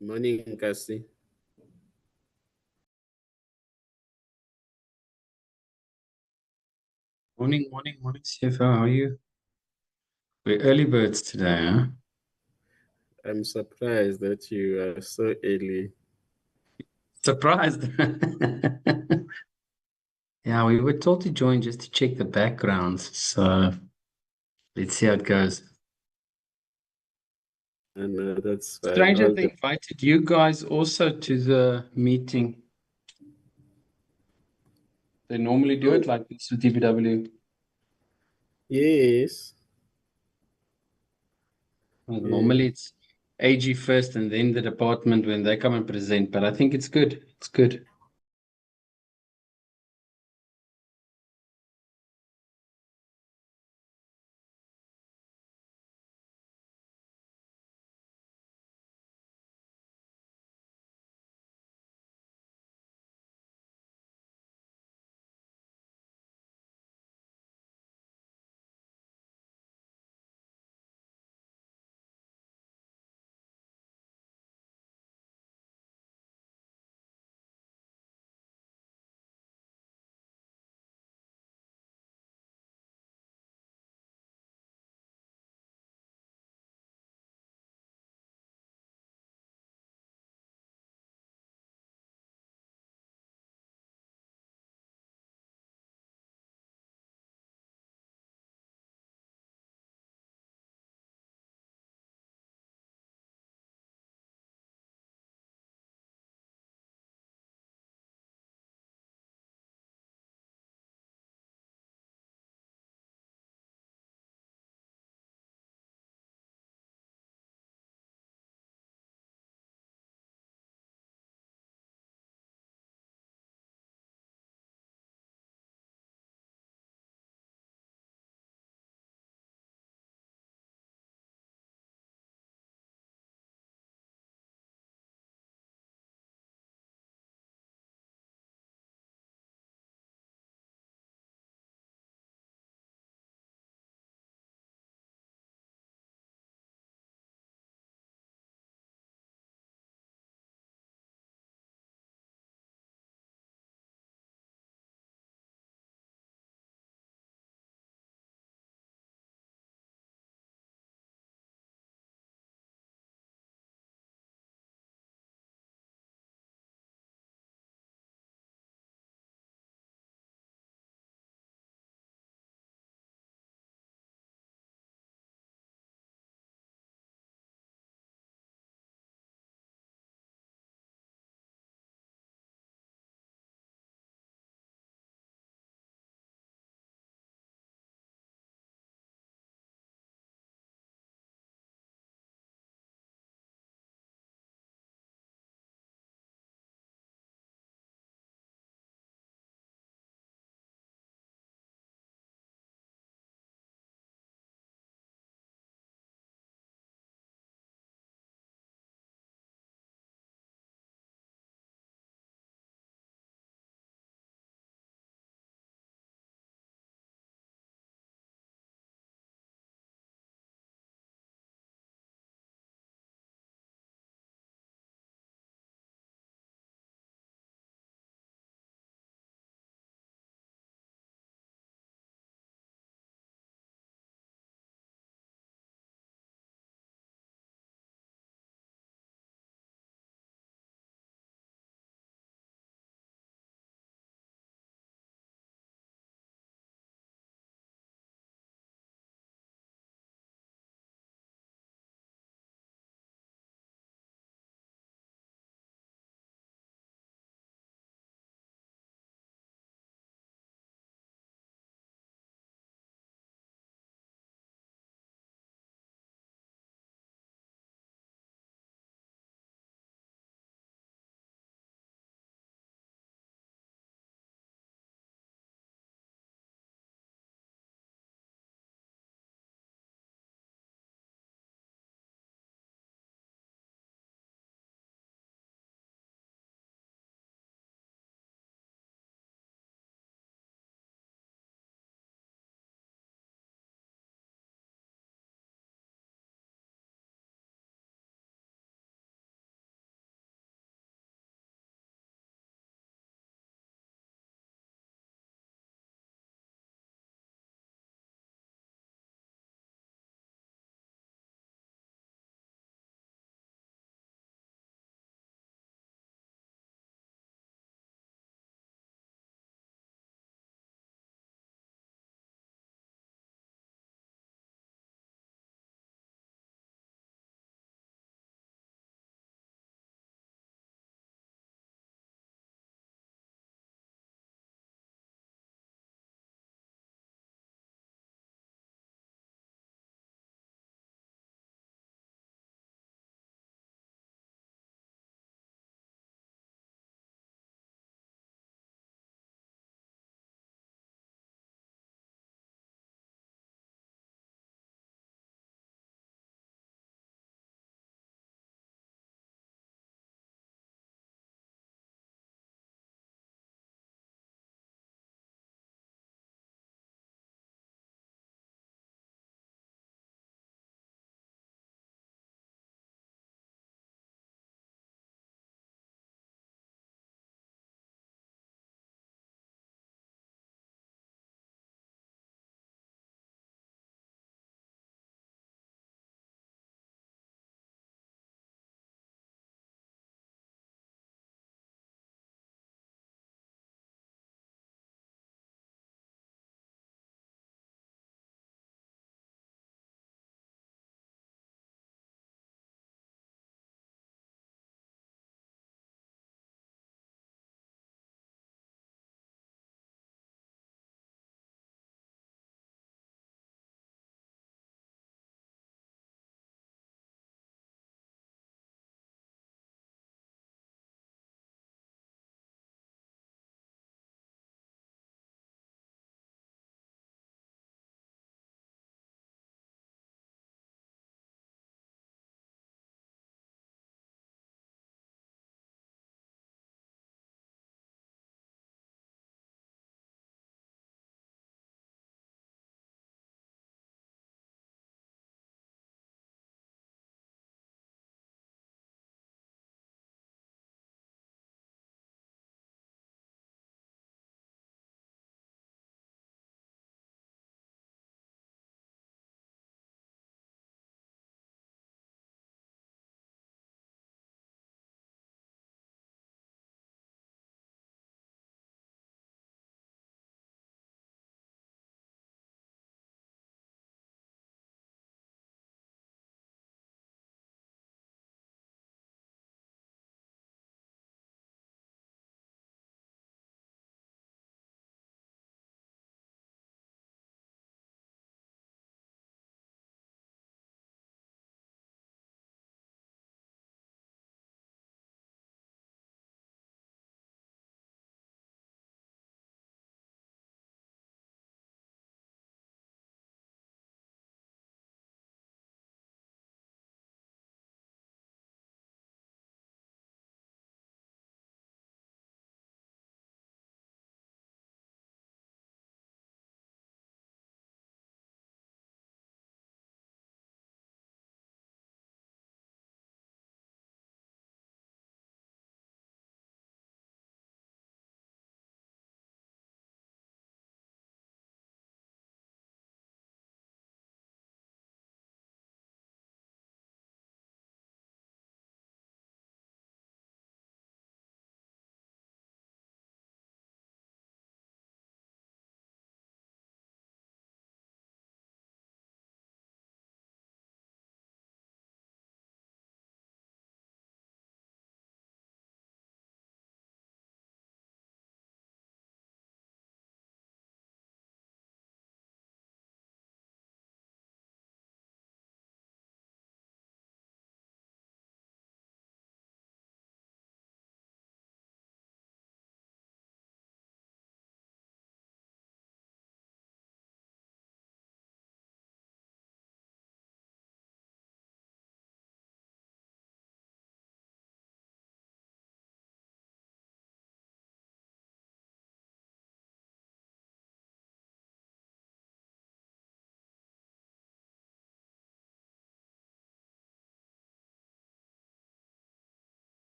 Morning, Kasi. Morning, morning, morning, CFO. How are you? We're early birds today, huh? I'm surprised that you are so early. Surprised. Yeah, we were told to join just to check the backgrounds. So let's see how it goes. And that's fine. Stranger, they invited you guys also to the meeting. They normally do Oh, it like this with DPW. yes. Normally Yeah. it's AG first and then the department when they come and present, but I think it's good. It's good.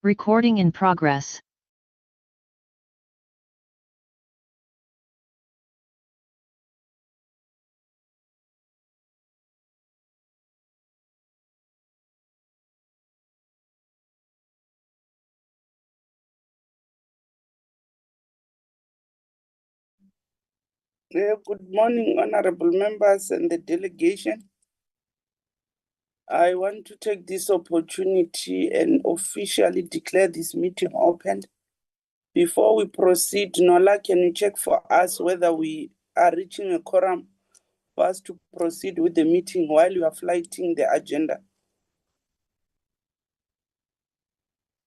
Recording in progress. Good morning, honorable members and the delegation. I want to take this opportunity and officially declare this meeting open. Before we proceed, Nola, can you check for us whether we are reaching a quorum for us to proceed with the meeting while you are flighting the agenda?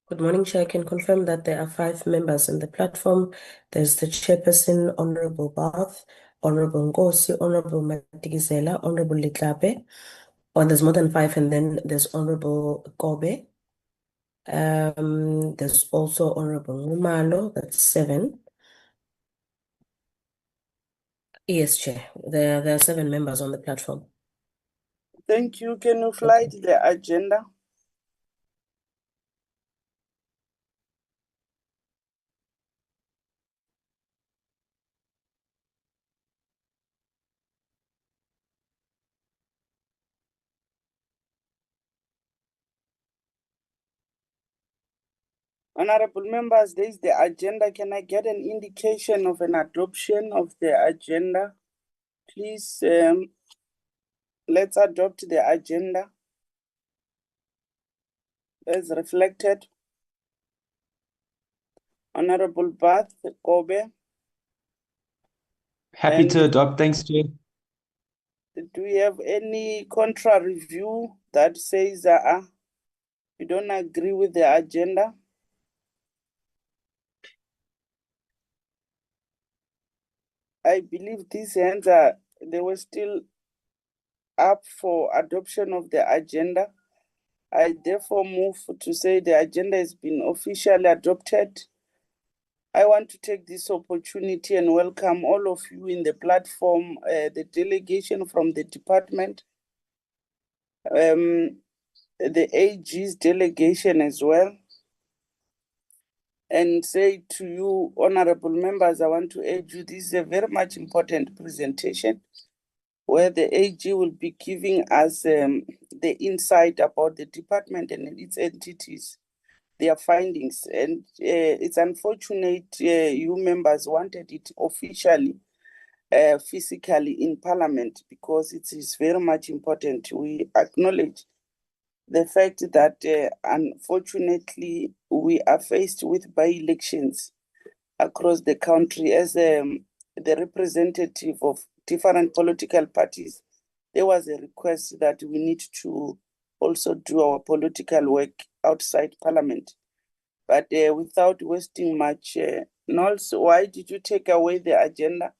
Good morning, Chair. I can confirm that there are 5 members in the platform. There's the chairperson, Honorable Bath, Honorable Ngosi, Honorable Matikizela, Honorable Litlape. Or there's more than 5, and then there's Honorable Kobe. There's also Honorable Ngumalo, that's 7. Yes, Chair. There are 7 members on the platform. Thank you. Can you flight the agenda? Honorable members, there is the agenda. Can I get an indication of an adoption of the agenda? Please, let's adopt the agenda as reflected. Honorable Bath Kobe. Happy to adopt. Thanks, Chair. Do we have any contra review that says you don't agree with the agenda? I believe these hands they were still up for adoption of the agenda. I therefore move to say the agenda has been officially adopted. I want to take this opportunity and welcome all of you in the platform, the delegation from the department, the AG's delegation as well, and say to you, honorable members, I want to urge you, this is a very much important presentation where the AG will be giving us the insight about the department and its entities, their findings. And it's unfortunate you members wanted it officially, physically in Parliament, because it is very much important. We acknowledge the fact that unfortunately we are faced with by-elections across the country. As the representative of different political parties, there was a request that we need to also do our political work outside Parliament. But without wasting much, Knowles, why did you take away the agenda?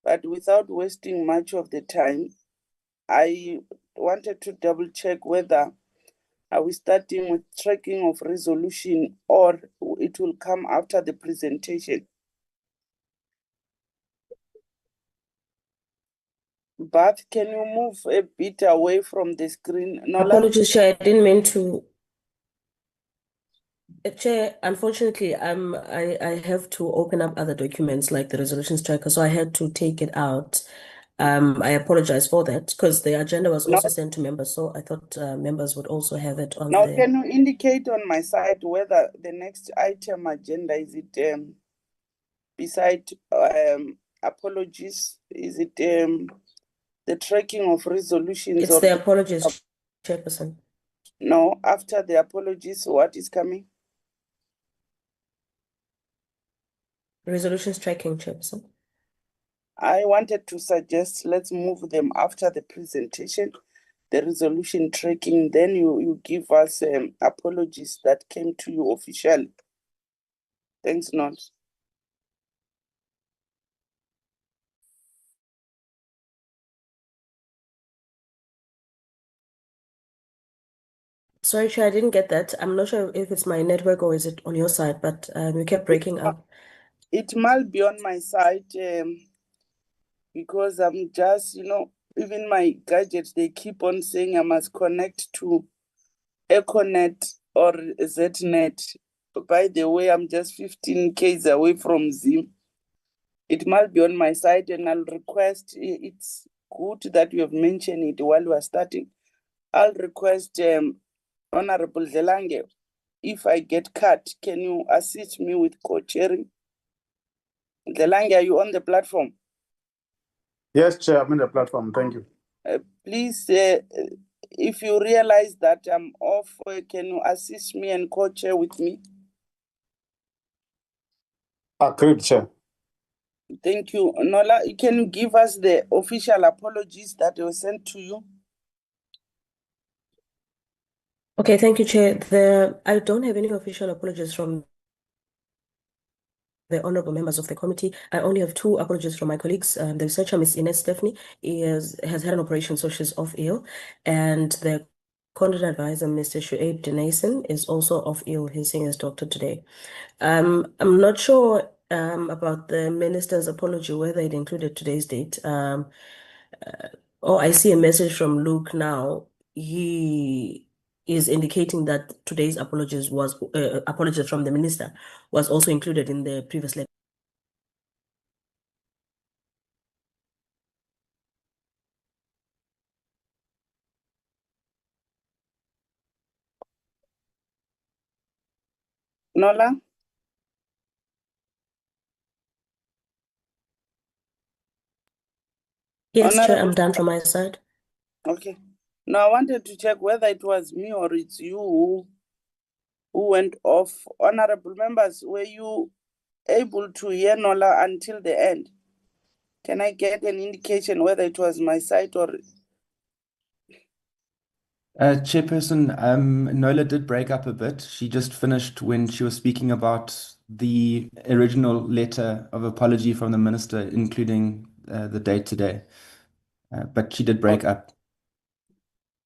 But without wasting much of the time, I wanted to double check whether are we starting with tracking of resolution or it will come after the presentation. But can you move a bit away from the screen? Nola? Apologies, Chair. I didn't mean to. Chair, unfortunately, I have to open up other documents like the resolutions tracker, so I had to take it out. I apologize for that because the agenda was also sent to members, so I thought members would also have it on now, there. can you indicate on my side whether the next item agenda, is it beside apologies, is it the tracking of resolutions? It's the apologies, Chairperson. No, after the apologies, what is coming? Resolutions tracking, Chairperson. I wanted to suggest let's move them after the presentation, the resolution tracking, then you give us apologies that came to you officially. Thanks, Knowles. Sorry, Chair, I didn't get that. I'm not sure if it's my network or is it on your side, but you kept breaking up. It might be on my side because I'm just, even my gadgets, they keep on saying I must connect to Econet or ZNet. By the way, I'm just 15 k's away from Zim. It must be on my side, and I'll request, it's good that you have mentioned it while we are starting. I'll request Honorable Zelange, if I get cut, can you assist me with co-chairing? Zelange, are you on the platform? Yes, Chair, I'm on the platform. Thank you. Please, if you realize that I'm off, can you assist me and co-chair with me? Agreed, Chair. Thank you. Nola, can you give us the official apologies that were sent to you? Okay, thank you, Chair. I don't have any official apologies from the honorable members of the committee. I only have two apologies from my colleagues. The researcher, Ms. Ines Stephanie, has had an operation, so she's off ill. And the content advisor, Mr. Shuaib Denason, is also off ill. He's seeing his doctor today. I'm not sure about the minister's apology, whether it included today's date. I see a message from Luke now. He is indicating that today's apologies from the minister was also included in the previous letter. Nola? Yes, Chair, I'm Honorable- done from my side. Okay. Now I wanted to check whether it was me or it's you who went off. Honorable members, were you able to hear Nola until the end? Can I get an indication whether it was my side or? Chairperson, Nola did break up a bit. She just finished when she was speaking about the original letter of apology from the minister, including the date today. But she did break up.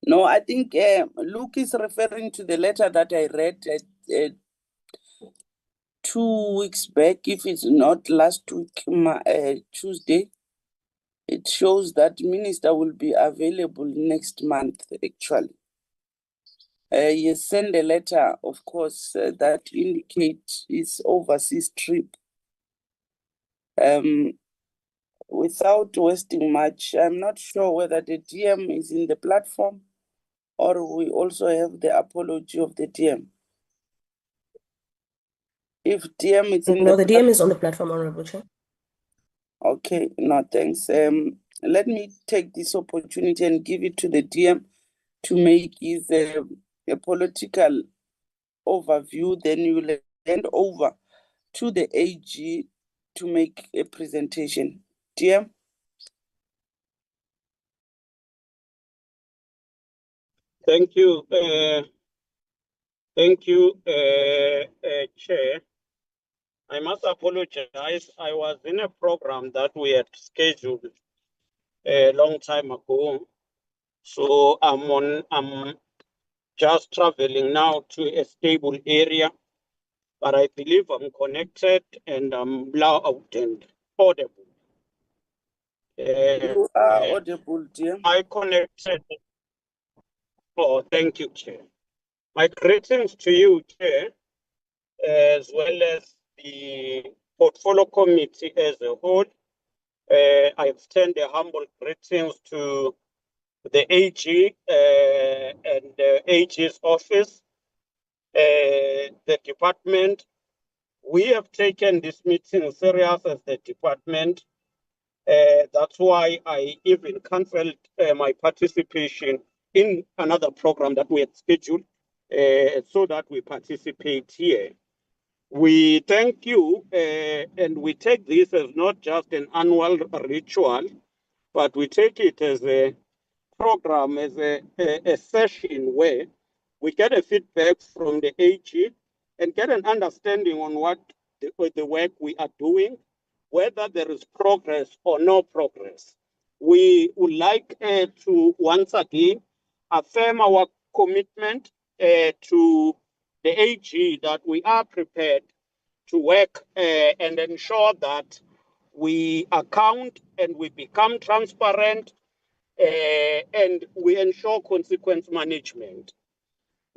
No, I think Luke is referring to the letter that I read 2 weeks back, if it's not last week, Tuesday. It shows that minister will be available next month, actually. You send a letter, of course, that indicates his overseas trip. Without wasting much, I'm not sure whether the DM is in the platform or we also have the apology of the DM. If DM is in No, the DM is on the platform, Honorable Chair. Okay, no, thanks. Let me take this opportunity and give it to the DM to make his a political overview. Then you will hand over to the AG to make a presentation. DM? Thank you. Thank you, Chair. I must apologize. I was in a program that we had scheduled a long time ago. So I'm just traveling now to a stable area, but I believe I'm connected and I'm loud and audible. You are audible, DM. I connected. Oh, thank you, Chair. My greetings to you, Chair, as well as the Portfolio Committee as a whole. I extend a humble greetings to the AG and the AG's office, the department. We have taken this meeting serious as the department. That's why I even canceled my participation in another program that we had scheduled so that we participate here. We thank you, and we take this as not just an annual ritual, but we take it as a program, as a session where we get a feedback from the AG and get an understanding on what the work we are doing, whether there is progress or no progress. We would like to once again affirm our commitment to the AG that we are prepared to work and ensure that we account and we become transparent and we ensure consequence management.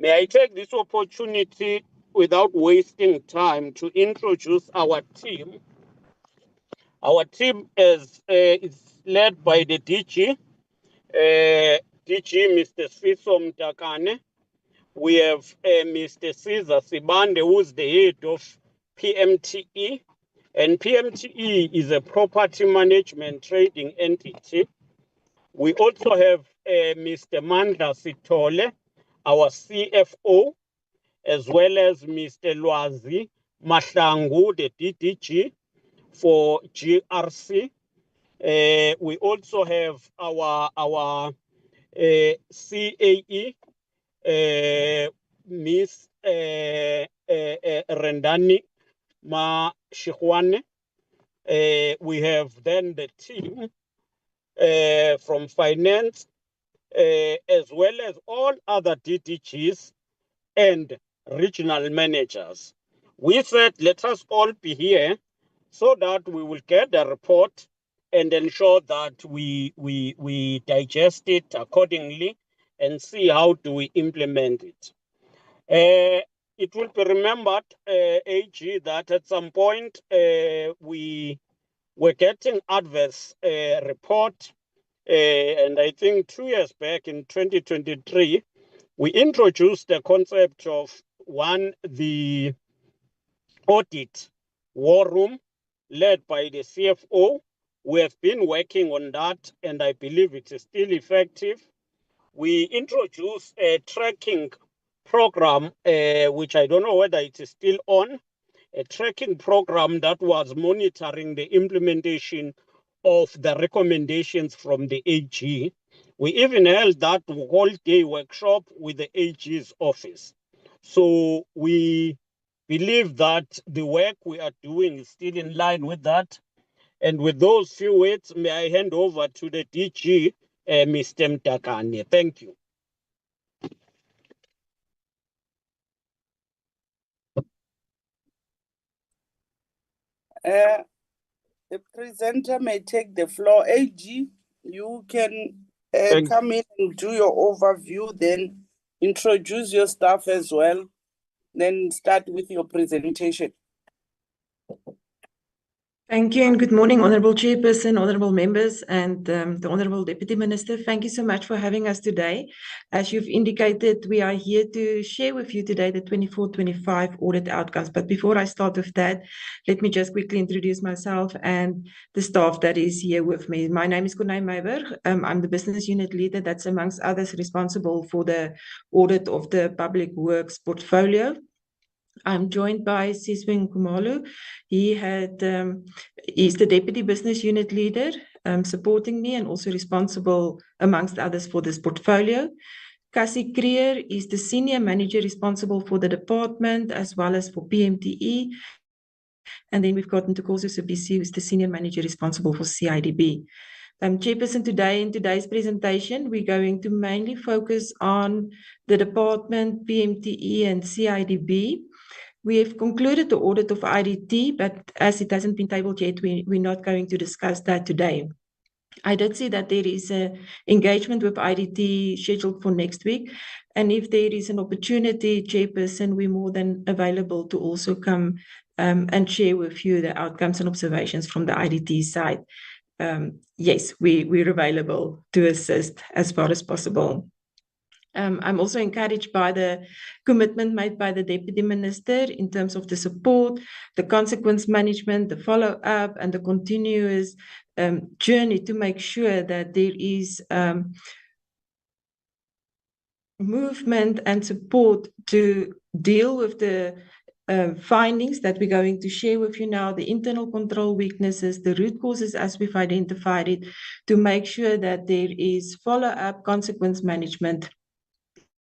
May I take this opportunity without wasting time to introduce our team. Our team is led by the DG, Mr. Sfiso Mtakane. We have Mr. Caesar Sibande, who's the head of PMTE. And PMTE is a property management trading entity. We also have Mr. Mandla Sitole, our CFO, as well as Mr. Lwazi Mahlangu, the DDG for GRC. We also have our CAE, Miss Rendani Mashikwane. We have then the team from finance, as well as all other DDGs and regional managers. We said, let us all be here so that we will get the report and ensure that we digest it accordingly and see how do we implement it. It will be remembered, AG, that at some point we were getting adverse report, and I think 2 years back in 2023, we introduced the concept of the audit war room led by the CFO. We have been working on that, and I believe it is still effective. We introduced a tracking program, which I don't know whether it is still on, a tracking program that was monitoring the implementation of the recommendations from the AG. We even held that whole day workshop with the AG's office. So we believe that the work we are doing is still in line with that. And with those few words, may I hand over to the DG, Mr. Mtakane. Thank you. The presenter may take the floor. AG, you can come in and do your overview, then introduce your staff as well, then start with your presentation. Thank you and good morning, Honourable Chairperson, Honourable Members and the Honourable Deputy Minister. Thank you so much for having us today. As you've indicated, we are here to share with you today the 24-25 audit outcomes. But before I start with that, let me just quickly introduce myself and the staff that is here with me. My name is Corneille Meiberg. I'm the business unit leader that's amongst others responsible for the audit of the public works portfolio. I'm joined by Siswin Kumalo. He's the Deputy Business Unit Leader, supporting me and also responsible, amongst others, for this portfolio. Cassie Creer is the Senior Manager responsible for the department as well as for PMTE. And then we've got Ntokozo Sobisi, who's the Senior Manager responsible for CIDB. Chairperson, today in today's presentation, we're going to mainly focus on the department, PMTE and CIDB. We have concluded the audit of IDT, but as it hasn't been tabled yet, we're not going to discuss that today. I did see that there is an engagement with IDT scheduled for next week. And if there is an opportunity, Chairperson, we're more than available to also come and share with you the outcomes and observations from the IDT side. Yes, we're available to assist as far as possible. I'm also encouraged by the commitment made by the Deputy Minister in terms of the support, the consequence management, the follow-up, and the continuous journey to make sure that there is movement and support to deal with the findings that we're going to share with you now, the internal control weaknesses, the root causes as we've identified it, to make sure that there is follow-up, consequence management.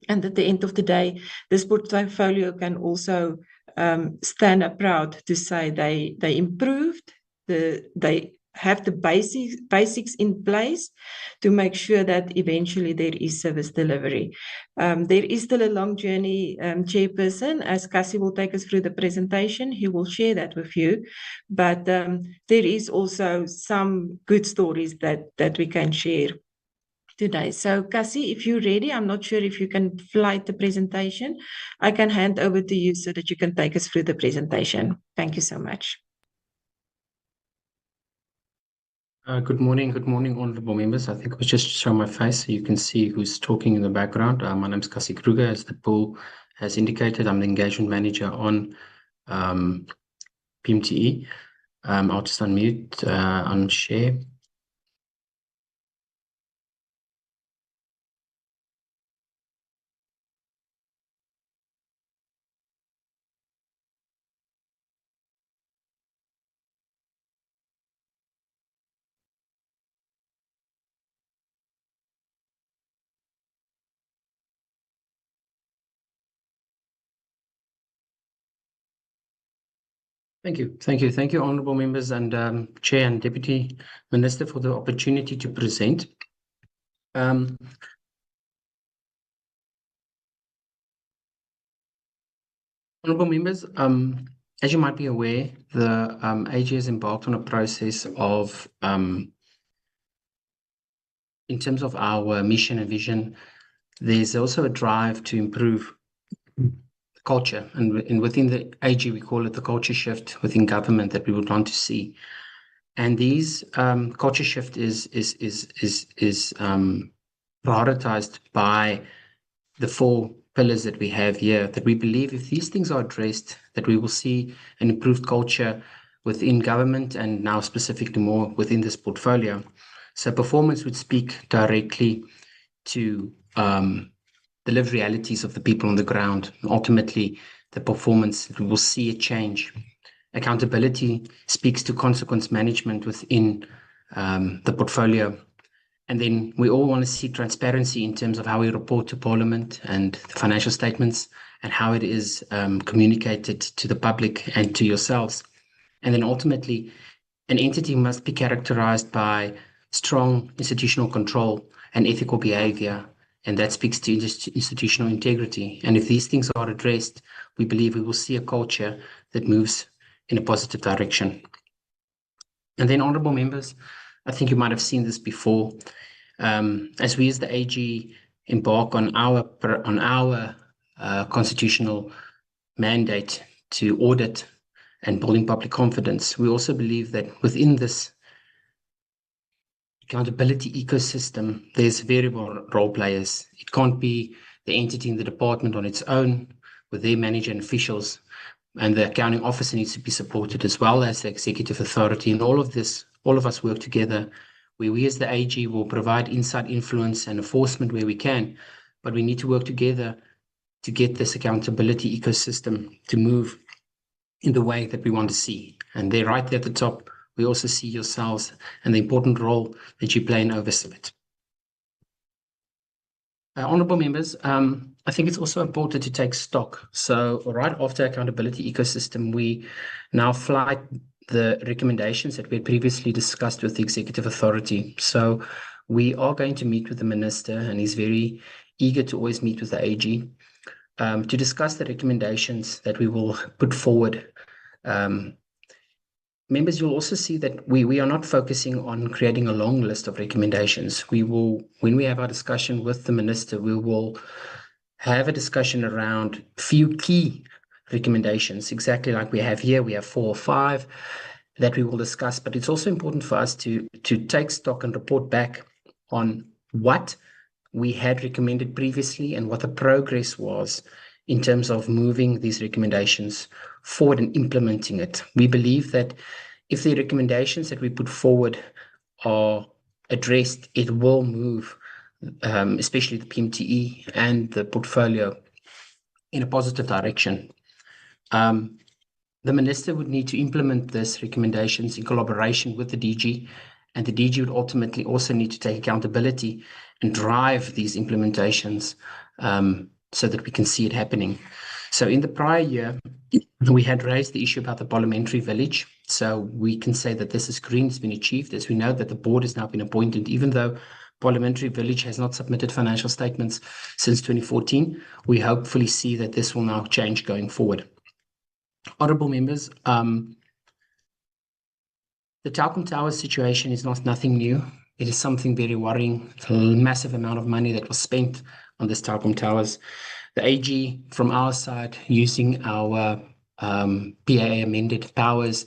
And at the end of the day, this portfolio can also stand up proud to say they improved, they have the basics in place to make sure that eventually there is service delivery. There is still a long journey, Chairperson, as Cassie will take us through the presentation. He will share that with you. But there is also some good stories that we can share today. So Cassie, if you're ready, I'm not sure if you can flight the presentation. I can hand over to you so that you can take us through the presentation. Thank you so much. Good morning, honorable members. I think I'll just show my face so you can see who's talking in the background. My name is Cassie Kruger, as the pool has indicated. I'm the engagement manager on PMTE. I'll just unmute, unshare. Thank you, honourable members and Chair and Deputy Minister for the opportunity to present. Honourable members, as you might be aware, the AG has embarked on a process of, in terms of our mission and vision, there's also a drive to improve culture, and within the AG we call it the culture shift within government that we would want to see. And these culture shift is prioritized by the 4 pillars that we have here, that we believe if these things are addressed, that we will see an improved culture within government and now specifically more within this portfolio. So performance would speak directly to the lived realities of the people on the ground. Ultimately, the performance, we will see a change. Accountability speaks to consequence management within the portfolio. And then we all want to see transparency in terms of how we report to Parliament and the financial statements and how it is communicated to the public and to yourselves. And then ultimately, an entity must be characterized by strong institutional control and ethical behavior, and that speaks to institutional integrity. And if these things are addressed, we believe we will see a culture that moves in a positive direction. And then, honourable members, I think you might have seen this before. As we as the AG embark on our constitutional mandate to audit and building public confidence, we also believe that within this accountability ecosystem, there's variable role players. It can't be the entity in the department on its own with their manager and officials, and the accounting officer needs to be supported as well as the executive authority. And all of this, all of us work together, where we as the AG will provide inside influence and enforcement where we can, but we need to work together to get this accountability ecosystem to move in the way that we want to see. And there, right there at the top, we also see yourselves and the important role that you play in oversight. Honourable members, I think it's also important to take stock. So right after accountability ecosystem, we now flight the recommendations that we had previously discussed with the executive authority. So we are going to meet with the minister, and he's very eager to always meet with the AG to discuss the recommendations that we will put forward. Members, you'll also see that we are not focusing on creating a long list of recommendations. We will, when we have our discussion with the minister, we will have a discussion around few key recommendations, exactly like we have here. We have 4 or 5 that we will discuss, but it's also important for us to take stock and report back on what we had recommended previously and what the progress was in terms of moving these recommendations forward and implementing it. We believe that if the recommendations that we put forward are addressed, it will move, especially the PMTE and the portfolio, in a positive direction. The minister would need to implement these recommendations in collaboration with the DG, and the DG would ultimately also need to take accountability and drive these implementations so that we can see it happening. So in the prior year, we had raised the issue about the parliamentary village. So we can say that this is green, it's been achieved, as we know that the board has now been appointed, even though parliamentary village has not submitted financial statements since 2014. We hopefully see that this will now change going forward. Honourable members, the Telkom Towers situation is nothing new. It is something very worrying. It's a massive amount of money that was spent on this Telkom towers. The AG, from our side, using our PAA amended powers,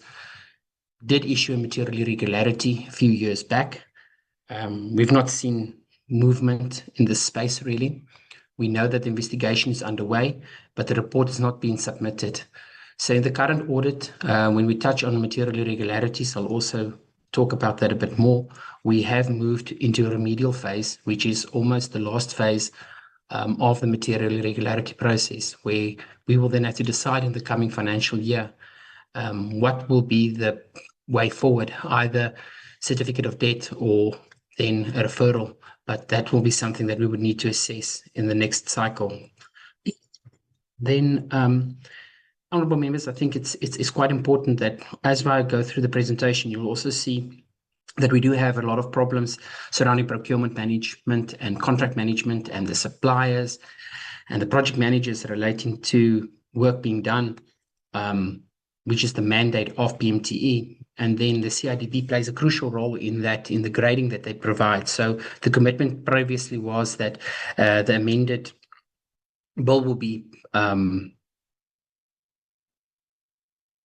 did issue a material irregularity a few years back. We've not seen movement in this space, really. We know that the investigation is underway, but the report has not been submitted. So in the current audit, when we touch on material irregularities, I'll also talk about that a bit more. We have moved into a remedial phase, which is almost the last phase of the material irregularity process, where we will then have to decide in the coming financial year what will be the way forward, either certificate of debt or then a referral. But that will be something that we would need to assess in the next cycle. Then, honourable members, I think it's quite important that as I go through the presentation, you'll also see that we do have a lot of problems surrounding procurement management and contract management and the suppliers and the project managers relating to work being done, which is the mandate of PMTE. And then the CIDB plays a crucial role in that, in the grading that they provide. So the commitment previously was that the amended bill will be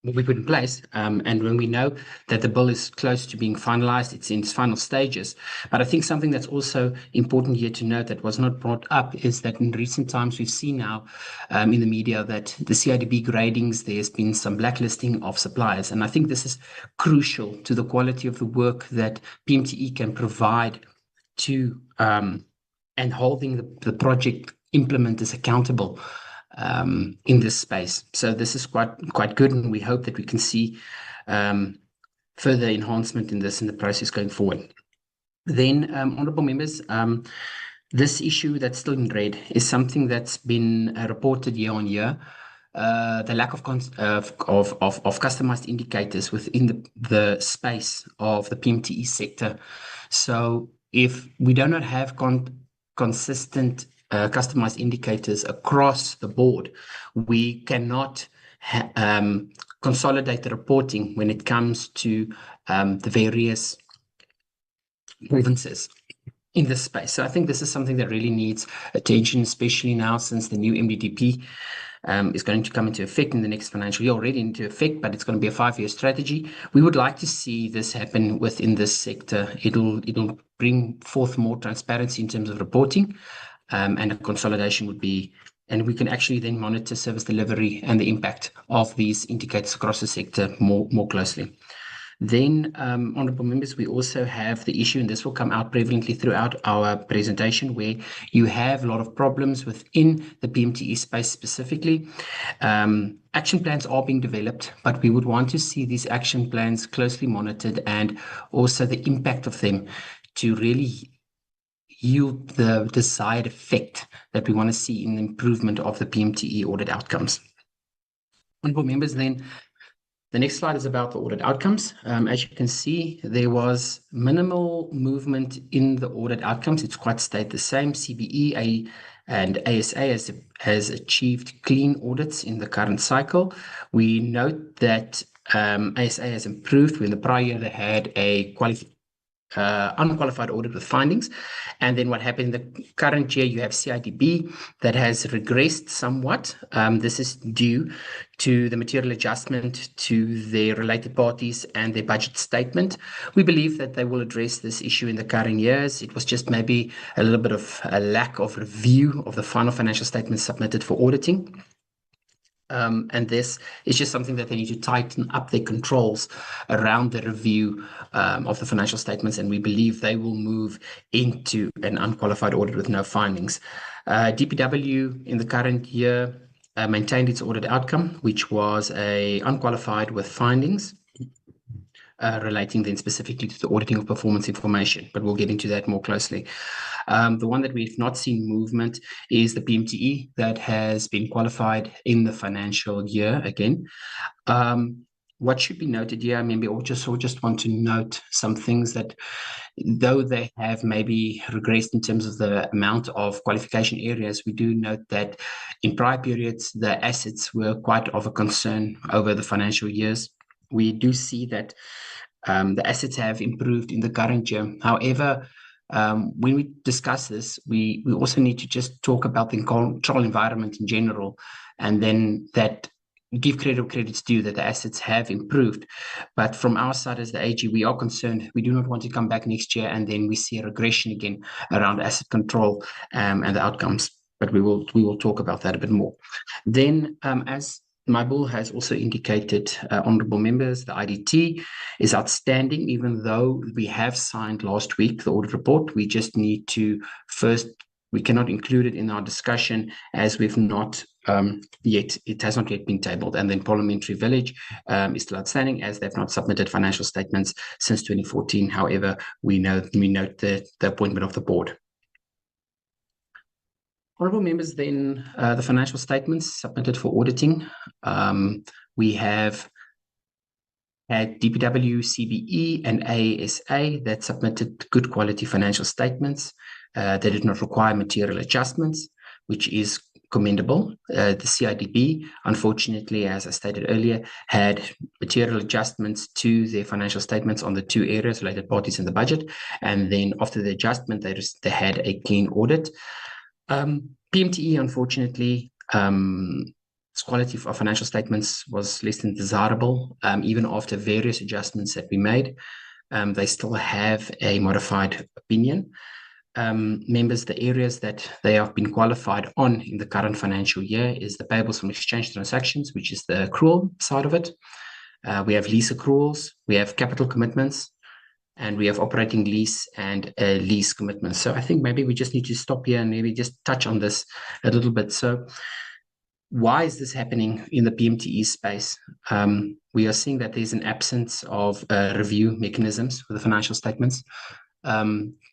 put in place, and when we know that the bill is close to being finalized, it's in its final stages. But I think something that's also important here to note that was not brought up is that in recent times we've seen now in the media that the CIDB gradings, there's been some blacklisting of suppliers, and I think this is crucial to the quality of the work that PMTE can provide to and holding the project implementers accountable in this space. So this is quite good, and we hope that we can see further enhancement in this in the process going forward. Then, honourable members, this issue that's still in red is something that's been reported year on year. The lack of customized indicators within the space of the PMTE sector. So if we do not have consistent customized indicators across the board, we cannot consolidate the reporting when it comes to the various grievances in this space. So I think this is something that really needs attention, especially now since the new MDDP is going to come into effect in the next financial year, already into effect, but it's going to be a 5-year strategy. We would like to see this happen within this sector. It'll bring forth more transparency in terms of reporting, and a consolidation would be, and we can actually then monitor service delivery and the impact of these indicators across the sector more closely. Then, honourable members, we also have the issue, and this will come out prevalently throughout our presentation, where you have a lot of problems within the PMTE space specifically. Action plans are being developed, but we would want to see these action plans closely monitored and also the impact of them to really yield the desired effect that we want to see in the improvement of the PMTE audit outcomes. Honourable members, then, the next slide is about the audit outcomes. As you can see, there was minimal movement in the audit outcomes. It's quite stayed the same. CBE and ASA has achieved clean audits in the current cycle. We note that ASA has improved. When the prior year they had a unqualified audit with findings, and then what happened in the current year, you have CIDB that has regressed somewhat. This is due to the material adjustment to their related parties and their budget statement. We believe that they will address this issue in the current years. It was just maybe a little bit of a lack of review of the final financial statements submitted for auditing. And this is just something that they need to tighten up their controls around the review of the financial statements, and we believe they will move into an unqualified audit with no findings. DPW in the current year maintained its audit outcome, which was a unqualified with findings, relating then specifically to the auditing of performance information, but we'll get into that more closely. The one that we've not seen movement is the PMTE that has been qualified in the financial year again. What should be noted here, maybe I just want to note some things that, though they have maybe regressed in terms of the amount of qualification areas, we do note that in prior periods, the assets were quite of a concern over the financial years. We do see that The assets have improved in the current year. However, when we discuss this, we also need to just talk about the control environment in general, and then that give credit where credit's due, that the assets have improved. But from our side as the AG, we are concerned. We do not want to come back next year and then we see a regression again around asset control and the outcomes. But we will talk about that a bit more. Then, as my bill has also indicated, honourable members, the IDT is outstanding, even though we have signed last week the audit report. We just need to first, we cannot include it in our discussion as we've not it has not yet been tabled. And then Parliamentary Village is still outstanding as they've not submitted financial statements since 2014. However, we note the appointment of the board. Honourable members, then the financial statements submitted for auditing. We have had DPW, CBE, and ASA that submitted good quality financial statements. They did not require material adjustments, which is commendable. The CIDB, unfortunately, as I stated earlier, had material adjustments to their financial statements on the two areas, related parties and the budget. And then after the adjustment, they had a clean audit. PMTE, unfortunately, its quality of financial statements was less than desirable, even after various adjustments that we made. They still have a modified opinion. Members, the areas that they have been qualified on in the current financial year is the payables from exchange transactions, which is the accrual side of it. We have lease accruals, we have capital commitments, and we have operating lease and lease commitments. So I think maybe we just need to stop here and maybe just touch on this a little bit. So why is this happening in the PMTE space? We are seeing that there's an absence of review mechanisms for the financial statements.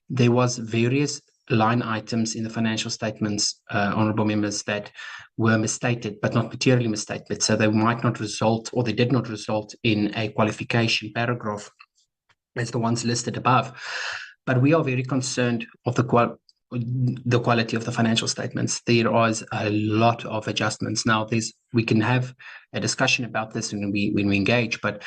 There was various line items in the financial statements, honourable members, that were misstated, but not materially misstated. So they might not result, or they did not result in a qualification paragraph as the ones listed above. But we are very concerned of the quality of the financial statements. There is a lot of adjustments. Now, we can have a discussion about this when we engage, but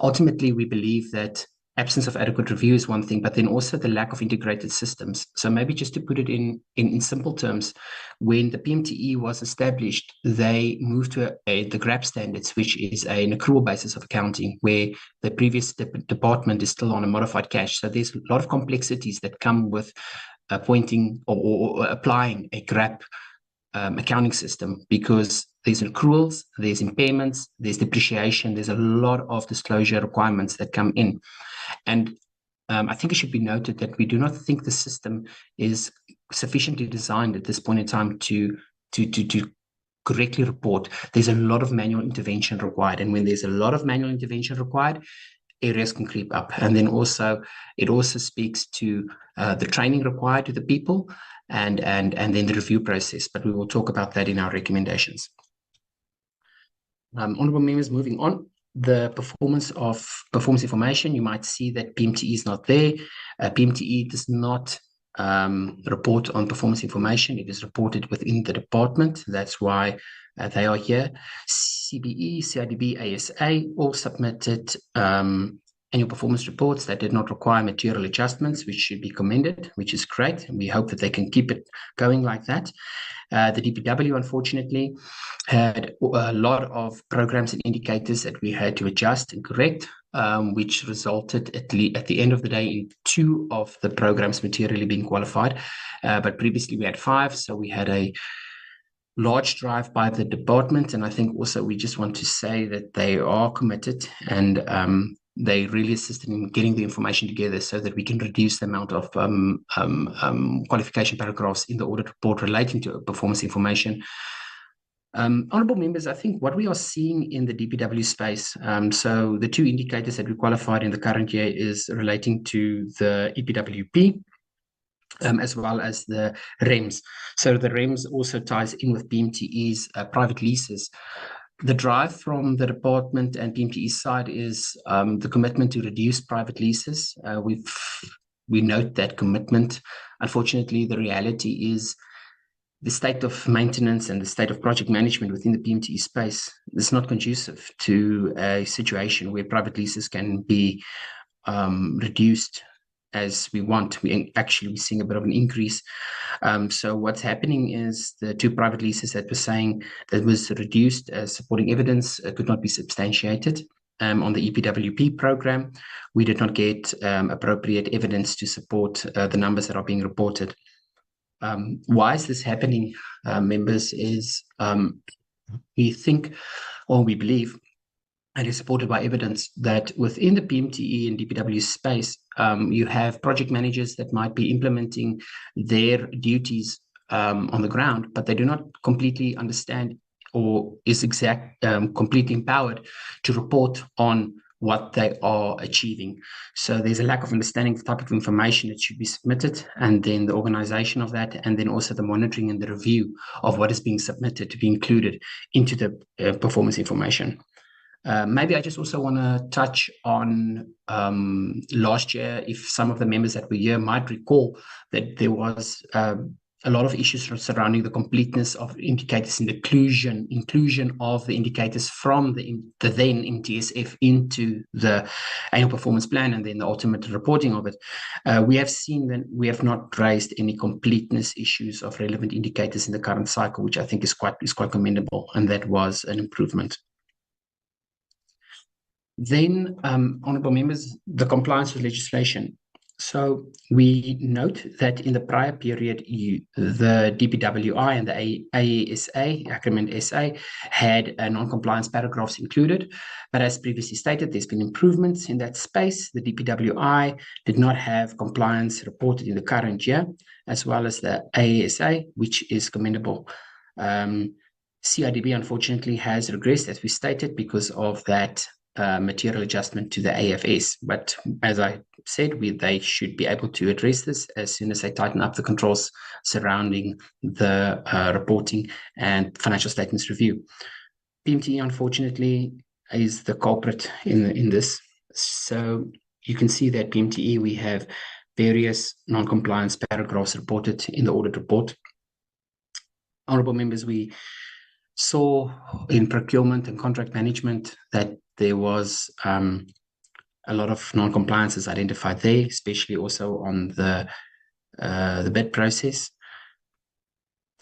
ultimately we believe that absence of adequate review is one thing, but then also the lack of integrated systems. So maybe just to put it in simple terms, when the PMTE was established, they moved to the GRAP standards, which is an accrual basis of accounting, where the previous department is still on a modified cash. So there's a lot of complexities that come with appointing or applying a GRAP accounting system, because there's accruals, there's impairments, there's depreciation, there's a lot of disclosure requirements that come in. And I think it should be noted that we do not think the system is sufficiently designed at this point in time to correctly report. There's a lot of manual intervention required. And when there's a lot of manual intervention required, areas can creep up. And then also, it also speaks to the training required to the people and then the review process. But we will talk about that in our recommendations. Honourable members, moving on. The performance information, you might see that PMTE is not there. PMTE does not report on performance information. It is reported within the department. That's why they are here. CBE, CIDB, ASA all submitted annual performance reports that did not require material adjustments, which should be commended, which is great. And we hope that they can keep it going like that. The DPW, unfortunately, had a lot of programs and indicators that we had to adjust and correct, which resulted at the end of the day in 2 of the programs materially being qualified. But previously we had 5, so we had a large drive by the department. And I think also we just want to say that they are committed and they really assisted in getting the information together so that we can reduce the amount of qualification paragraphs in the audit report relating to performance information. Honourable members, I think what we are seeing in the DPW space, so the 2 indicators that we qualified in the current year is relating to the EPWP, as well as the REMS. So the REMS also ties in with PMTE's private leases. The drive from the department and PMTE side is the commitment to reduce private leases. We note that commitment. Unfortunately, the reality is the state of maintenance and the state of project management within the PMTE space is not conducive to a situation where private leases can be reduced as we want. We're seeing a bit of an increase. So what's happening is the 2 private leases that we're saying that was reduced as supporting evidence could not be substantiated. On the EPWP program, we did not get appropriate evidence to support the numbers that are being reported. Why is this happening, members, is we think, or we believe, and is supported by evidence, that within the PMTE and DPW space, you have project managers that might be implementing their duties on the ground, but they do not completely understand or is completely empowered to report on what they are achieving. So there's a lack of understanding of the type of information that should be submitted, and then the organization of that, and then also the monitoring and the review of what is being submitted to be included into the performance information. Maybe I just also want to touch on last year, if some of the members that were here might recall that there was a lot of issues surrounding the completeness of indicators and inclusion of the indicators from the then MTSF into the annual performance plan and then the ultimate reporting of it. We have seen that we have not raised any completeness issues of relevant indicators in the current cycle, which I think is quite commendable, and that was an improvement. Then, honourable members, the compliance with legislation. So we note that in the prior period, the DPWI and the ASA, acronym SA, had non-compliance paragraphs included. But as previously stated, there's been improvements in that space. The DPWI did not have compliance reported in the current year, as well as the ASA, which is commendable. CIDB, unfortunately, has regressed, as we stated, because of that material adjustment to the AFS. But as I said, they should be able to address this as soon as they tighten up the controls surrounding the reporting and financial statements review. PMTE, unfortunately, is the culprit in this. So you can see that PMTE, we have various non-compliance paragraphs reported in the audit report. Honourable members, we saw in procurement and contract management that there was a lot of non-compliances identified there, especially also on the bid process.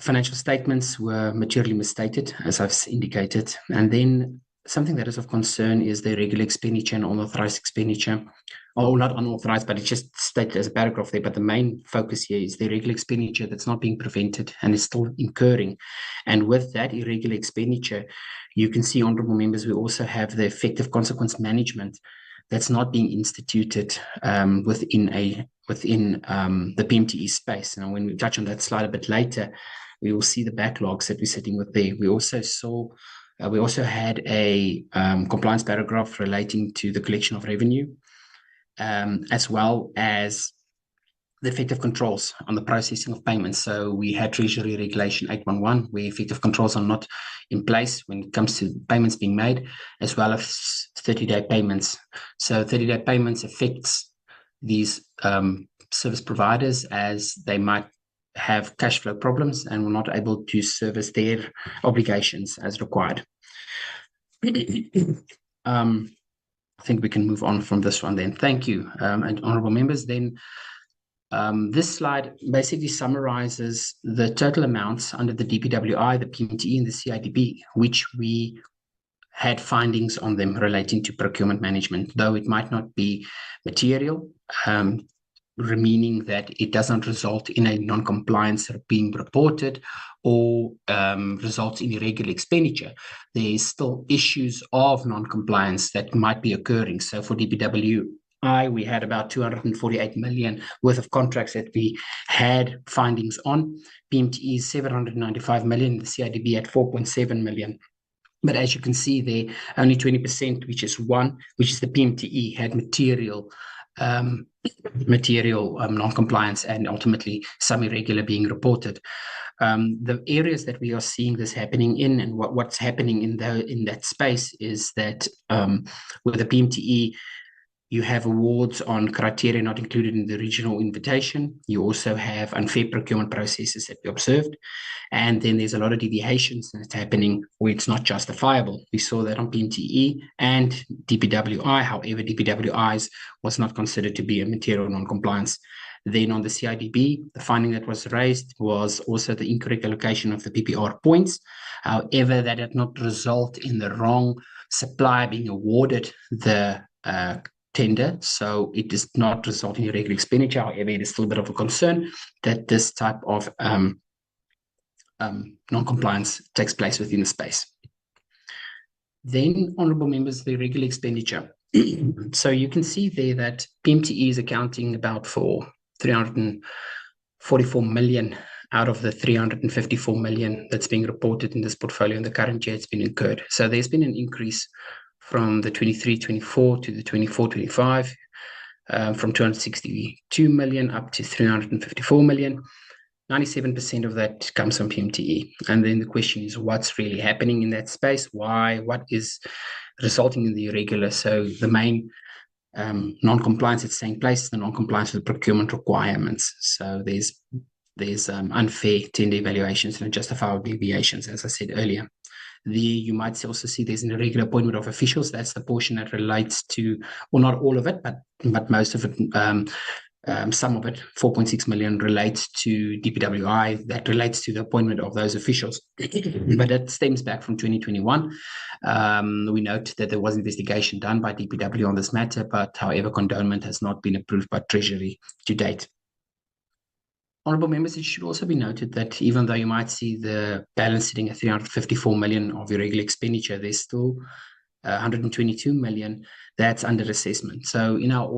Financial statements were materially misstated, as I've indicated. And then something that is of concern is the irregular expenditure and unauthorized expenditure. Oh, not unauthorized, but it's just stated as a paragraph there. But the main focus here is the irregular expenditure that's not being prevented and is still incurring. And with that irregular expenditure, you can see, honourable members, we also have the effective consequence management that's not being instituted within the PMTE space. And when we touch on that slide a bit later, we will see the backlogs that we're sitting with there. We also had a compliance paragraph relating to the collection of revenue, as well as the effective controls on the processing of payments. So we had Treasury Regulation 811, where effective controls are not in place when it comes to payments being made, as well as 30-day payments. So 30-day payments affects these service providers, as they might have cash flow problems and were not able to service their obligations as required. I think we can move on from this one then. Thank you, and honourable members. Then this slide basically summarizes the total amounts under the DPWI, the PMTE, and the CIDB, which we had findings on them relating to procurement management, though it might not be material, meaning that it does not result in a non-compliance being reported or results in irregular expenditure. There is still issues of non-compliance that might be occurring. So for DPWI, we had about 248 million worth of contracts that we had findings on. PMTE is 795 million, the CIDB at 4.7 million. But as you can see there, only 20%, which is the PMTE, had material non-compliance and ultimately some irregular being reported. The areas that we are seeing this happening in, and what's happening in that space, is that with the PMTE, You have awards on criteria not included in the original invitation. You also have unfair procurement processes that we observed. And then there's a lot of deviations that's happening where it's not justifiable. We saw that on PMTE and DPWI. However, DPWI's was not considered to be a material non-compliance. Then on the CIDB, the finding that was raised was also the incorrect allocation of the PPR points. However, that did not result in the wrong supplier being awarded the tender, so it does not result in irregular expenditure. However, it is still a bit of a concern that this type of non-compliance takes place within the space. Then, honourable members, the irregular expenditure. So you can see there that PMTE is accounting about for 344 million out of the 354 million that's being reported in this portfolio in the current year. It's been incurred. So there's been an increase from the 23-24 to the 24-25, from 262 million up to 354 million. 97% of that comes from PMTE. And then the question is, what's really happening in that space? Why? What is resulting in the irregular? So the main non-compliance that's taking place is the non-compliance with procurement requirements. So there's unfair tender evaluations and unjustifiable deviations, as I said earlier. You might also see there's an irregular appointment of officials. That's the portion that relates to, well, not all of it, but most of it, some of it, 4.6 million, relates to DPWI. That relates to the appointment of those officials. But that stems back from 2021. We note that there was investigation done by DPW on this matter, but however, condonement has not been approved by Treasury to date. Honourable members, it should also be noted that even though you might see the balance sitting at 354 million of irregular expenditure, there's still 122 million that's under assessment. So in our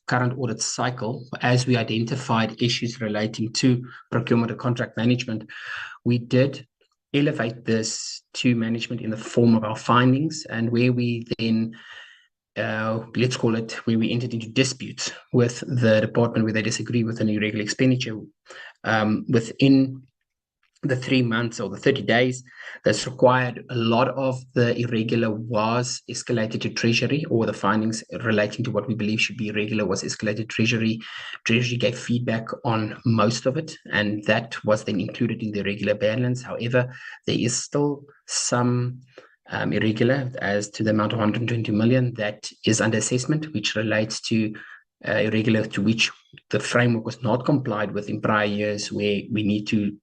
current audit cycle, as we identified issues relating to procurement and contract management, we did elevate this to management in the form of our findings, and where we then let's call it, where we entered into disputes with the department where they disagree with an irregular expenditure, within the 3 months or the 30 days that's required, a lot of the irregular was escalated to Treasury, or the findings relating to what we believe should be irregular was escalated to Treasury. Treasury gave feedback on most of it, and that was then included in the irregular balance. However, there is still some irregular as to the amount of 120 million that is under assessment, which relates to irregular to which the framework was not complied with in prior years, where we need to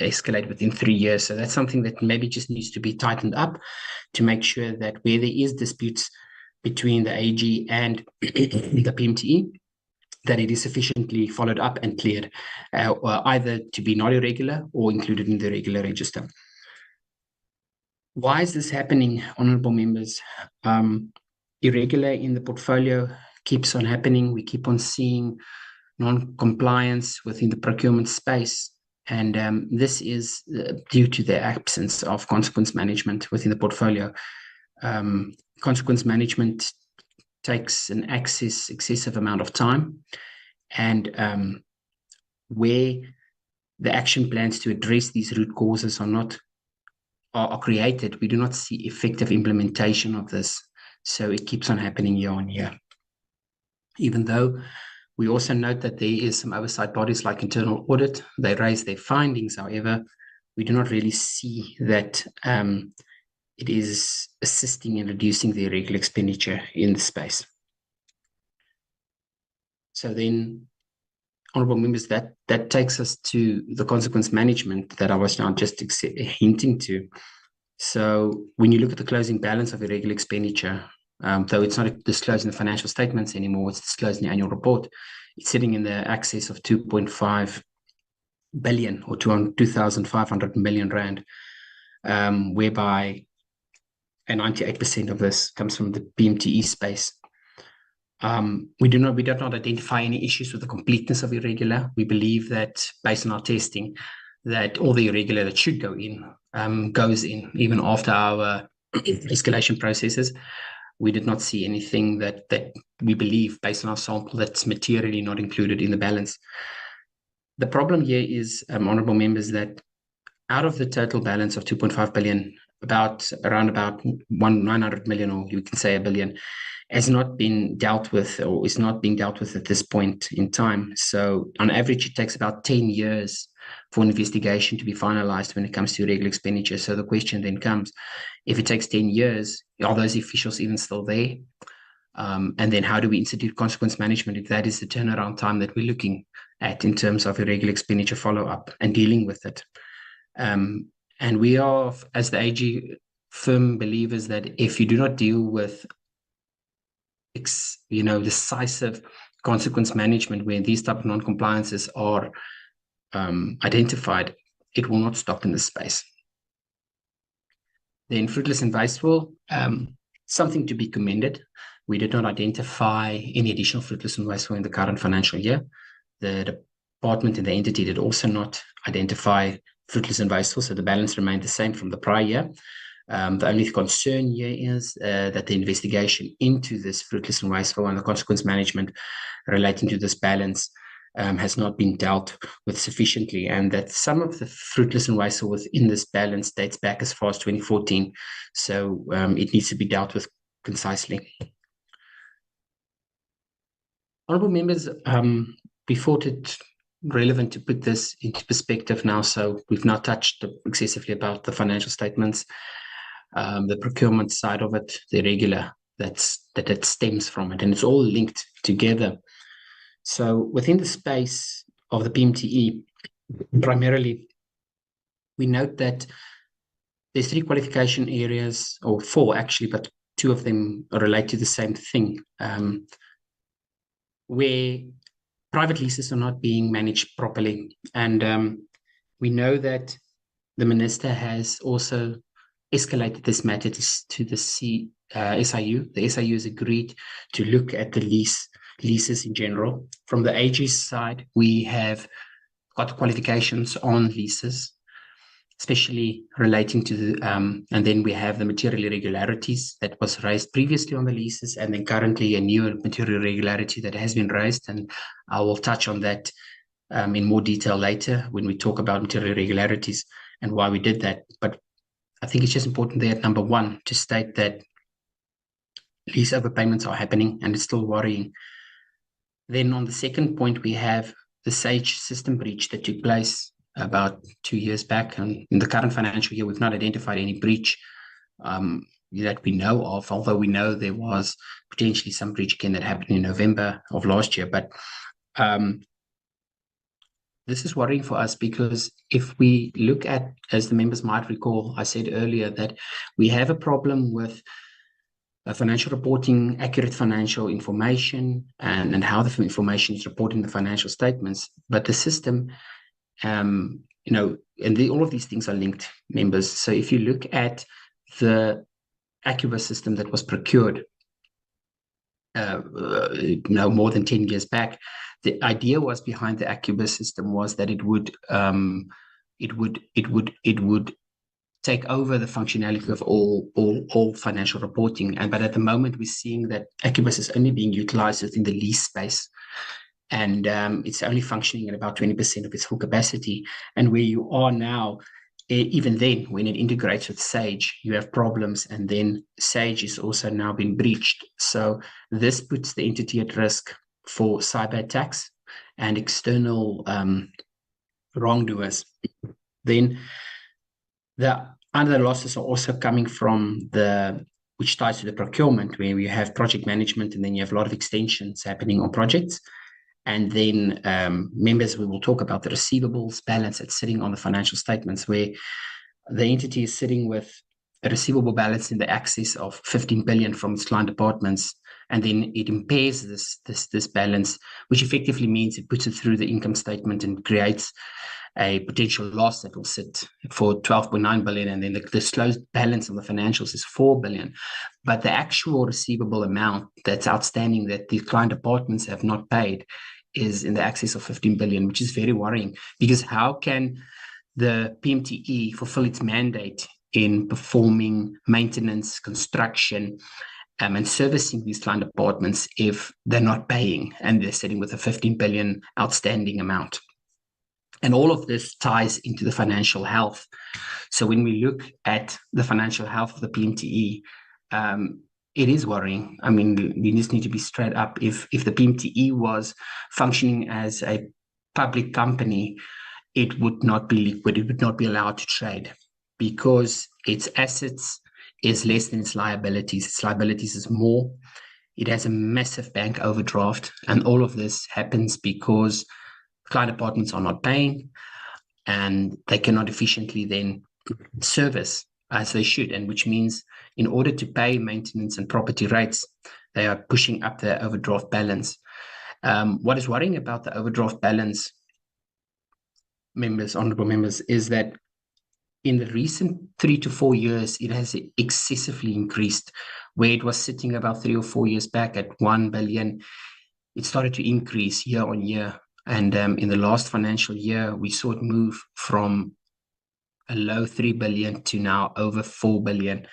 escalate within 3 years. So that's something that maybe just needs to be tightened up to make sure that where there is disputes between the AG and the PMTE, that it is sufficiently followed up and cleared, either to be not irregular or included in the regular register. Why is this happening, honourable members? Irregular in the portfolio keeps on happening. We keep on seeing non-compliance within the procurement space. And this is due to the absence of consequence management within the portfolio. Consequence management takes an excessive amount of time. And where the action plans to address these root causes are created, we do not see effective implementation of this. So it keeps on happening year on year. Even though we also note that there is some oversight bodies like internal audit, they raise their findings. However, we do not really see that it is assisting in reducing the irregular expenditure in the space. So then, honourable members, that takes us to the consequence management that I was now just hinting to. So when you look at the closing balance of irregular expenditure, though it's not disclosed in the financial statements anymore, it's disclosed in the annual report, it's sitting in the excess of 2.5 billion or 2,500 million rand, whereby 98% of this comes from the PMTE space. We do not identify any issues with the completeness of irregular. We believe that based on our testing, that all the irregular that should go in goes in, even after our escalation processes. We did not see anything that we believe, based on our sample, that's materially not included in the balance. The problem here is, honourable members, that out of the total balance of 2.5 billion, around 900 million, or you can say 1 billion, has not been dealt with or is not being dealt with at this point in time. So on average, it takes about 10 years for an investigation to be finalized when it comes to irregular expenditure. So the question then comes, if it takes 10 years, are those officials even still there? And then how do we institute consequence management if that is the turnaround time that we're looking at in terms of irregular expenditure follow-up and dealing with it? And we are, as the AG, firm believers that if you do not deal with decisive consequence management where these type of non-compliances are identified, it will not stop in this space. Then fruitless and wasteful, something to be commended. We did not identify any additional fruitless and wasteful in the current financial year. The department and the entity did also not identify fruitless and wasteful, so the balance remained the same from the prior year. The only concern here is that the investigation into this fruitless and wasteful and the consequence management relating to this balance has not been dealt with sufficiently, and that some of the fruitless and wasteful within this balance dates back as far as 2014. So it needs to be dealt with concisely. Honourable members, we thought it relevant to put this into perspective now. So we've now touched excessively about the financial statements, the procurement side of it, the irregular that stems from it, and it's all linked together. So within the space of the PMTE, primarily, we note that there's 3 qualification areas, or 4 actually, but 2 of them relate to the same thing, where private leases are not being managed properly. And we know that the Minister has also escalated this matter to the SIU. The SIU has agreed to look at the leases in general. From the AG's side, we have got qualifications on leases, especially relating to the, and then we have the material irregularities that was raised previously on the leases, and then currently a new material irregularity that has been raised, and I will touch on that in more detail later when we talk about material irregularities and why we did that. But I think it's just important there at number 1 to state that lease overpayments are happening and it's still worrying. Then on the second point, we have the SAGE system breach that took place about 2 years back, and in the current financial year, we've not identified any breach that we know of, although we know there was potentially some breach again that happened in November of last year. But this is worrying for us because if we look at, as the members might recall, I said earlier that we have a problem with financial reporting, accurate financial information, and how the information is reported in the financial statements. But the system, and all of these things are linked, members. So if you look at the Acuba system that was procured more than 10 years back, the idea was behind the Acuba system was that it would take over the functionality of all financial reporting. But at the moment, we're seeing that Acubus is only being utilized within the lease space, and it's only functioning at about 20% of its full capacity. And where you are now, even then, when it integrates with Sage, you have problems, and then Sage is also now being breached. So this puts the entity at risk for cyber attacks and external wrongdoers. Then the other losses are also coming from which ties to the procurement, where we have project management, and then you have a lot of extensions happening on projects. And then members, we will talk about the receivables balance that's sitting on the financial statements, where the entity is sitting with a receivable balance in the excess of 15 billion from its client departments, and then it impairs this balance, which effectively means it puts it through the income statement and creates a potential loss that will sit for 12.9 billion, and then the disclosed balance on the financials is 4 billion. But the actual receivable amount that's outstanding that the client departments have not paid is in the excess of 15 billion, which is very worrying, because how can the PMTE fulfill its mandate in performing maintenance, construction, and servicing these client departments if they're not paying and they're sitting with a 15 billion outstanding amount? And all of this ties into the financial health. So when we look at the financial health of the PMTE, It is worrying. I mean, we just need to be straight up. If the PMTE was functioning as a public company, it would not be liquid. It would not be allowed to trade because its assets is less than its liabilities. Its liabilities is more. It has a massive bank overdraft, and all of this happens because client apartments are not paying, and they cannot efficiently then service as they should, and which means in order to pay maintenance and property rates, they are pushing up their overdraft balance. What is worrying about the overdraft balance, honorable members, is that in the recent 3 to 4 years, it has excessively increased. Where it was sitting about 3 or 4 years back at 1 billion, it started to increase year on year. And in the last financial year, we saw it move from a low 3 billion to now over 4 billion,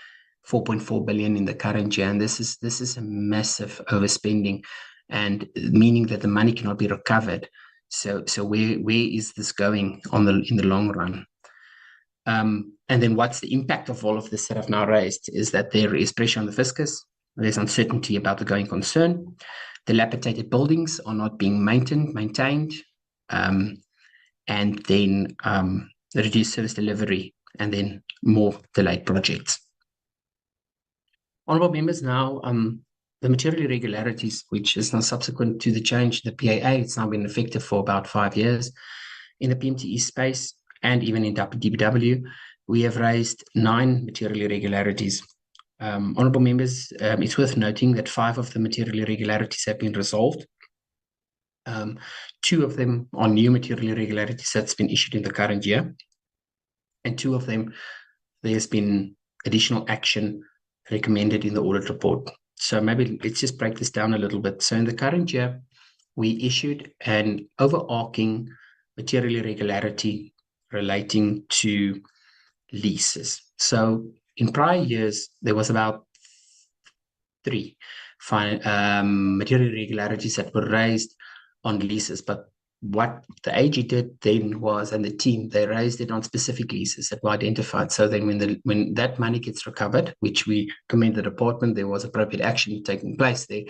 4.4 billion in the current year. And this is a massive overspending, and meaning that the money cannot be recovered. So where is this going in the long run? And then what's the impact of all of this that I've now raised is that there is pressure on the fiscus. There's uncertainty about the going concern. Dilapidated buildings are not being maintained. And then the reduced service delivery, and then more delayed projects. Honourable members, now the material irregularities, which is now subsequent to the change in the PAA, it's now been effective for about 5 years in the PMTE space and even in DPW. We have raised 9 material irregularities. Honourable members, it's worth noting that 5 of the material irregularities have been resolved. 2 of them are new material irregularities that's been issued in the current year, and 2 of them there's been additional action recommended in the audit report. So maybe let's just break this down a little bit. So in the current year, we issued an overarching material irregularity relating to leases. So in prior years, there was about 3 material irregularities that were raised on leases, but what the AG did then was, and the team, they raised it on specific leases that were identified. So then when that money gets recovered, which we commend the department, there was appropriate action taking place there.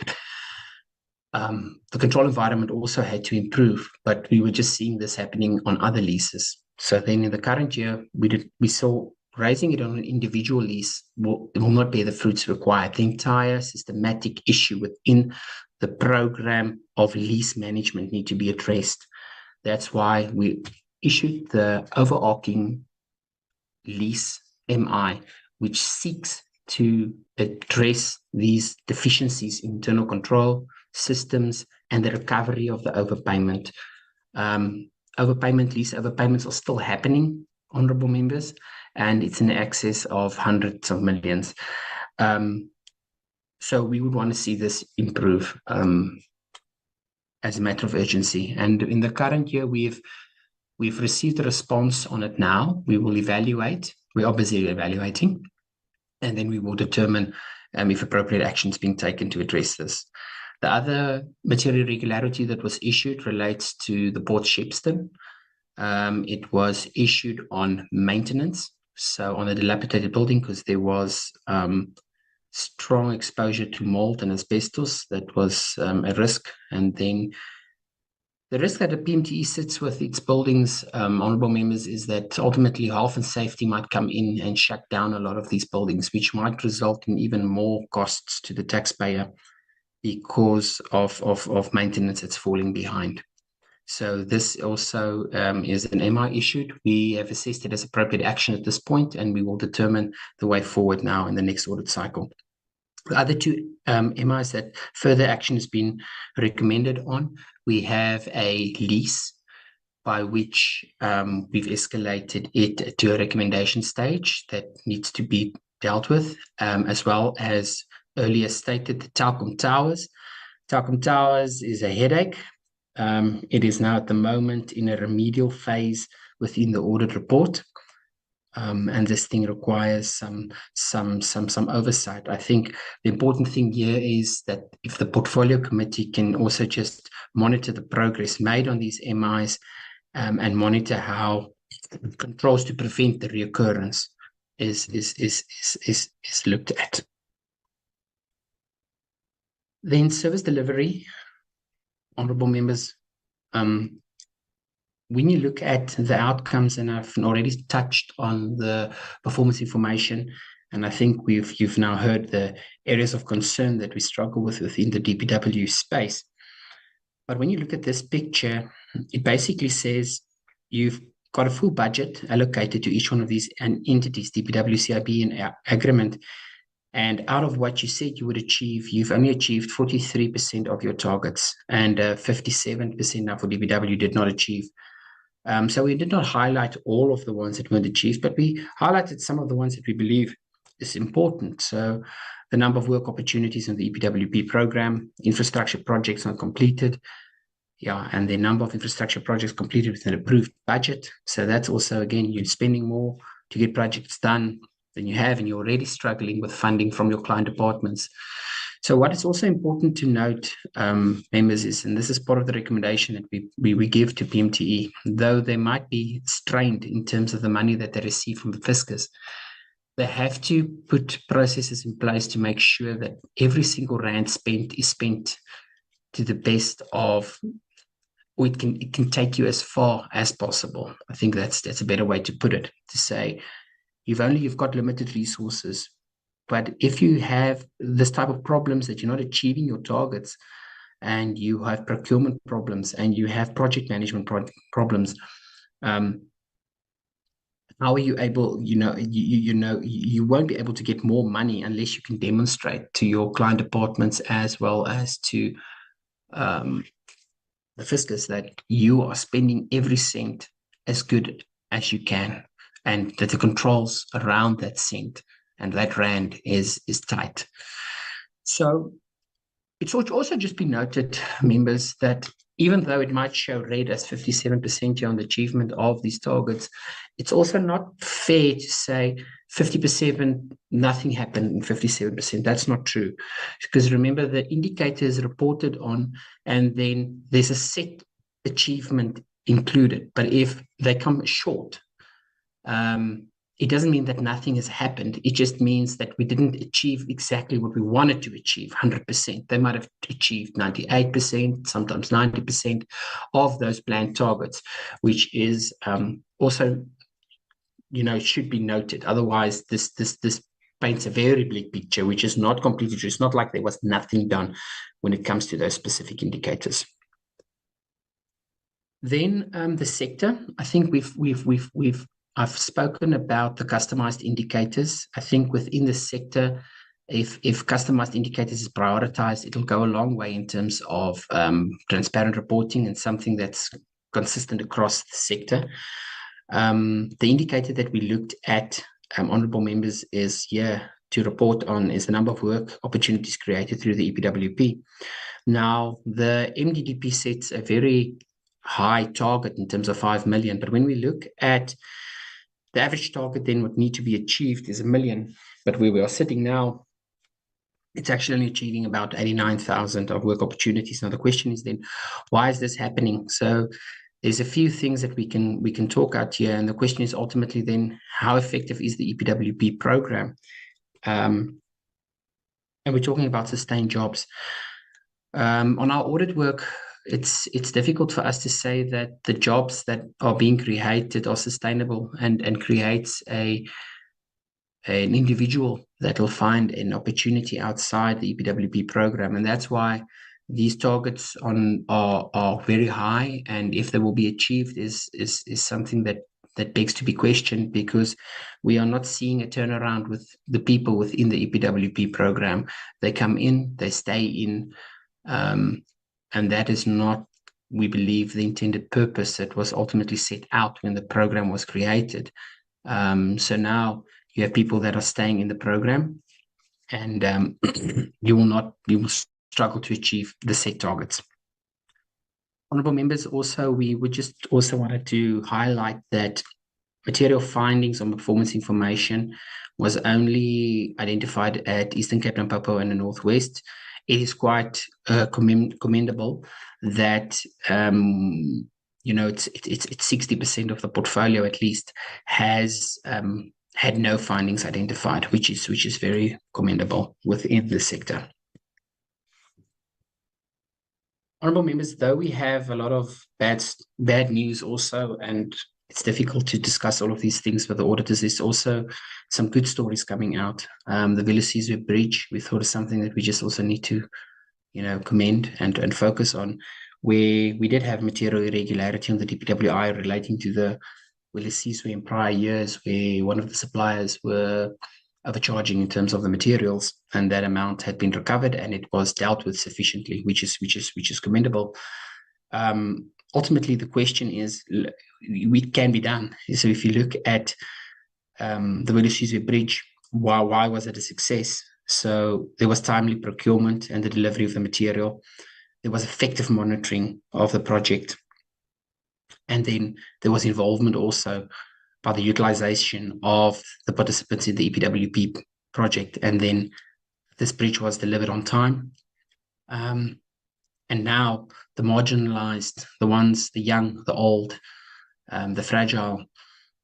The control environment also had to improve, but we were just seeing this happening on other leases. So then in the current year, we saw raising it on an individual lease will not bear the fruits required. The entire systematic issue within the program of lease management need to be addressed. That's why we issued the overarching lease MI, which seeks to address these deficiencies in internal control systems and the recovery of the overpayment. Lease overpayments are still happening, honourable members, and it's in excess of hundreds of millions. So we would want to see this improve as a matter of urgency. And in the current year, we've received a response on it now. We will evaluate. We are busy evaluating, and then we will determine if appropriate action is being taken to address this. The other material irregularity that was issued relates to the Port Shepstone. It was issued on maintenance, so on a dilapidated building, because there was strong exposure to mold and asbestos that was a risk. And then the risk that a PMTE sits with its buildings, honourable members, is that ultimately health and safety might come in and shut down a lot of these buildings, which might result in even more costs to the taxpayer because of maintenance that's falling behind. So this also is an MI issued. We have assessed it as appropriate action at this point, and we will determine the way forward now in the next audit cycle. The other 2 MIs that further action has been recommended on, we have a lease by which we've escalated it to a recommendation stage that needs to be dealt with, as well as earlier stated, the Telkom Towers. Telkom Towers is a headache. It is now at the moment in a remedial phase within the audit report. And this thing requires some oversight. I think the important thing here is that if the portfolio committee can also just monitor the progress made on these MIs and monitor how controls to prevent the reoccurrence is looked at. Then service delivery, honorable members, when you look at the outcomes, and I've already touched on the performance information, and I think you've now heard the areas of concern that we struggle with within the DPW space. But when you look at this picture, it basically says you've got a full budget allocated to each one of these entities, DPW, CIB, and agreement. And out of what you said you would achieve, you've only achieved 43% of your targets, and 57% now for DPW did not achieve. So we did not highlight all of the ones that weren't achieved, but we highlighted some of the ones that we believe is important. So the number of work opportunities in the EPWP program, infrastructure projects not completed, and the number of infrastructure projects completed with an approved budget. So that's also, again, you're spending more to get projects done than you have, and you're already struggling with funding from your client departments. So what is also important to note, members, is, and this is part of the recommendation that we give to PMTE, though they might be strained in terms of the money that they receive from the fiscus, they have to put processes in place to make sure that every single rand spent is spent to the best of, or it can take you as far as possible. I think that's a better way to put it, to say you've got limited resources. But if you have this type of problems that you're not achieving your targets, and you have procurement problems, and you have project management problems, how are you able? You won't be able to get more money unless you can demonstrate to your client departments as well as to the fiscus that you are spending every cent as good as you can, and that the controls around that cent and that rand is tight. So it should also just be noted, members, that even though it might show red as 57% here on the achievement of these targets, it's also not fair to say 50%, nothing happened in 57%. That's not true. Because remember, the indicators reported on, and then there's a set achievement included. But if they come short, it doesn't mean that nothing has happened. It just means that we didn't achieve exactly what we wanted to achieve, 100%. They might have achieved 98%, sometimes 90% of those planned targets, which is also, should be noted. Otherwise, this paints a very bleak picture, which is not completely true. It's not like there was nothing done when it comes to those specific indicators. Then the sector, I think I've spoken about the customized indicators. I think within the sector, if customized indicators is prioritized, it'll go a long way in terms of transparent reporting and something that's consistent across the sector. The indicator that we looked at, honorable members, is to report on is the number of work opportunities created through the EPWP. Now, the MDDP sets a very high target in terms of 5 million, but when we look at the average target then would need to be achieved is 1 million, but where we are sitting now, it's actually only achieving about 89,000 of work opportunities. Now the question is then, why is this happening? So there's a few things that we can talk out here, and the question is ultimately then, how effective is the EPWP program? And we're talking about sustained jobs. On our audit work, it's difficult for us to say that the jobs that are being created are sustainable and creates an individual that will find an opportunity outside the EPWP program. And that's why these targets are very high, and if they will be achieved is something that begs to be questioned, because we are not seeing a turnaround with the people within the EPWP program. They come in, they stay in, and that is not, we believe, the intended purpose that was ultimately set out when the program was created. So now you have people that are staying in the program, and you will struggle to achieve the set targets. Honorable members, also, we would just also wanted to highlight that material findings on performance information was only identified at Eastern Cape, Limpopo, and the Northwest. It is quite commendable that it's 60% of the portfolio at least has had no findings identified, which is very commendable within the sector. Honourable members, though we have a lot of bad news also, and it's difficult to discuss all of these things with the auditors, there's also some good stories coming out. The Villa Bridge, we thought is something that we just also need to, commend and focus on, where we did have material irregularity on the DPWI relating to the Villa in prior years, where one of the suppliers were overcharging in terms of the materials, and that amount had been recovered and it was dealt with sufficiently, which is commendable. Ultimately, the question is, it can be done. So if you look at the Villa Bridge, why was it a success? So there was timely procurement and the delivery of the material. There was effective monitoring of the project. And then there was involvement also by the utilization of the participants in the EPWP project. And then this bridge was delivered on time. And now the marginalized, the ones, the young, the old, the fragile,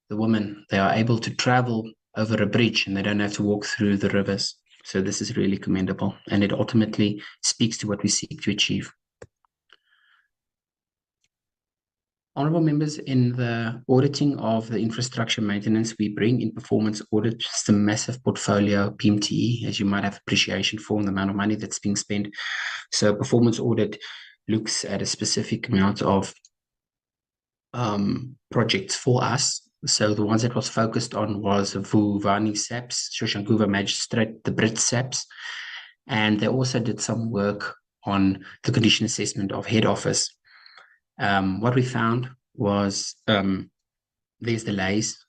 the women, they are able to travel over a bridge and they don't have to walk through the rivers. So this is really commendable, and it ultimately speaks to what we seek to achieve. Honourable members, in the auditing of the infrastructure maintenance, we bring in performance audit just a massive portfolio, PMTE, as you might have appreciation for, the amount of money that's being spent. So performance audit looks at a specific amount of projects for us. So the ones that was focused on was Vuvani SAPS, Shoshanguve Magistrate, the Brit SAPS, and they also did some work on the condition assessment of head office. What we found was there's delays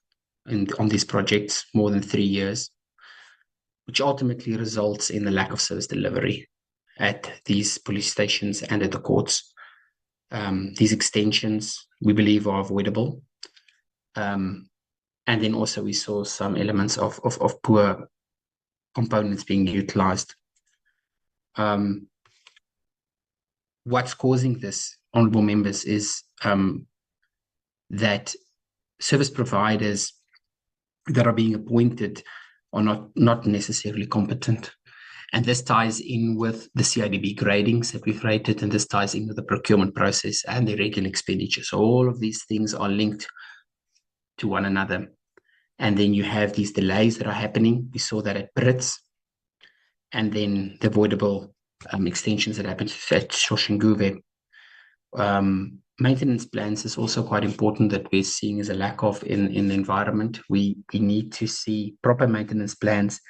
on these projects, more than 3 years, which ultimately results in the lack of service delivery at these police stations and at the courts. These extensions, we believe, are avoidable. And then also we saw some elements of poor components being utilized. What's causing this, honourable members, is that service providers that are being appointed are not necessarily competent. And this ties in with the CIDB gradings that we've rated, and this ties in with the procurement process and the regular expenditure. So all of these things are linked to one another. And then you have these delays that are happening. We saw that at Brits, and then the avoidable extensions that happened at Shoshanguve. Maintenance plans is also quite important that we're seeing as a lack of in the environment. We need to see proper maintenance plans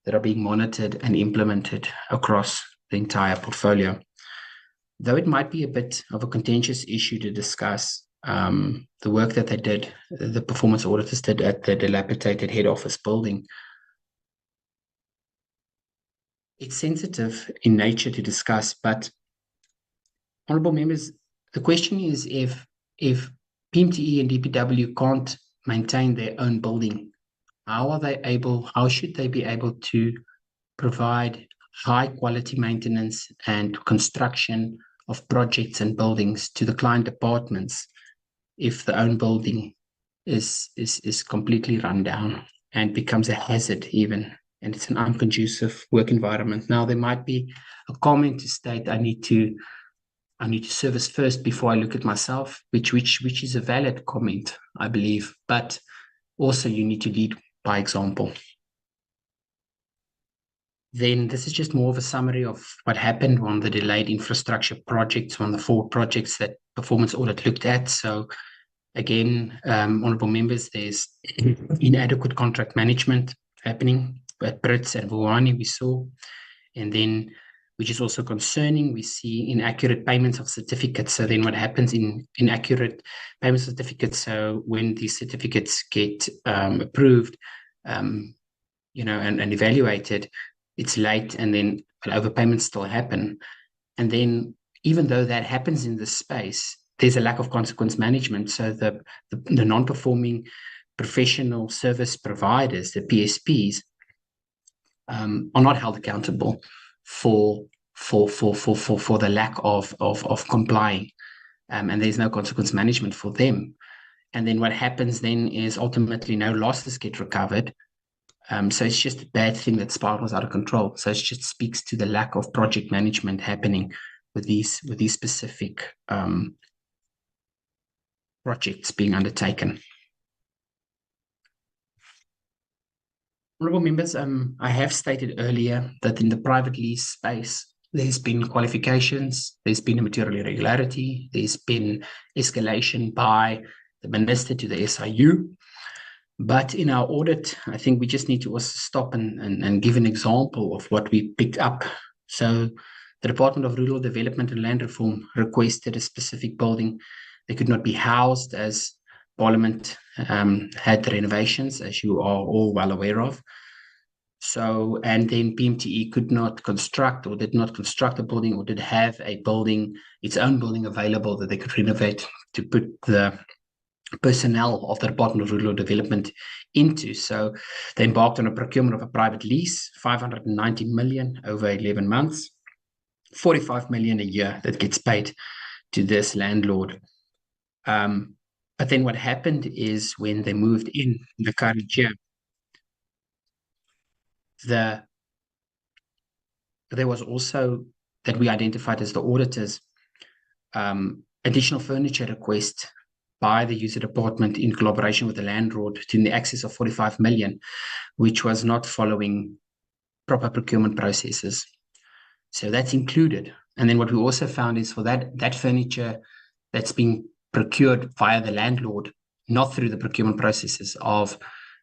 that are being monitored and implemented across the entire portfolio. Though it might be a bit of a contentious issue to discuss, the work that they did, the performance auditors did at the dilapidated head office building, it's sensitive in nature to discuss, but honourable members, the question is if PMTE and DPW can't maintain their own building, how should they be able to provide high quality maintenance and construction of projects and buildings to the client departments if the own building is completely run down and becomes a hazard even, and it's an unconducive work environment? Now, there might be a comment to state, I need to service first before I look at myself, which is a valid comment, I believe, but also you need to lead by example. Then this is just more of a summary of what happened on the delayed infrastructure projects, on the 4 projects that performance audit looked at. So again, honourable members, there's inadequate contract management happening at Brits and Vuwani, we saw. And then, which is also concerning, we see inaccurate payments of certificates. So then what happens in inaccurate payment certificates, so when these certificates get approved, and evaluated, it's late, and then overpayments still happen. And then even though that happens in this space, there's a lack of consequence management. So the non-performing professional service providers, the PSPs, are not held accountable for the lack of complying, and there's no consequence management for them. And then what happens then is ultimately no losses get recovered. So it's just a bad thing that spirals out of control. So it just speaks to the lack of project management happening with these specific projects being undertaken. Honourable members, I have stated earlier that in the private lease space, there's been qualifications, there's been a material irregularity, there's been escalation by the minister to the SIU. But in our audit, I think we just need to also stop and give an example of what we picked up. So the Department of Rural Development and Land Reform requested a specific building. They could not be housed as Parliament had the renovations, as you are all well aware of. So, and then PMTE could not construct or did not construct a building or did have a building, its own building available that they could renovate to put the personnel of the Department of Rural Development into. So they embarked on a procurement of a private lease, 590 million over 11 months, 45 million a year that gets paid to this landlord. But then what happened is when they moved in the current year, there was also, that we identified as the auditors, additional furniture request by the user department in collaboration with the landlord to in the excess of 45 million, which was not following proper procurement processes. So that's included. And then what we also found is for that furniture that's being procured via the landlord, not through the procurement processes of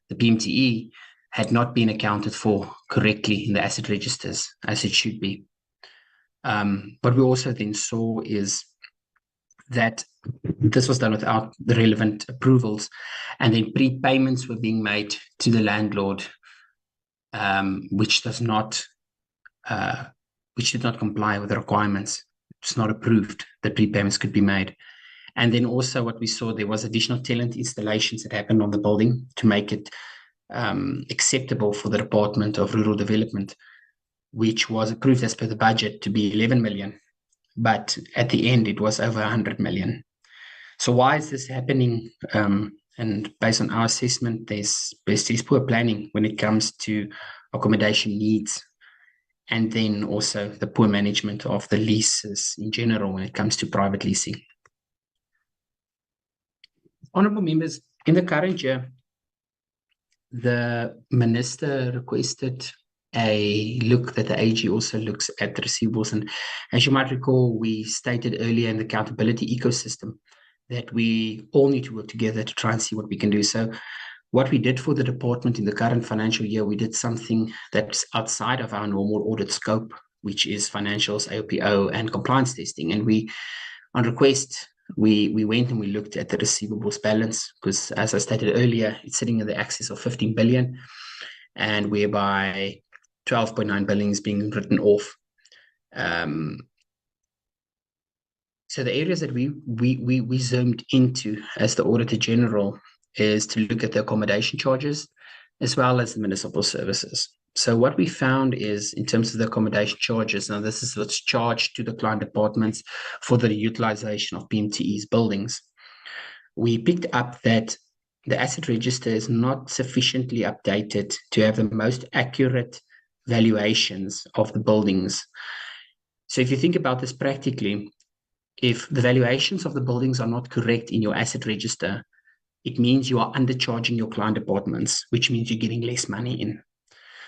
the PMTE, had not been accounted for correctly in the asset registers as it should be. What we also then saw is that this was done without the relevant approvals, and then prepayments were being made to the landlord, which did not comply with the requirements. It's not approved that prepayments could be made. And then also what we saw, there was additional tenant installations that happened on the building to make it acceptable for the Department of Rural Development, which was approved as per the budget to be 11 million. But at the end, it was over 100 million. So why is this happening? And based on our assessment, there's poor planning when it comes to accommodation needs, and then also the poor management of the leases in general when it comes to private leasing. Honourable members, in the current year, the minister requested a look that the AG also looks at the receivables. And as you might recall, we stated earlier in the accountability ecosystem that we all need to work together to try and see what we can do. So what we did for the department in the current financial year, we did something that's outside of our normal audit scope, which is financials, AOPO, and compliance testing. And we, on request, we went and we looked at the receivables balance, because as I stated earlier, it's sitting in the excess of 15 billion, and whereby 12.9 billion is being written off. So the areas that we zoomed into as the Auditor General is to look at the accommodation charges as well as the municipal services. So what we found is, in terms of the accommodation charges, now this is what's charged to the client departments for the utilization of PMTE's buildings. We picked up that the asset register is not sufficiently updated to have the most accurate valuations of the buildings. So if you think about this practically, if the valuations of the buildings are not correct in your asset register, it means you are undercharging your client departments, which means you're getting less money in.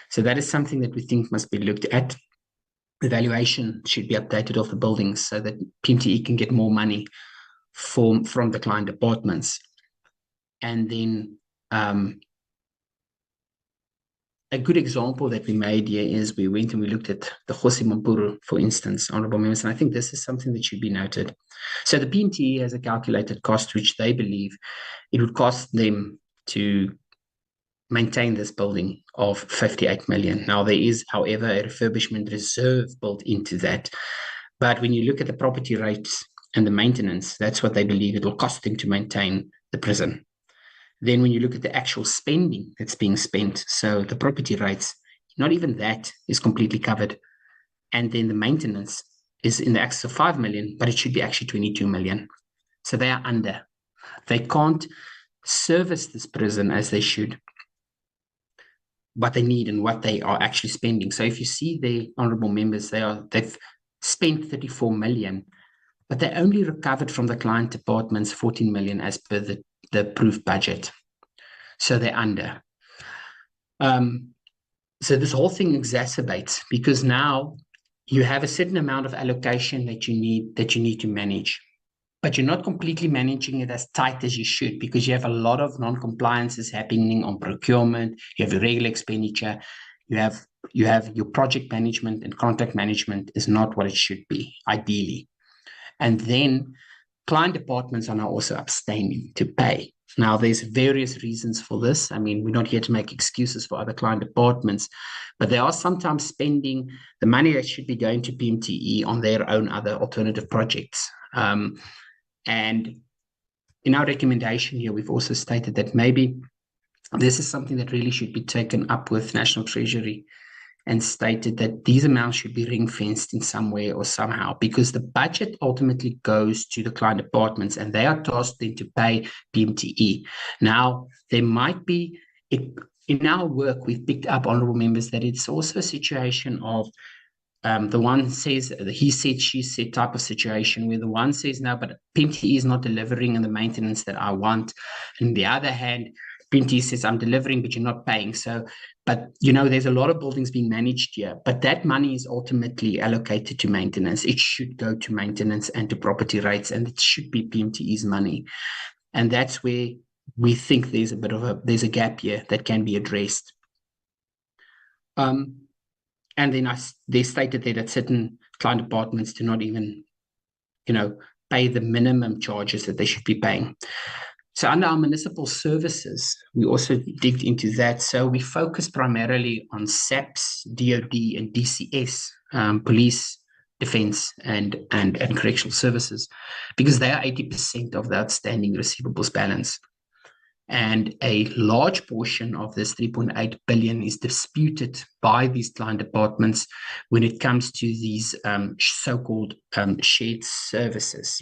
So that is something that we think must be looked at. The valuation should be updated of the buildings so that PMTE can get more money from the client departments. And then a good example that we made here is we went and we looked at the Kgosi Mampuru, for instance, honourable members, and I think this is something that should be noted. So the PMTE has a calculated cost, which they believe it would cost them to maintain this building of 58 million. Now, there is, however, a refurbishment reserve built into that. But when you look at the property rates and the maintenance, that's what they believe it will cost them to maintain the prison. Then when you look at the actual spending that's being spent, so the property rates, not even that is completely covered. And then the maintenance is in the excess of 5 million, but it should be actually 22 million. So they are under. They can't service this prison as they should, what they need and what they are actually spending. So if you see the honourable members, they've spent 34 million, but they only recovered from the client departments 14 million as per the approved budget. So they're under. So this whole thing exacerbates, because now you have a certain amount of allocation that you need to manage, but you're not completely managing it as tight as you should, because you have a lot of non-compliances happening on procurement. You have irregular expenditure. You have your project management and contract management is not what it should be, ideally. And then client departments are now also abstaining to pay. Now, there's various reasons for this. I mean, we're not here to make excuses for other client departments, but they are sometimes spending the money that should be going to PMTE on their own other alternative projects. And in our recommendation here, we've also stated that maybe this is something that really should be taken up with National Treasury, and stated that these amounts should be ring-fenced in some way or somehow, because the budget ultimately goes to the client departments and they are tasked then to pay PMTE. Now, there might be, in our work, we've picked up, honourable members, that it's also a situation of the one says, the he said, she said type of situation, where the one says, no, but PMTE is not delivering in the maintenance that I want. And on the other hand, PMTE says, I'm delivering, but you're not paying. So, but, you know, there's a lot of buildings being managed here, but that money is ultimately allocated to maintenance. It should go to maintenance and to property rates, and it should be PMTE's money. And that's where we think there's a gap here that can be addressed. And then they stated there that certain client departments do not even, you know, pay the minimum charges that they should be paying. So under our municipal services, we also digged into that. So we focus primarily on SAPS, DOD, and DCS, police, defense, and correctional services, because they are 80% of the outstanding receivables balance. And a large portion of this 3.8 billion is disputed by these client departments when it comes to these so-called shared services.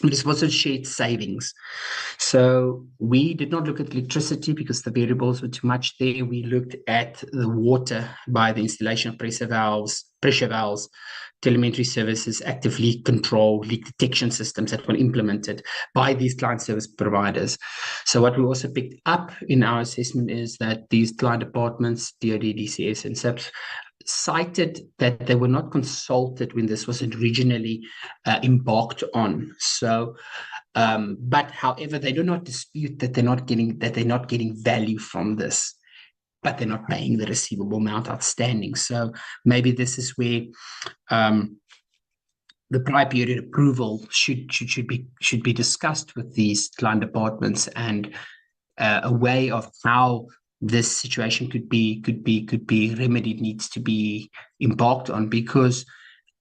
It is also shared savings. So we did not look at electricity because the variables were too much there. We looked at the water by the installation of pressure valves, telemetry services, active leak control, leak detection systems that were implemented by these client service providers. So what we also picked up in our assessment is that these client departments, DOD, DCS, and SAPS, cited that they were not consulted when this was originally embarked on. So, but however, they do not dispute that they're not getting value from this, but they're not paying the receivable amount outstanding. So maybe this is where the prior period approval should be discussed with these client departments, and a way of how this situation could be remedied needs to be embarked on, because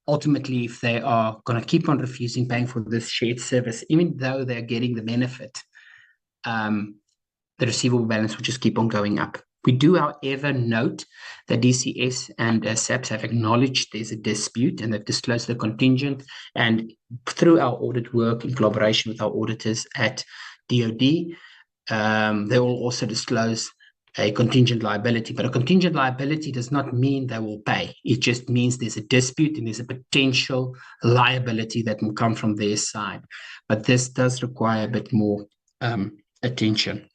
ultimately, if they are going to keep on refusing paying for this shared service, even though they're getting the benefit, the receivable balance will just keep on going up. We do, however, note that DCS and SAPS have acknowledged there's a dispute, and they've disclosed the contingent. And through our audit work in collaboration with our auditors at DOD, they will also disclose a contingent liability. But a contingent liability does not mean they will pay. It just means there's a dispute and there's a potential liability that will come from their side. But this does require a bit more attention.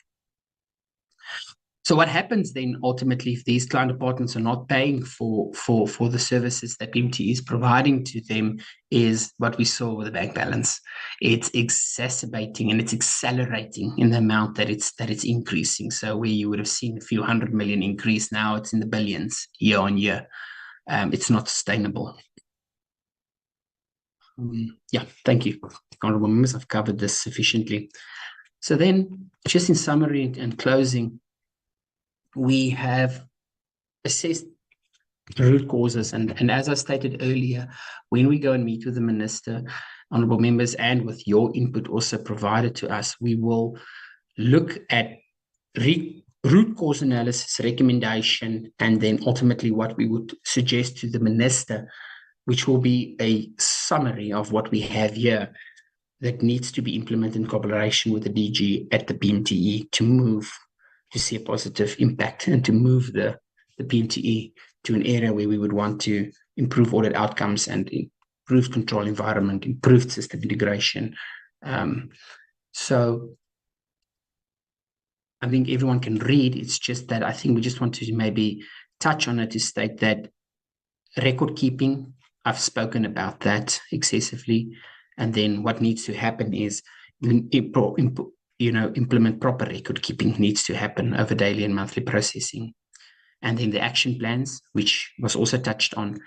So what happens then ultimately if these client departments are not paying for the services that PMTE is providing to them is what we saw with the bank balance. It's exacerbating and it's accelerating in the amount that it's increasing. So where you would have seen a few 100 million increase, now it's in the billions year on year. It's not sustainable. Thank you, honourable members. I've covered this sufficiently. So then, just in summary and closing, we have assessed root causes, and as I stated earlier, when we go and meet with the minister, honourable members, and with your input also provided to us, we will look at root cause analysis, recommendation, and then ultimately what we would suggest to the minister, which will be a summary of what we have here that needs to be implemented in collaboration with the DG at the PMTE to see a positive impact and to move the PMTE to an area where we would want to improve audit outcomes and improve control environment, improved system integration. So I think everyone can read. It's just that I think we just want to maybe touch on it to state that record keeping, I've spoken about that excessively. And then what needs to happen is, implement proper record keeping needs to happen over daily and monthly processing. And then the action plans, which was also touched on,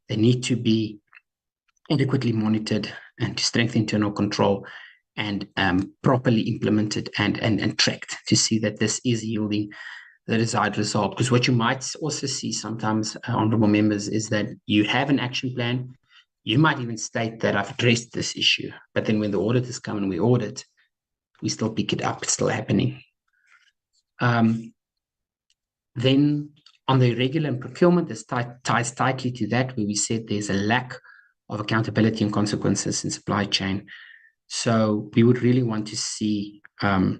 they need to be adequately monitored and to strengthen internal control and properly implemented and tracked to see that this is yielding the desired result. Because what you might also see sometimes, honorable members, is that you have an action plan. You might even state that I've addressed this issue, but then when the auditors come and we audit, we still pick it up. It's still happening. Then on the irregular and procurement, this ties tightly to that, where we said there's a lack of accountability and consequences in supply chain. So we would really want to see proper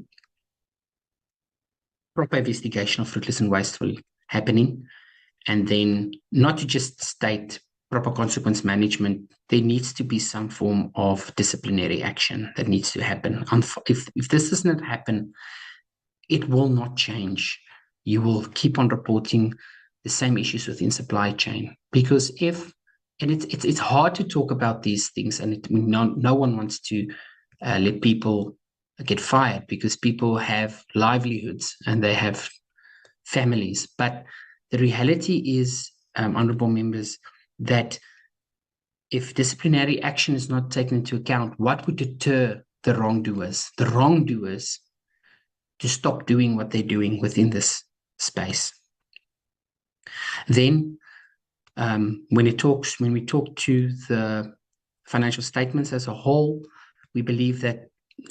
investigation of fruitless and wasteful happening, and then not to just state proper consequence management. There needs to be some form of disciplinary action that needs to happen. If this does not happen, it will not change. You will keep on reporting the same issues within supply chain, because it's hard to talk about these things, and no one wants to let people get fired, because people have livelihoods and they have families. But the reality is, honorable members, that if disciplinary action is not taken into account, what would deter the wrongdoers? The wrongdoers to stop doing what they're doing within this space. Then when we talk to the financial statements as a whole, we believe that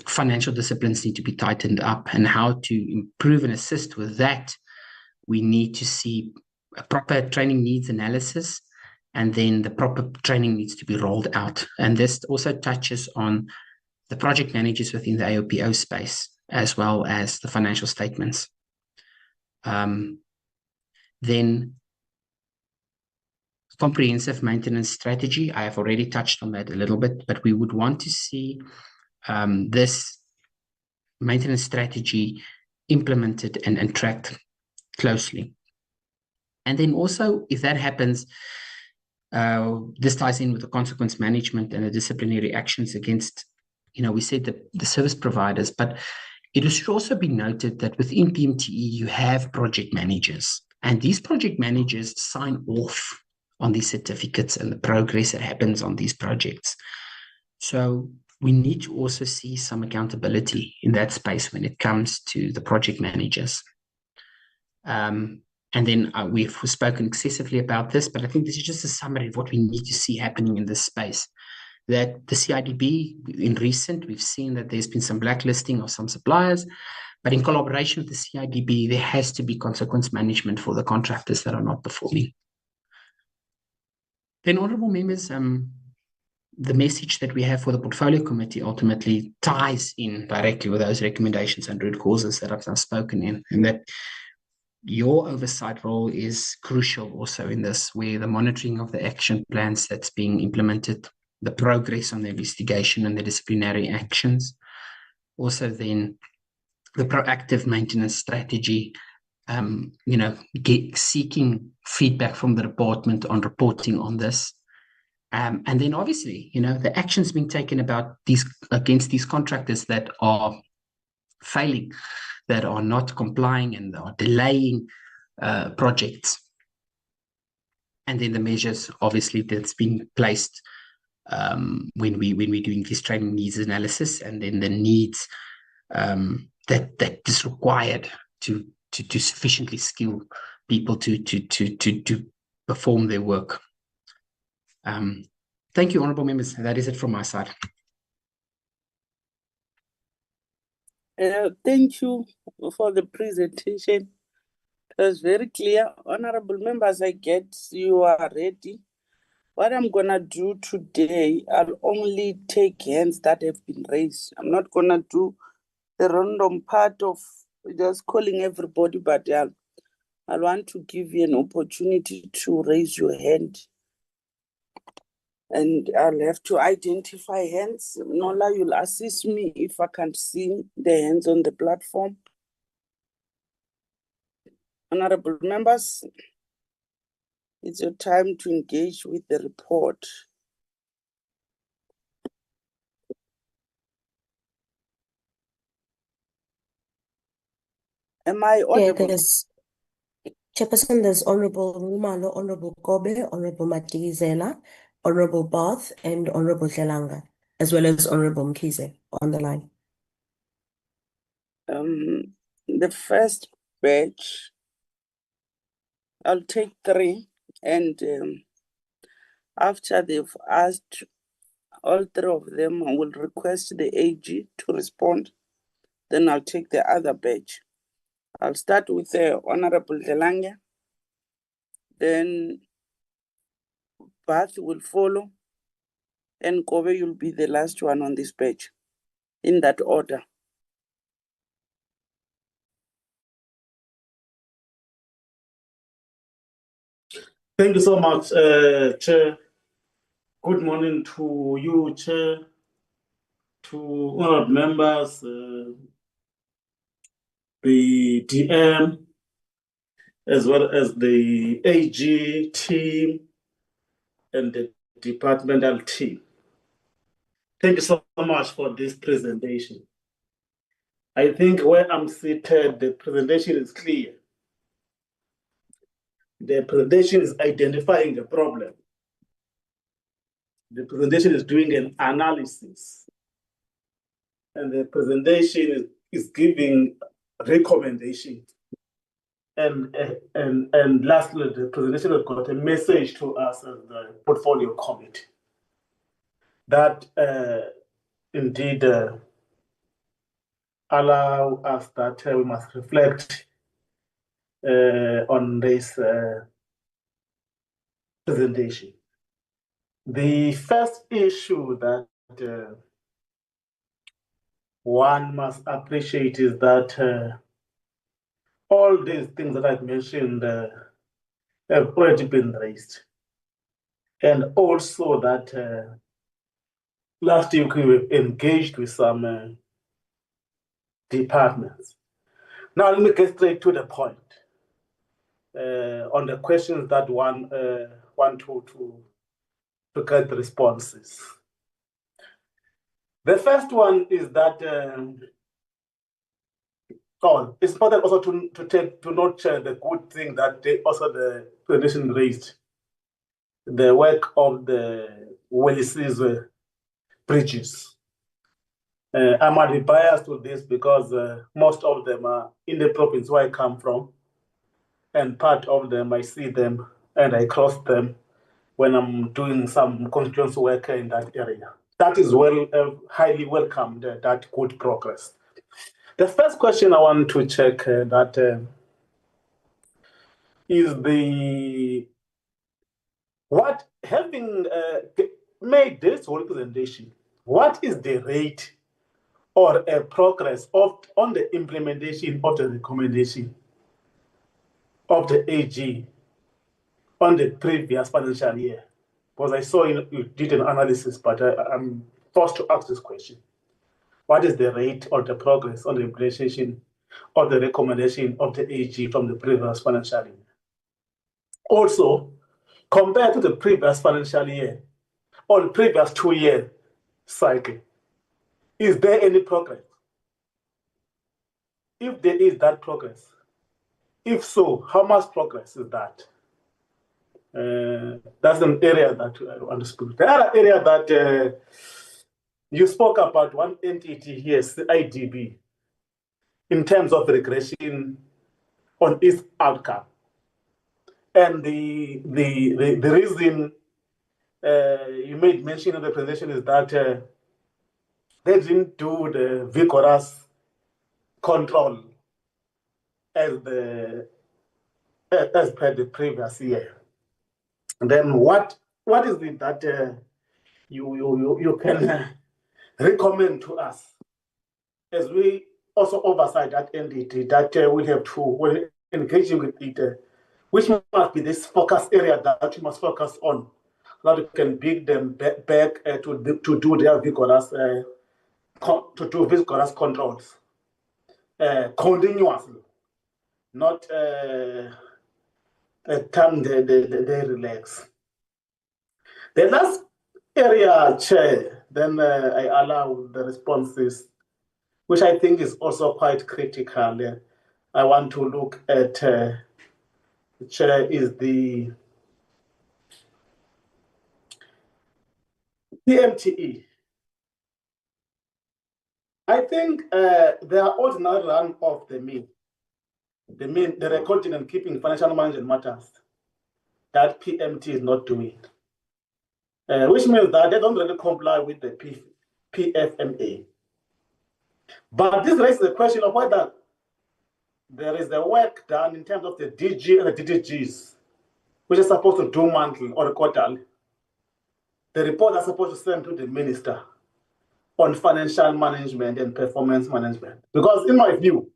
financial disciplines need to be tightened up, and how to improve and assist with that, we need to see a proper training needs analysis, and then the proper training needs to be rolled out. And this also touches on the project managers within the AOPO space, as well as the financial statements. Then comprehensive maintenance strategy, I have already touched on that a little bit, but we would want to see this maintenance strategy implemented and tracked closely. And then also, if that happens, this ties in with the consequence management and the disciplinary actions against, we said the service providers, but it should also be noted that within PMTE, you have project managers, and these project managers sign off on these certificates and the progress that happens on these projects. So we need to also see some accountability in that space when it comes to the project managers. And then we've spoken excessively about this, but I think this is just a summary of what we need to see happening in this space. That the CIDB, in recent, we've seen that there's been some blacklisting of some suppliers, but in collaboration with the CIDB, there has to be consequence management for the contractors that are not performing. Then, honorable members, the message that we have for the portfolio committee ultimately ties in directly with those recommendations and root causes that I've now spoken in, and that your oversight role is crucial also in this, where the monitoring of the action plans that's being implemented, the progress on the investigation and the disciplinary actions, also then the proactive maintenance strategy, seeking feedback from the department on reporting on this. And then obviously, the actions being taken against these contractors that are failing, that are not complying and are delaying projects. And then the measures, obviously, that's been placed when we're doing this training needs analysis, and then the needs that is required to sufficiently skill people to perform their work. Thank you, honorable members. That is it from my side. Thank you for the presentation. It was very clear. Honorable members, I get you are ready. What I'm going to do today, I'll only take hands that have been raised. I'm not going to do the random part of just calling everybody, but I want to give you an opportunity to raise your hand. And I'll have to identify hands. Nola, you'll assist me if I can't see the hands on the platform. Honorable members, it's your time to engage with the report. Am I audible? there's Chairperson, there's Honorable Rumalo, Honorable Kobe, Honorable Matigizela, Honorable Bath, and Honorable Tlelanga, as well as Honorable Mkhize on the line. The first batch, I'll take 3, and after they've asked, all 3 of them, I will request the AG to respond. Then I'll take the other batch. I'll start with Honorable Tlelanga. Then Bath will follow, and Kobe, you'll be the last one on this page, in that order. Thank you so much, Chair. Good morning to you, Chair, to honored members, the DM, as well as the AG team and the departmental team. Thank you so much for this presentation. I think where I'm seated, the presentation is clear. The presentation is identifying a problem. The presentation is doing an analysis. And the presentation is giving recommendations. And lastly, the presentation has got a message to us as the portfolio committee that indeed allow us that we must reflect on this presentation. The first issue that one must appreciate is that all these things that I've mentioned have already been raised. And also that last week we engaged with some departments. Now let me get straight to the point on the questions that one want to get the responses. The first one is that it's important also to note the good thing that the presentation raised, the work of the Wellises bridges. I might be biased with this because most of them are in the province where I come from, and part of them I see them and I cross them when I'm doing some constituency work in that area. That is highly welcomed, that good progress. The first question I want to check is having made this whole presentation, what is the rate or a progress on the implementation of the recommendation of the AG on the previous financial year? Because I saw you did an analysis, but I'm forced to ask this question. What is the rate or the progress on the implementation of the recommendation of the AG from the previous financial year? Also, compared to the previous financial year or the previous 2-year cycle, is there any progress? If there is that progress, if so, how much progress is that? That's an area that I understood. The other area that you spoke about, one entity here, IDB, in terms of regression on its outcome. And the reason you made mention of the presentation is that they didn't do the vigorous control as per the previous year. And then what is it that you can recommend to us as we also oversight that entity that we have to, when engaging with it, which must be this focus area that you must focus on, so that you can bring them back to do their vigorous controls continuously, not time they relax. The last area, Chair, then I allow the responses, which I think is also quite critical. I want to look at, Chair, is the PMTE. I think they are ordinary run of the mean. The recording and keeping financial management matters that PMT is not doing, which means that they don't really comply with the PFMA. But this raises the question of whether there is the work done in terms of the DG and the DDGs, which are supposed to do monthly or quarterly. The report are supposed to send to the minister on financial management and performance management. Because in my view,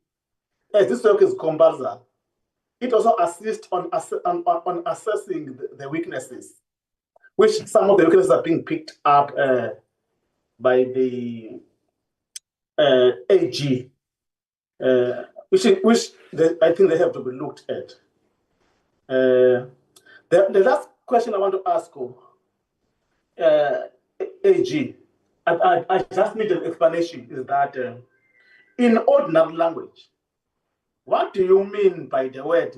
as this work is compulsory, it also assists on assessing the weaknesses, which some of the weaknesses are being picked up by the AG, which I think they have to be looked at. The last question I want to ask AG, I just need an explanation, is that in ordinary language, what do you mean by the word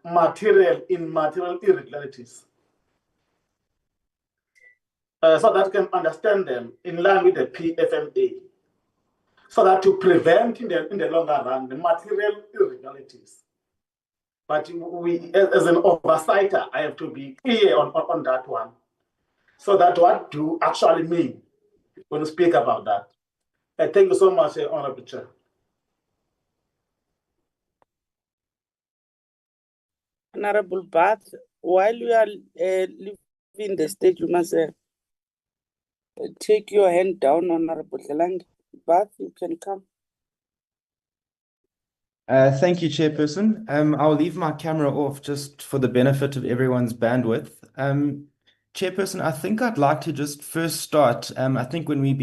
material irregularities? So that you can understand them in line with the PFMA, so that to prevent in the longer run the material irregularities. But we, as an oversighter, I have to be clear on that one, so that what do actually mean when you speak about that. Thank you so much, Honorable Chair. Honorable Bath, while you are leaving the stage, you must take your hand down, Honorable Zelang. Bath, you can come. Thank you, Chairperson. I'll leave my camera off just for the benefit of everyone's bandwidth. Chairperson, I think I'd like to just first start. I think when we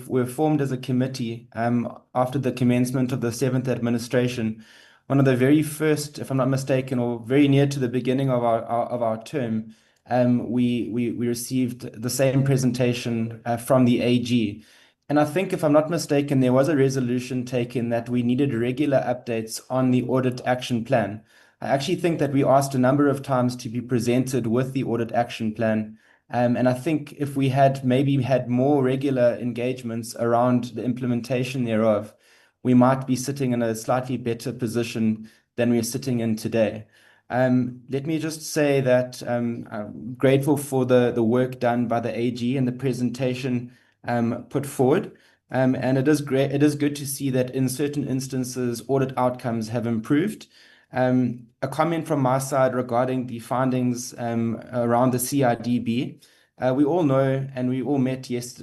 were formed as a committee after the commencement of the 7th administration, one of the very first, if I'm not mistaken, or very near to the beginning of our term, we received the same presentation from the AG. And I think, if I'm not mistaken, there was a resolution taken that we needed regular updates on the audit action plan. I actually think that we asked a number of times to be presented with the audit action plan. And I think if we had maybe had more regular engagements around the implementation thereof, we might be sitting in a slightly better position than we're sitting in today. Let me just say that I'm grateful for the work done by the AG and the presentation put forward. And it is great. It is good to see that in certain instances, audit outcomes have improved. A comment from my side regarding the findings around the CIDB. We all know, and we all met last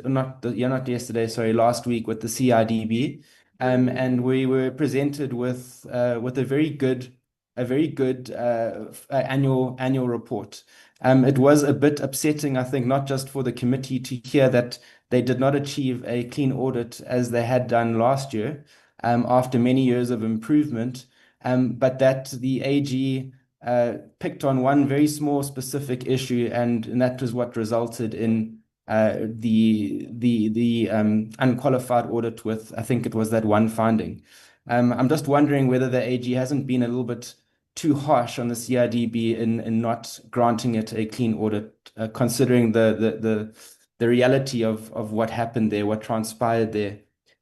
week with the CIDB, and we were presented with a very good annual report. It was a bit upsetting, I think, not just for the committee to hear that they did not achieve a clean audit as they had done last year, after many years of improvement, but that the AG picked on one very small specific issue, and that was what resulted in the unqualified audit with, I think it was that one finding. I'm just wondering whether the AG hasn't been a little bit too harsh on the CIDB in not granting it a clean audit, considering the reality of what happened there, what transpired there.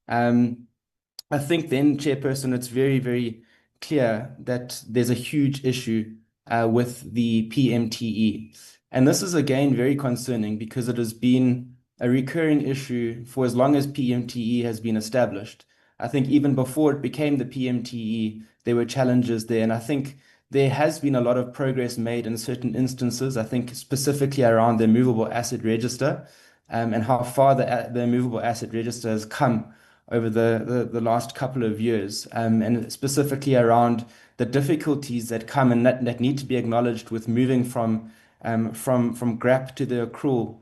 I think then, Chairperson, it's very, very clear that there's a huge issue with the PMTE. And this is, again, very concerning because it has been a recurring issue for as long as PMTE has been established. I think even before it became the PMTE, there were challenges there. And I think there has been a lot of progress made in certain instances, I think specifically around the movable asset register, and how far the movable asset register has come over the last couple of years, and specifically around the difficulties that come and that need to be acknowledged with moving from GRAP to the accrual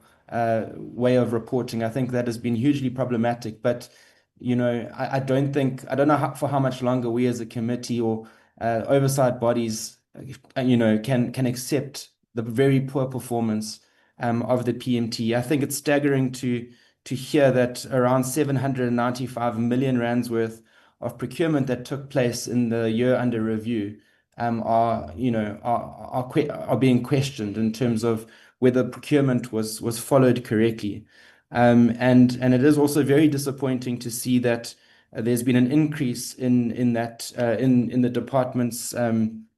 way of reporting. I think that has been hugely problematic. But I don't know for how much longer we as a committee or oversight bodies, can accept the very poor performance of the PMTE. I think it's staggering to hear that around 795 million rands worth of procurement that took place in the year under review are being questioned in terms of whether procurement was followed correctly. And it is also very disappointing to see that there's been an increase in the department's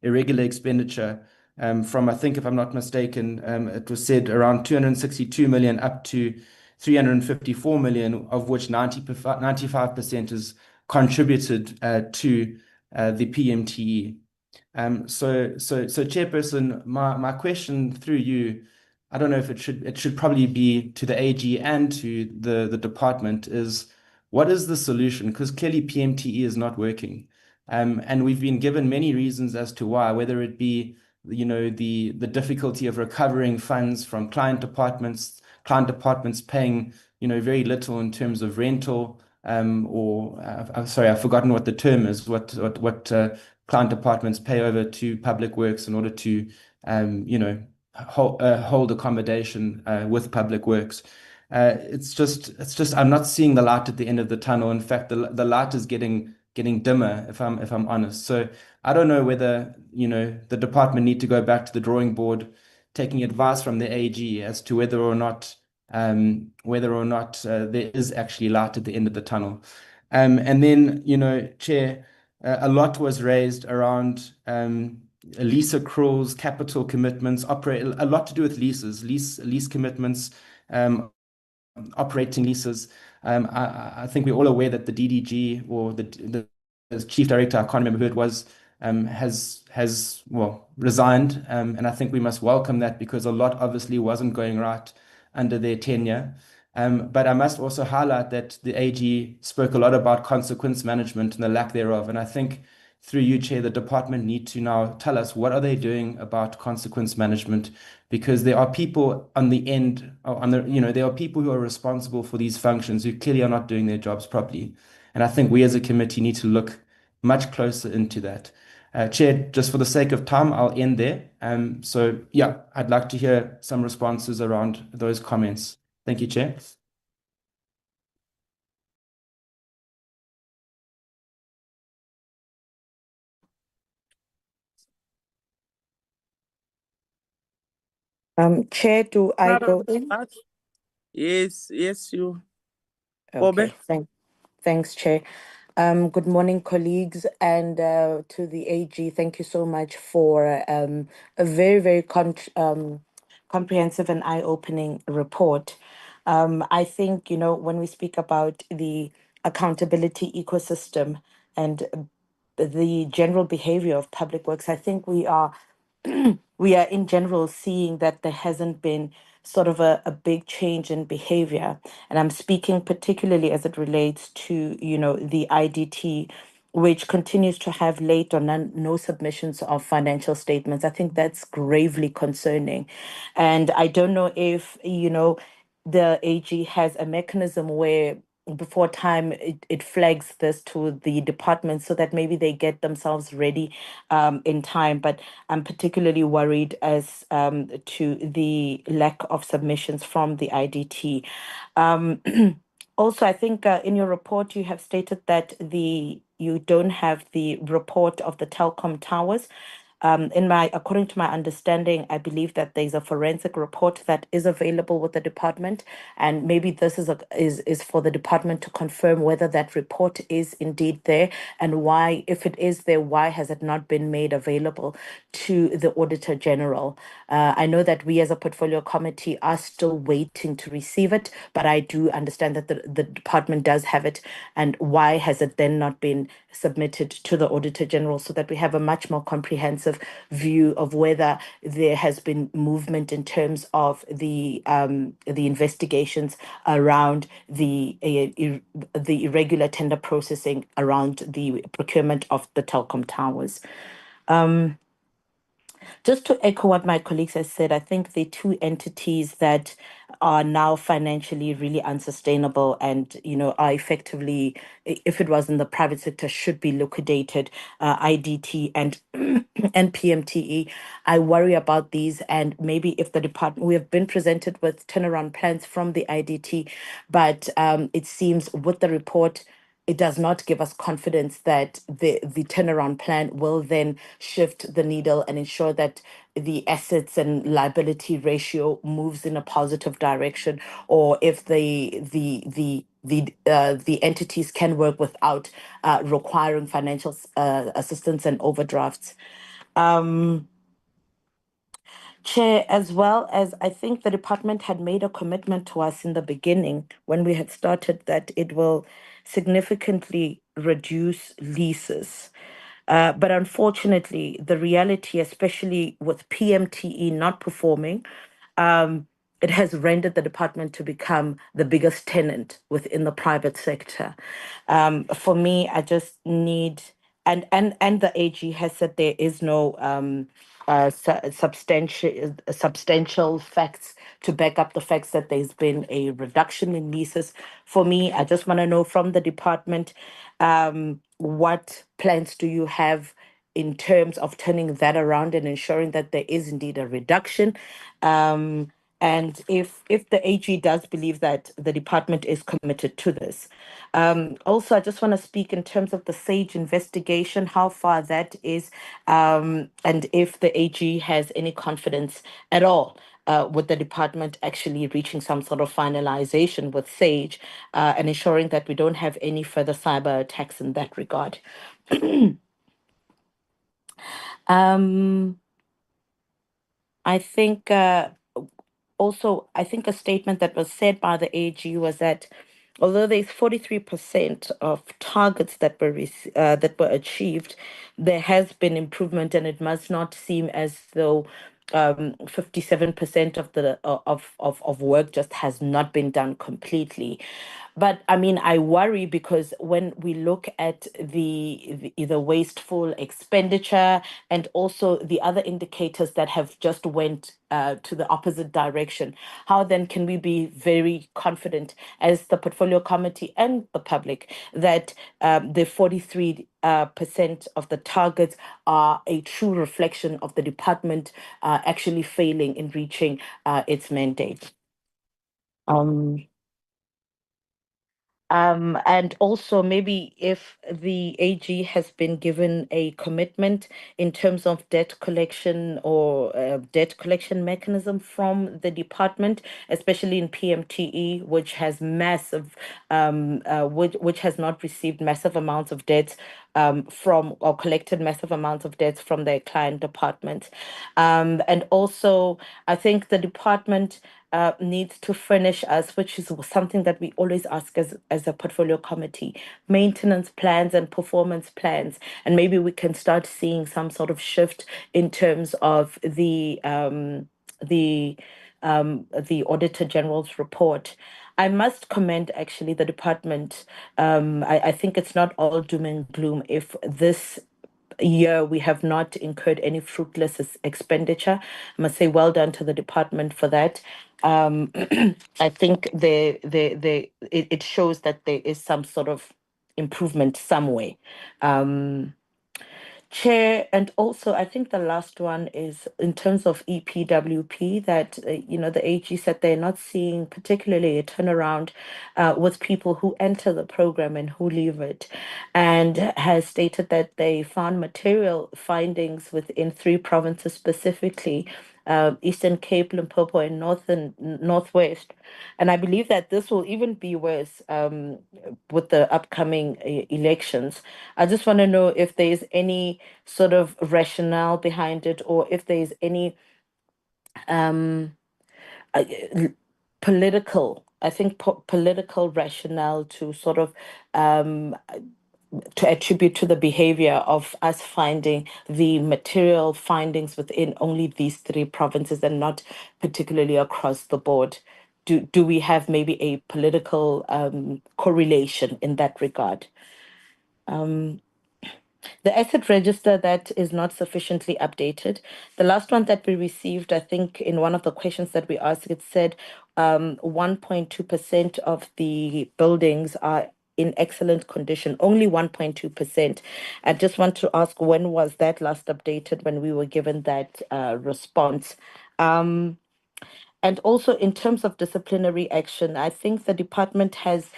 irregular expenditure from, I think, if I'm not mistaken, it was said around 262 million up to 354 million, of which 95% is contributed to the PMTE. So Chairperson, my question through you, I don't know if it should probably be to the AG and to the department, is what is the solution? Because clearly PMTE is not working. And we've been given many reasons as to why, whether it be the difficulty of recovering funds from client departments paying very little in terms of rental, or I'm sorry, I've forgotten what the term is, what client departments pay over to Public Works in order to hold accommodation with Public Works. It's just I'm not seeing the light at the end of the tunnel. In fact, the light is getting dimmer, if I'm honest. So I don't know whether the department need to go back to the drawing board, taking advice from the AG as to whether or not there is actually light at the end of the tunnel. And then Chair, a lot was raised around lease accruals, capital commitments, a lot to do with lease commitments, operating leases. I think we're all aware that the DDG or the chief director, I can't remember who it was, has resigned, and I think we must welcome that, because a lot obviously wasn't going right under their tenure. But I must also highlight that the AG spoke a lot about consequence management and the lack thereof, and I think through you, Chair, the department need to now tell us what are they doing about consequence management, because there are people on the end, there are people who are responsible for these functions who clearly are not doing their jobs properly. And I think we as a committee need to look much closer into that. Chair, just for the sake of time, I'll end there. So yeah, I'd like to hear some responses around those comments. Thank you, Chair. Chair, do I go in? Yes, you. Okay, thanks, Chair. Good morning, colleagues, and to the AG, thank you so much for a very, very comprehensive and eye-opening report. I think, when we speak about the accountability ecosystem and the general behavior of Public Works, I think we are in general seeing that there hasn't been sort of a big change in behavior. And I'm speaking particularly as it relates to, the IDT, which continues to have late or no submissions of financial statements. I think that's gravely concerning. And I don't know if, the AG has a mechanism where before time it flags this to the department so that maybe they get themselves ready in time. But I'm particularly worried as to the lack of submissions from the IDT. Also, I think in your report you have stated that you don't have the report of the telecom towers. According to my understanding, I believe that there's a forensic report that is available with the department, and maybe this is for the department to confirm whether that report is indeed there, and why, if it is there, why has it not been made available to the Auditor General? I know that we as a portfolio committee are still waiting to receive it, but I do understand that the department does have it, and why has it then not been submitted to the Auditor General so that we have a much more comprehensive comprehensive view of whether there has been movement in terms of the investigations around the irregular tender processing around the procurement of the telecom towers. Just to echo what my colleagues have said, I think the two entities that are now financially really unsustainable and, are effectively, if it was in the private sector, should be liquidated, IDT and and PMTE. I worry about these, and maybe if the department, we have been presented with turnaround plans from the IDT, but it seems with the report, it does not give us confidence that the turnaround plan will then shift the needle and ensure that the assets and liability ratio moves in a positive direction, or if the entities can work without requiring financial assistance and overdrafts. Chair, as well as I think the department had made a commitment to us in the beginning when we had started that it will significantly reduce leases. But unfortunately, the reality, especially with PMTE not performing, it has rendered the department to become the biggest tenant within the private sector. For me, I just need, and the AG has said there is no substantial facts to back up the facts that there's been a reduction in leases. For me, I just want to know from the department, what plans do you have in terms of turning that around and ensuring that there is indeed a reduction? And if the AG does believe that the department is committed to this. Also, I just want to speak in terms of the SAGE investigation, how far that is, and if the AG has any confidence at all with the department actually reaching some sort of finalization with SAGE, and ensuring that we don't have any further cyber attacks in that regard. I think also, I think a statement that was said by the AG was that although there's 43% of targets that were achieved, there has been improvement, and it must not seem as though 57% of the of work just has not been done completely. But I mean, I worry because when we look at the wasteful expenditure and also the other indicators that have just went to the opposite direction, how then can we be very confident as the portfolio committee and the public that the 43% of the targets are a true reflection of the department actually failing in reaching its mandate? And also, maybe if the AG has been given a commitment in terms of debt collection or debt collection mechanism from the department, especially in PMTE, which has which has not received massive amounts of debt from or collected massive amounts of debts from their client departments. And also, I think the department needs to furnish us, which is something that we always ask as a portfolio committee, maintenance plans and performance plans. And maybe we can start seeing some sort of shift in terms of the Auditor General's report. I must commend actually the department. I think it's not all doom and gloom if this year we have not incurred any fruitless expenditure. I must say well done to the department for that. I think it shows that there is some sort of improvement some way. Chair, and also I think the last one is in terms of EPWP that, the AG said they're not seeing particularly a turnaround with people who enter the program and who leave it, and has stated that they found material findings within 3 provinces specifically, Eastern Cape, Limpopo, and North and Northwest. And I believe that this will even be worse with the upcoming elections. I just want to know if there is any sort of rationale behind it, or if there is any um, uh, political, I think political rationale to sort of to attribute to the behavior of us finding the material findings within only these 3 provinces and not particularly across the board? Do we have maybe a political correlation in that regard? The asset register that is not sufficiently updated. The last one that we received, I think in one of the questions that we asked, it said 1.2% of the buildings are in excellent condition, only 1.2%. I just want to ask, when was that last updated, when we were given that response? And also in terms of disciplinary action, I think the department has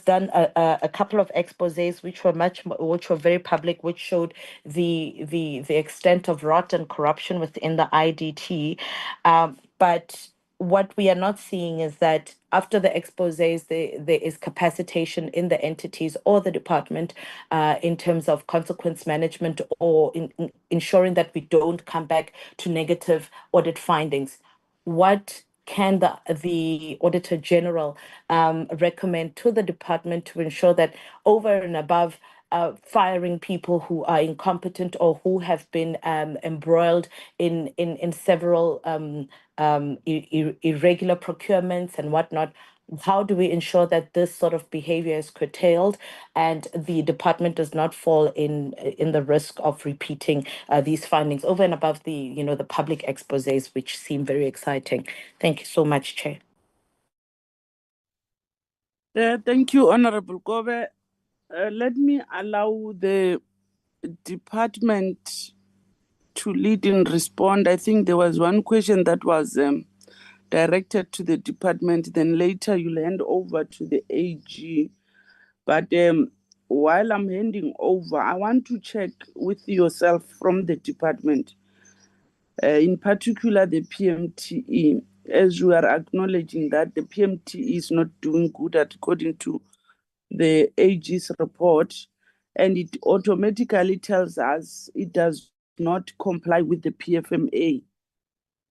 done a couple of exposés which were very public, which showed the extent of rot and corruption within the IDT. But what we are not seeing is that after the exposés, there is capacitation in the entities or the department in terms of consequence management or in ensuring that we don't come back to negative audit findings. What can the Auditor General recommend to the department to ensure that over and above firing people who are incompetent or who have been embroiled in several irregular procurements and whatnot, how do we ensure that this sort of behavior is curtailed and the department does not fall in the risk of repeating these findings over and above the the public exposés, which seem very exciting? Thank you so much, Chair. Thank you, Honorable Kobe. Let me allow the department to lead and respond. I think there was one question that was directed to the department, then later you'll hand over to the AG. But while I'm handing over, I want to check with yourself from the department, in particular the PMTE, as you are acknowledging that the PMTE is not doing good according to the AG's report, and it automatically tells us it does not comply with the PFMA.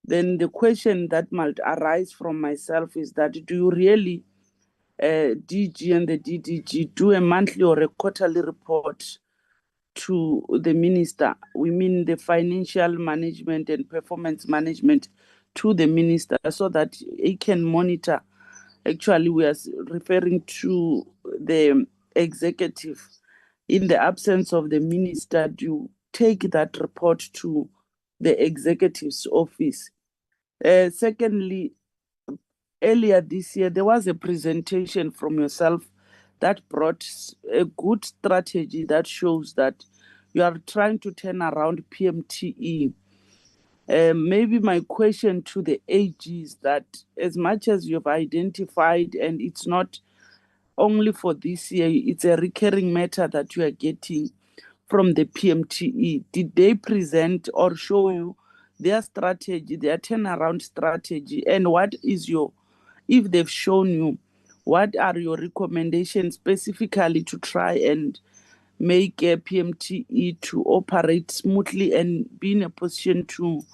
Then the question that might arise from myself is that, do you really, DG and the DDG, do a monthly or a quarterly report to the minister? We mean the financial management and performance management to the minister, so that he can monitor. Actually, we are referring to the executive. In the absence of the minister, do you take that report to the executive's office? Secondly, earlier this year, there was a presentation from yourself that brought a good strategy that shows that you are trying to turn around PMTE. Maybe my question to the AG is that, as much as you've identified, and it's not only for this year, it's a recurring matter that you are getting from the PMTE. Did they present or show you their strategy, their turnaround strategy? And what is if they've shown you, what are your recommendations specifically to try and make a PMTE to operate smoothly and be in a position to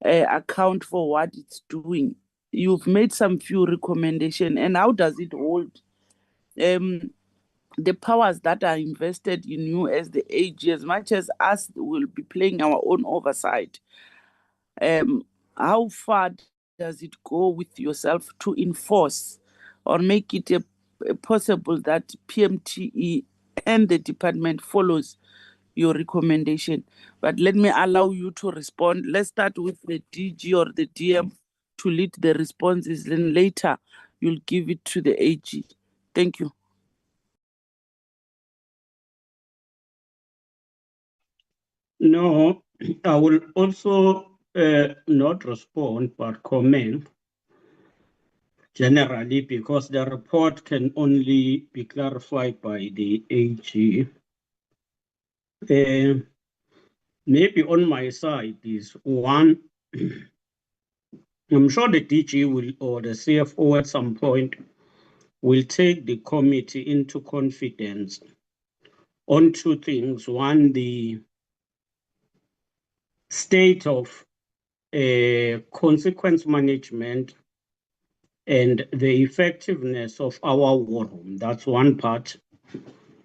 account for what it's doing? You've made some few recommendations, and how does it hold? The powers that are invested in you as the AG, as much as us will be playing our own oversight, how far does it go with yourself to enforce or make it possible that PMTE and the department follows your recommendation? But let me allow you to respond. Let's start with the DG or the DM to lead the responses, then later you'll give it to the AG. Thank you. No, I will also not respond but comment generally, because the report can only be clarified by the AG. Maybe on my side is one, I'm sure the DG will, or the CFO at some point, will take the committee into confidence on 2 things. One, the state of consequence management and the effectiveness of our war room. That's one part.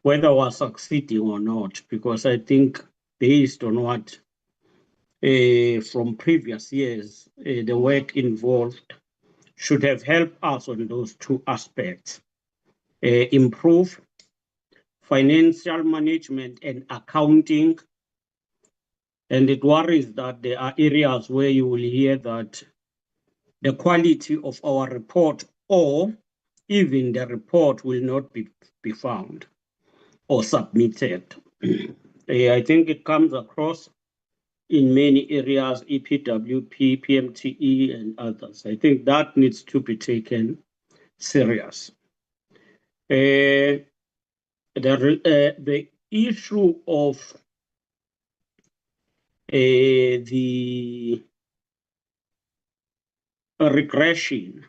whether we're succeeding or not, because I think based on what from previous years, the work involved should have helped us on those two aspects. Improve financial management and accounting. And it worries that there are areas where you will hear that the quality of our report or even the report will not be found or submitted. I think it comes across in many areas, EPWP, PMTE, and others. I think that needs to be taken serious. The issue of the regression,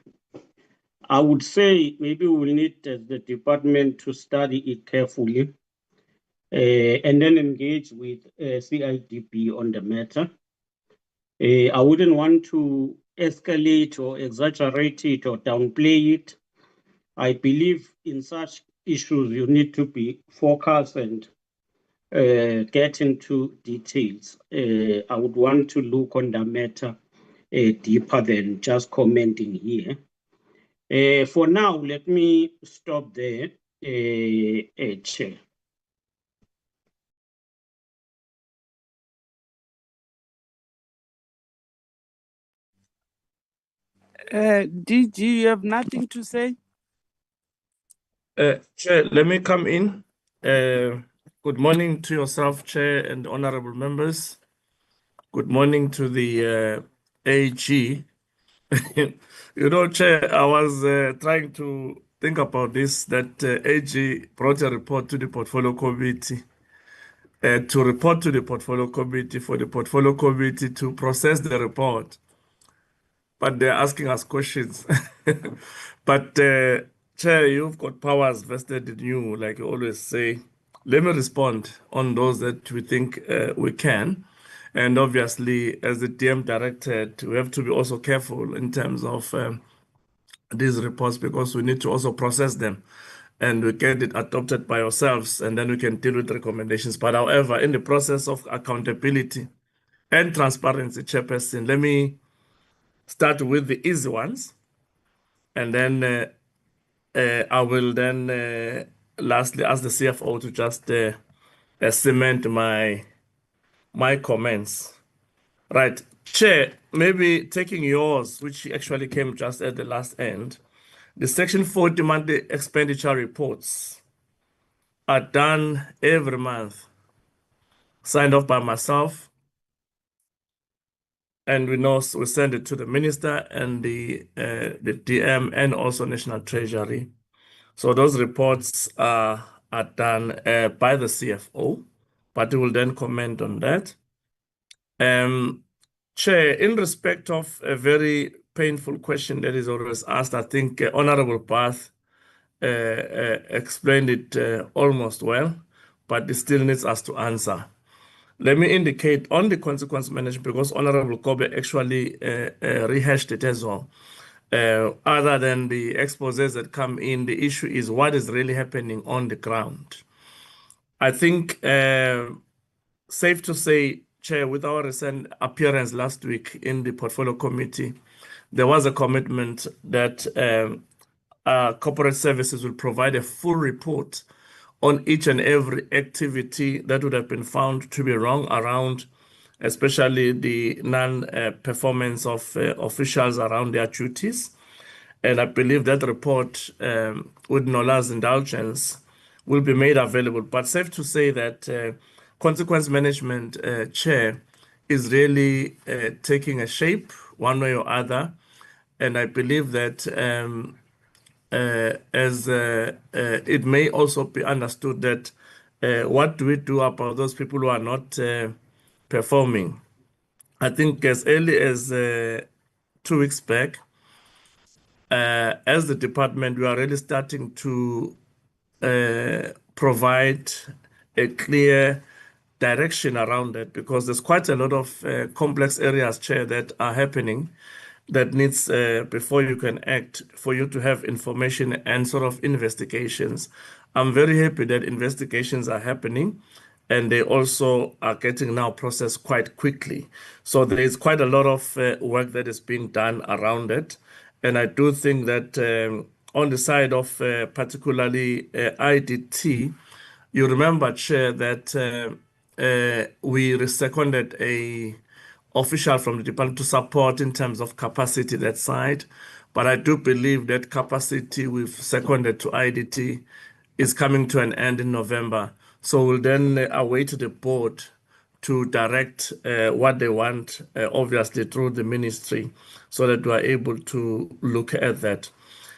I would say maybe we'll need the department to study it carefully and then engage with CIDB on the matter. I wouldn't want to escalate or exaggerate it or downplay it. I believe in such issues, you need to be focused and get into details. I would want to look on the matter deeper than just commenting here. For now, let me stop there, Chair. DG, you have nothing to say? Chair, let me come in. Good morning to yourself, Chair, and honorable members. Good morning to the AG. You know, Chair, I was trying to think about this, that AG brought a report to the portfolio committee to report to the portfolio committee for the portfolio committee to process the report. But they're asking us questions. But Chair, you've got powers vested in you, like you always say. Let me respond on those that we think we can. And obviously, as the DM directed, we have to be also careful in terms of these reports because we need to also process them and we get it adopted by ourselves and then we can deal with recommendations. But however, in the process of accountability and transparency, Chairperson, let me start with the easy ones. And then I will then lastly ask the CFO to just cement my comments. Right. Chair, maybe taking yours, which actually came just at the last end. The Section 40 monthly expenditure reports are done every month, signed off by myself, and we send it to the minister and the DM and also National Treasury. So those reports are done by the CFO, but we will then comment on that. Chair, in respect of a very painful question that is always asked, I think Honorable Bath explained it almost well, but it still needs us to answer. Let me indicate on the consequence management, because Honorable Kobe actually rehashed it as well. Other than the exposés that come in, the issue is what is really happening on the ground. I think safe to say, Chair, with our recent appearance last week in the portfolio committee, there was a commitment that corporate services will provide a full report on each and every activity that would have been found to be wrong around, especially the non-performance of officials around their duties. And I believe that report, with Nola's indulgence, will be made available. But safe to say that consequence management, Chair, is really taking a shape one way or other. And I believe that it may also be understood that what do we do about those people who are not performing? I think as early as 2 weeks back, as the department, we are really starting to provide a clear direction around it because there's quite a lot of complex areas, Chair, that are happening that needs, before you can act, for you to have information and sort of investigations I'm very happy that investigations are happening and they also are getting now processed quite quickly. So there is quite a lot of work that is being done around it. And I do think that on the side of particularly IDT, you remember, Chair, that we seconded a official from the department to support in terms of capacity that side. But I do believe that capacity we've seconded to IDT is coming to an end in November. So we'll then await the board to direct what they want, obviously through the ministry, so that we are able to look at that.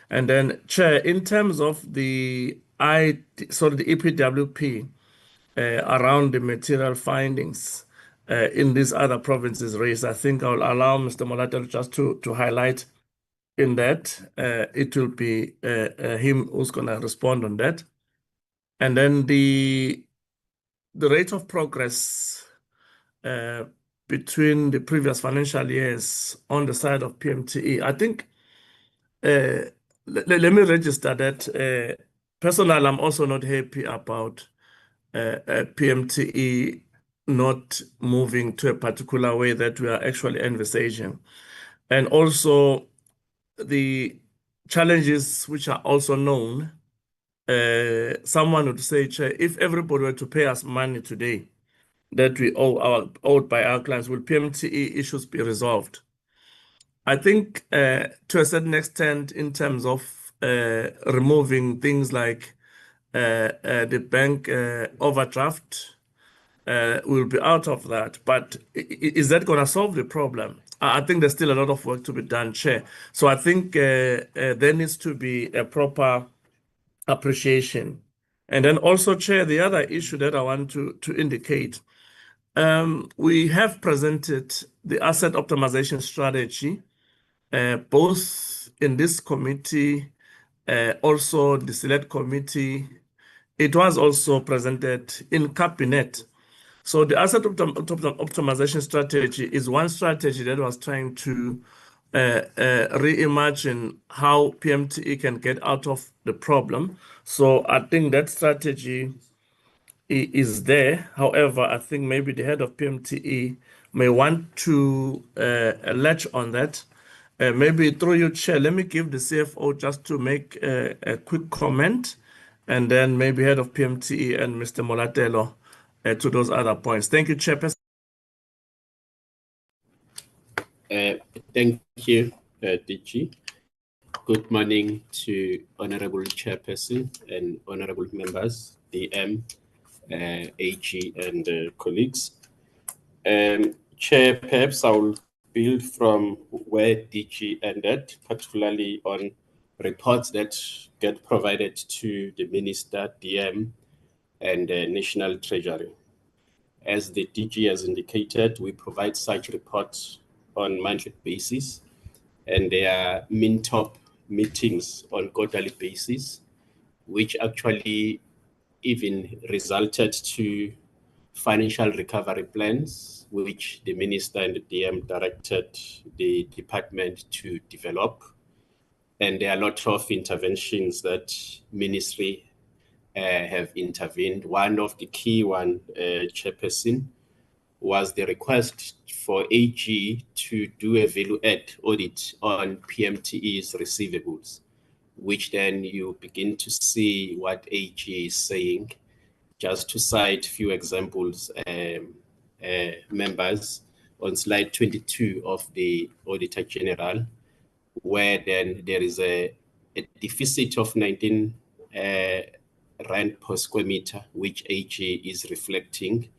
And then, Chair, in terms of the EPWP around the material findings in these other provinces raised, I think I'll allow Mr. Molatelo just to highlight in that. It will be him who's going to respond on that. And then the rate of progress between the previous financial years on the side of PMTE, I think, let me register that personally, I'm also not happy about PMTE not moving to a particular way that we are actually envisaging. And also the challenges which are also known. Someone would say, Chair, if everybody were to pay us money today that we owed by our clients, will PMTE issues be resolved? I think to a certain extent, in terms of removing things like the bank overdraft, we'll be out of that. But is that going to solve the problem? I think there's still a lot of work to be done, Chair. So I think there needs to be a proper appreciation. And then also, Chair, the other issue that I want to indicate, we have presented the asset optimization strategy, both in this committee, also the select committee. It was also presented in cabinet. So the asset optimization strategy is one strategy that was trying to reimagine how PMTE can get out of the problem. So I think that strategy is there. However, I think maybe the head of PMTE may want to latch on that. Maybe through you, Chair, let me give the CFO just to make a quick comment, and then maybe head of PMTE and Mr. Molatelo to those other points. Thank you, Chairperson. Thank you, DG. Good morning to Honorable Chairperson and Honorable Members, DM, AG, and colleagues. Chair, perhaps I will build from where DG ended, particularly on reports that get provided to the Minister, DM, and National Treasury. As the DG has indicated, we provide such reports on monthly basis, and there are min-top meetings on quarterly basis, which actually even resulted to financial recovery plans, which the Minister and the DM directed the department to develop. And there are a lot of interventions that ministry have intervened. One of the key one, Chairperson, was the request for AG to do a value-add audit on PMTE's receivables, which then you begin to see what AG is saying. Just to cite a few examples, members, on slide 22 of the Auditor General, where then there is a deficit of 19 rand per square meter, which AG is reflecting,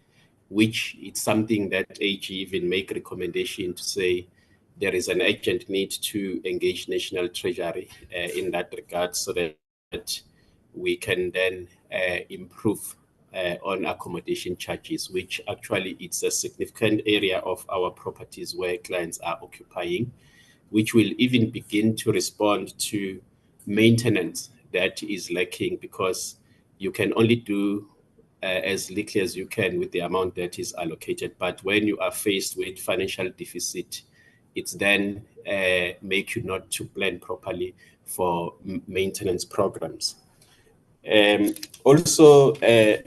which is something that AG even make recommendation to say there is an urgent need to engage National Treasury in that regard, so that we can then improve on accommodation charges, which actually it's a significant area of our properties where clients are occupying, which will even begin to respond to maintenance that is lacking, because you can only do as little as you can with the amount that is allocated. But when you are faced with financial deficit, it's then make you not to plan properly for maintenance programs. Also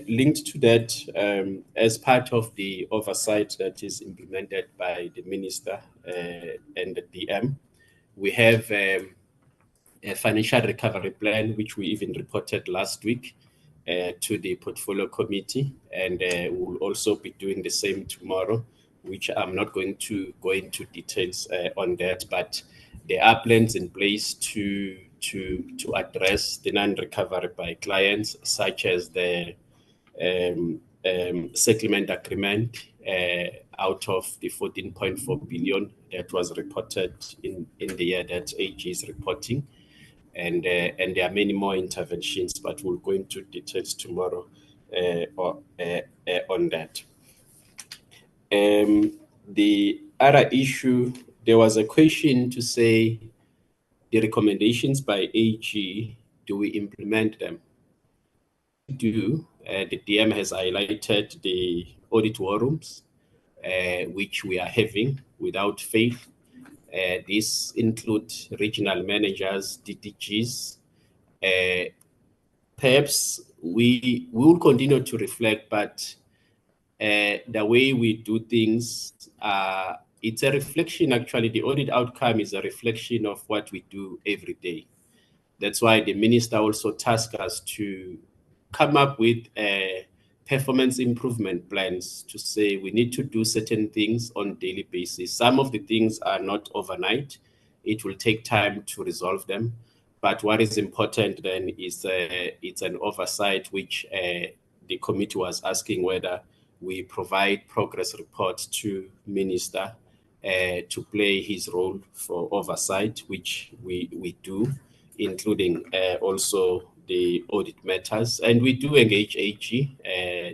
linked to that, as part of the oversight that is implemented by the Minister and the DM, we have a financial recovery plan, which we even reported last week to the portfolio committee, and we'll also be doing the same tomorrow, which I'm not going to go into details on that, but there are plans in place to address the non-recovery by clients, such as the settlement agreement out of the 14.4 billion that was reported in the year that AG is reporting. And there are many more interventions, but we'll go into details tomorrow on that. The other issue, there was a question to say the recommendations by AG, do we implement them? Do the DM has highlighted the audit war rooms, which we are having without fail. These include regional managers, DDGs. Perhaps we will continue to reflect, but the way we do things, it's a reflection, actually, the audit outcome is a reflection of what we do every day. That's why the minister also tasked us to come up with performance improvement plans to say we need to do certain things on a daily basis. Some of the things are not overnight. It will take time to resolve them. But what is important then is it's an oversight which the committee was asking whether we provide progress reports to minister to play his role for oversight, which we do, including also the audit matters. And we do engage AG.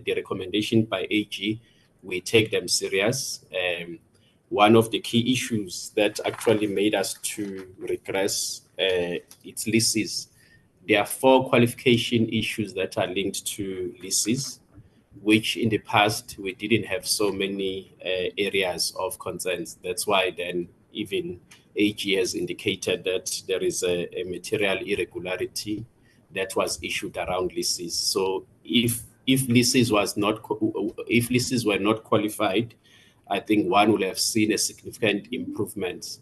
The recommendation by AG, we take them serious. One of the key issues that actually made us to regress its leases, there are 4 qualification issues that are linked to leases, which in the past we didn't have so many areas of concerns. That's why then even AG has indicated that there is a material irregularity that was issued around leases. So if leases were not qualified, I think one would have seen a significant improvement.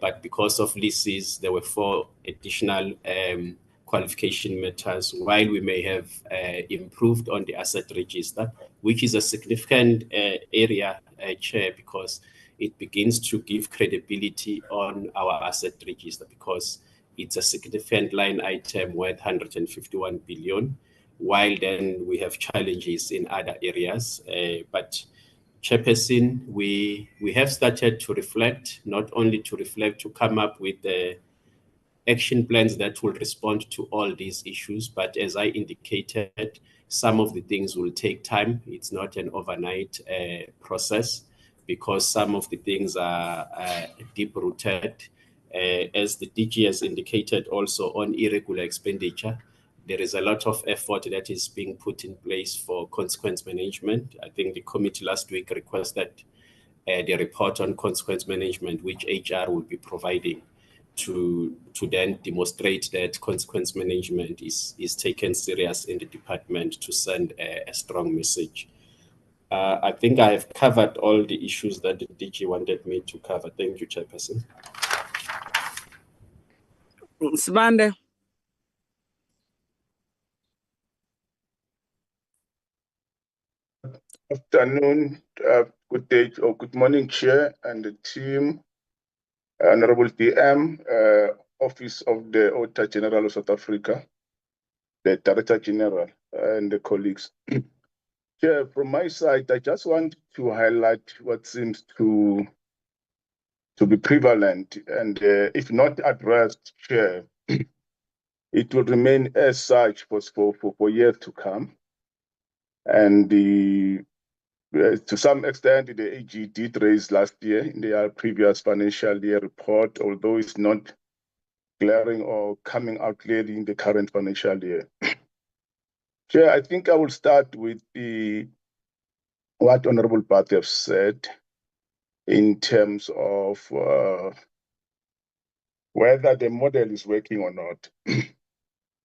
But because of leases, there were 4 additional qualification matters, while we may have improved on the asset register, which is a significant area, Chair, because it begins to give credibility on our asset register, because it's a significant line item worth 151 billion, while then we have challenges in other areas. But Chairperson, we have started to reflect, not only to reflect, to come up with the action plans that will respond to all these issues. But as I indicated, some of the things will take time. It's not an overnight process, because some of the things are deep-rooted. As the DG has indicated also on irregular expenditure, there is a lot of effort that is being put in place for consequence management. I think the committee last week requested the report on consequence management, which HR will be providing to then demonstrate that consequence management is taken serious in the department to send a strong message. I think I have covered all the issues that the DG wanted me to cover. Thank you, Chairperson. Sibande. Afternoon, good day or good morning, Chair and the team, Honorable DM, Office of the Auditor General of South Africa, the Director General, and the colleagues. Chair, from my side, I just want to highlight what seems to be prevalent, and if not addressed, Chair, it will remain as such for years to come. And to some extent, the AG did raise last year in their previous financial year report, although it's not glaring or coming out clearly in the current financial year. Chair, I think I will start with what Honorable Bath have said in terms of whether the model is working or not.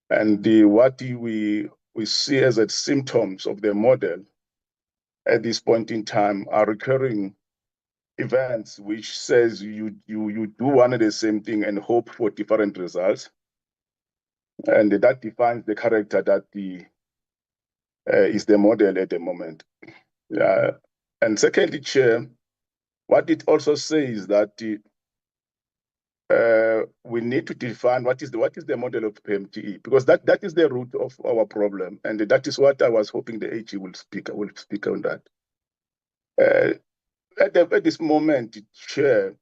And what we see as a symptoms of the model at this point in time are recurring events which says you do one and the same thing and hope for different results. And that defines the character that is the model at the moment. And secondly, Chair, what it also says that we need to define what is the model of PMTE, because that is the root of our problem, and that is what I was hoping the AG will speak on that. At this moment, Chair,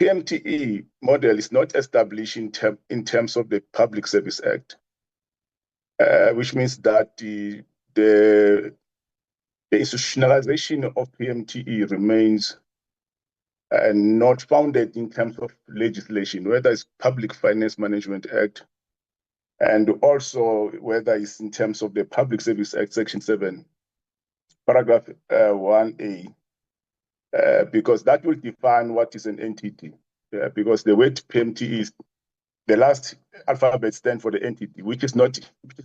PMTE model is not established in terms of the Public Service Act, which means that the institutionalization of PMTE remains not founded in terms of legislation, whether it's Public Finance Management Act, and also whether it's in terms of the Public Service Act, Section 7, Paragraph 1A, because that will define what is an entity. Because the word PMTE is the last alphabet stand for the entity, which is not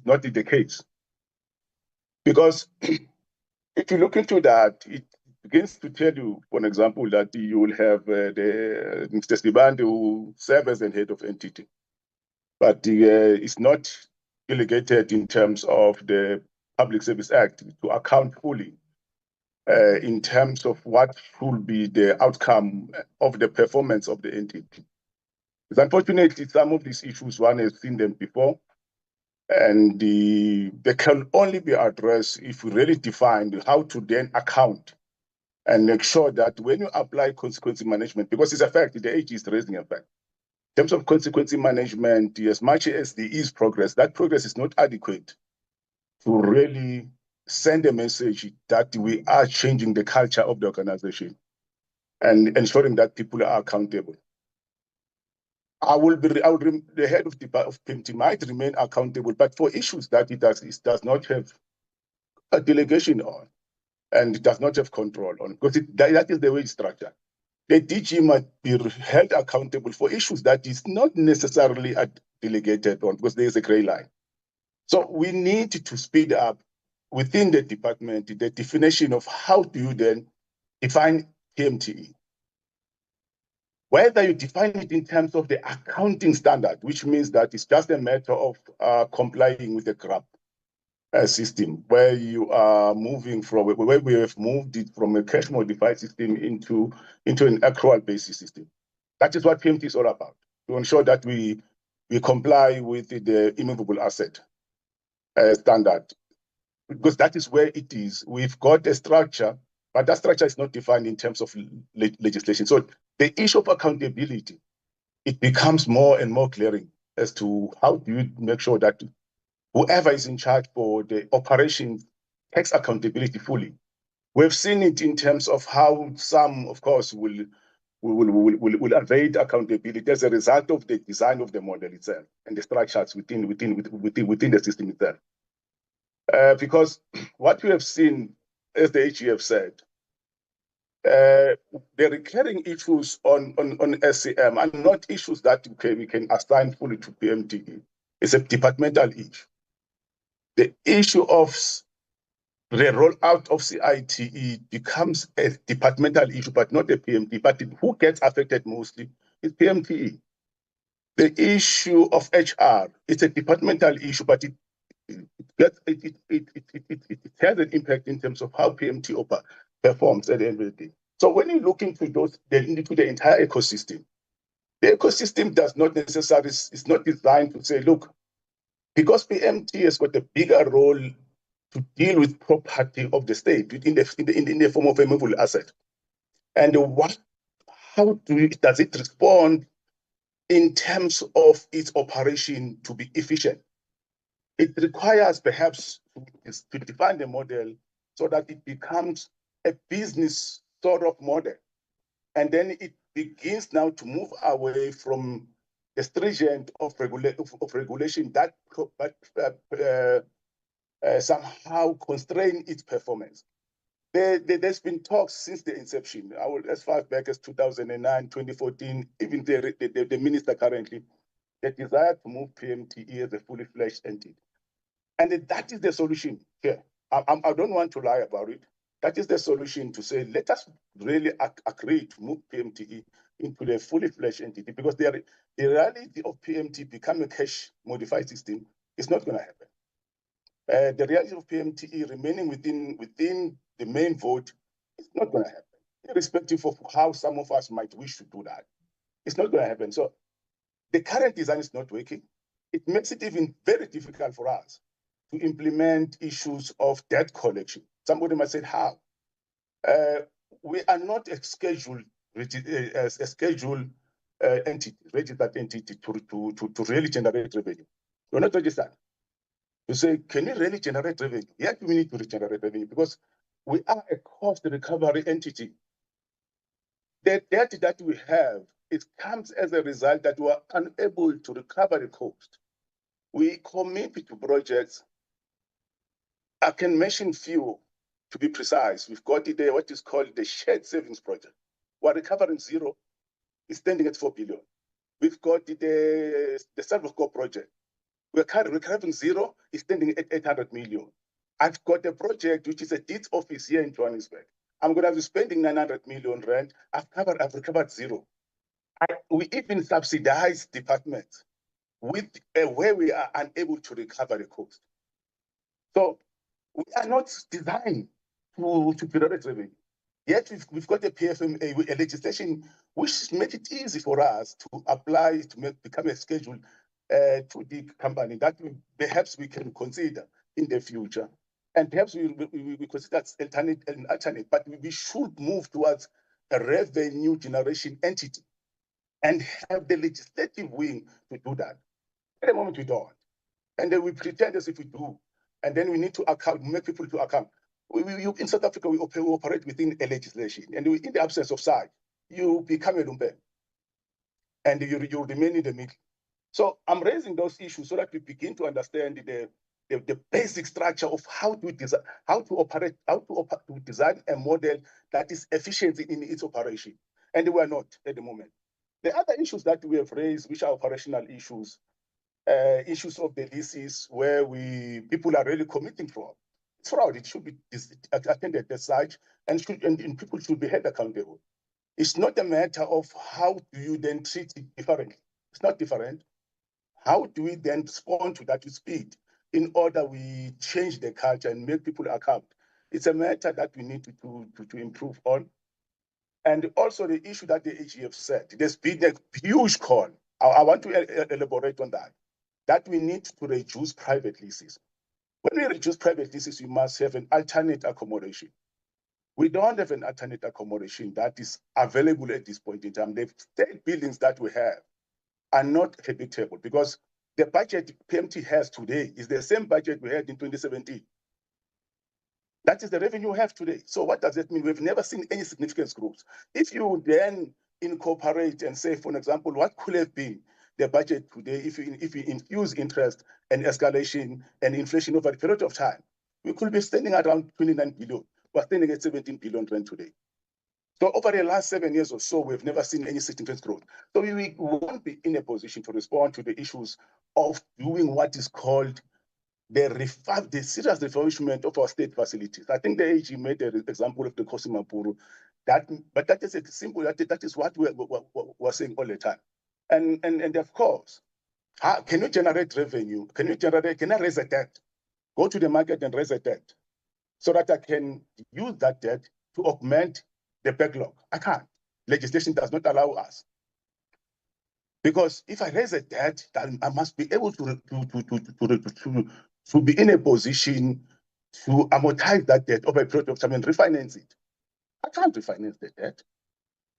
the case. Because if you look into that, it begins to tell you, for example, that you will have the Mr. Sibande who serves as the head of entity, but it's not delegated in terms of the Public Service Act to account fully in terms of what should be the outcome of the performance of the entity. Because unfortunately, some of these issues, one has seen them before, and they can only be addressed if we really define how to then account and make sure that when you apply consequence management, because it's a fact, the AG is raising a fact. In terms of consequence management, as much as there is progress, that progress is not adequate to really send a message that we are changing the culture of the organization and ensuring that people are accountable. The head of PMT might remain accountable, but for issues that it does not have a delegation on and it does not have control on, because that is the way it's structured. The DG must be held accountable for issues that is not necessarily delegated on, because there is a gray line. So we need to speed up within the department the definition of how do you then define PMTE. Whether you define it in terms of the accounting standard, which means that it's just a matter of complying with the GRAP system, where you are moving from, where we have moved it from a cash modified system into an accrual basis system. That is what PMT is all about, to ensure that we comply with the immovable asset standard, because that is where it is. We've got a structure, but that structure is not defined in terms of legislation. So the issue of accountability, it becomes more and more glaring as to how do you make sure that whoever is in charge for the operation takes accountability fully. We've seen it in terms of how some, of course, will evade accountability as a result of the design of the model itself and the structures within the system itself. Because what we have seen, as the AG have said, the recurring issues on SCM are not issues that we can assign fully to PMTE. It's a departmental issue. The issue of the rollout of CITE becomes a departmental issue, but not a PMTE. But who gets affected mostly is PMTE. The issue of HR, it's a departmental issue, but it has an impact in terms of how PMT performs at the end of the day. So when you look into the entire ecosystem, the ecosystem does not necessarily, it's not designed to say, look, because PMT has got a bigger role to deal with property of the state in the form of a movable asset. And how does it respond in terms of its operation to be efficient? It requires perhaps to define the model so that it becomes a business sort of model. And then it begins now to move away from the stringent of regulation that somehow constrain its performance. There's been talks since the inception, as far back as 2009, 2014, even the minister currently the desire to move PMTE as a fully fledged entity. And that is the solution here. I don't want to lie about it. That is the solution to say, let us really agree to move PMTE into a fully fledged entity, because the reality of PMTE becoming a cash modified system is not going to happen. The reality of PMTE remaining within the main vote is not going to happen, irrespective of how some of us might wish to do that. It's not going to happen. So the current design is not working. It makes it even very difficult for us to implement issues of debt collection. Somebody might say, how? We are not a scheduled entity, registered entity to really generate revenue. We're not registered. You say, can you really generate revenue? Yes, we need to generate revenue because we are a cost recovery entity. The debt that we have, it comes as a result that we are unable to recover the cost. We commit to projects. I can mention few to be precise. We've got it, what is called the shared savings project. We're recovering zero, it's standing at 4 billion. We've got the Salvacore project. We're recovering zero, it's standing at 800 million. I've got a project which is a deeds office here in Johannesburg. I'm going to be spending 900 million rand. I've recovered zero. We even subsidize departments with where we are unable to recover the cost. So we are not designed to generate revenue. Yet we've got a PFMA, a legislation which makes it easy for us to apply to become a schedule to the company that perhaps we can consider in the future. And perhaps we consider an alternate, but we should move towards a revenue generation entity and have the legislative wing to do that. At the moment, we don't. And then we pretend as if we do. And then we need to make people to account. In South Africa, we operate within a legislation. And in the absence of such, you become a lumpen. And you remain in the middle. So I'm raising those issues so that we begin to understand the basic structure of how to design a model that is efficient in its operation. And we are not at the moment. The other issues that we have raised, which are operational issues, issues of the leases where people are really committing fraud. It's fraud. It should be attended as such, and people should be held accountable. It's not a matter of how do you then treat it differently. It's not different. How do we then respond to that with speed in order we change the culture and make people account? It's a matter that we need to improve on. And also the issue that the AGF said, there's been a huge call. I want to elaborate on that we need to reduce private leases. When we reduce private leases, we must have an alternate accommodation. We don't have an alternate accommodation that is available at this point in time. The state buildings that we have are not habitable because the budget PMT has today is the same budget we had in 2017. That is the revenue we have today. So what does that mean? We've never seen any significant growth. If you then incorporate and say, for example, what could have been the budget today if we infuse interest and escalation and inflation over a period of time, we could be standing around 29 billion. We're standing at 17 billion rand today. So over the last 7 years or so, we've never seen any significant growth. So we won't be in a position to respond to the issues of doing what is called the serious refurbishment of our state facilities. I think the AG made an example of the Kosimapuru. But that is a simple, that is what we're saying all the time. And of course, can you generate revenue? Can I raise a debt? Go to the market and raise a debt so that I can use that debt to augment the backlog. I can't. Legislation does not allow us. Because if I raise a debt, then I must be able to be in a position to amortize that debt over a period of time and refinance it. I can't refinance the debt.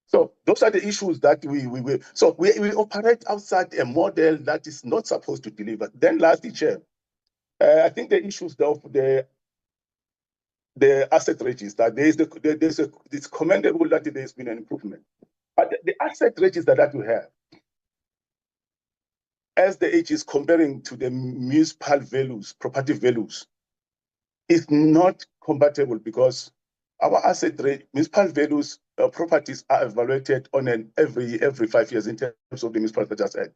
So those are the issues that we operate outside a model that is not supposed to deliver. Then lastly, Chair, I think the issues of the asset register, it's commendable that there's been an improvement. But the asset register that we have, as the age is comparing to the municipal values, property values, is not compatible because our asset rate, municipal values, properties are evaluated on an every 5 years in terms of the municipal just said.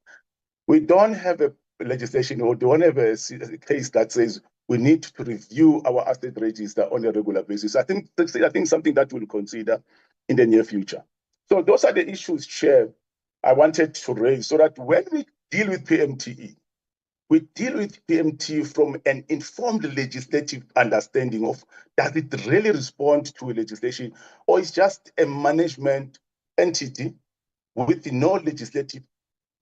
We don't have a legislation or don't have a case that says we need to review our asset register on a regular basis. I think something that we'll consider in the near future. So those are the issues, Chair, I wanted to raise, so that when we deal with PMTE, we deal with PMTE from an informed legislative understanding of, does it really respond to a legislation, or is just a management entity with no legislative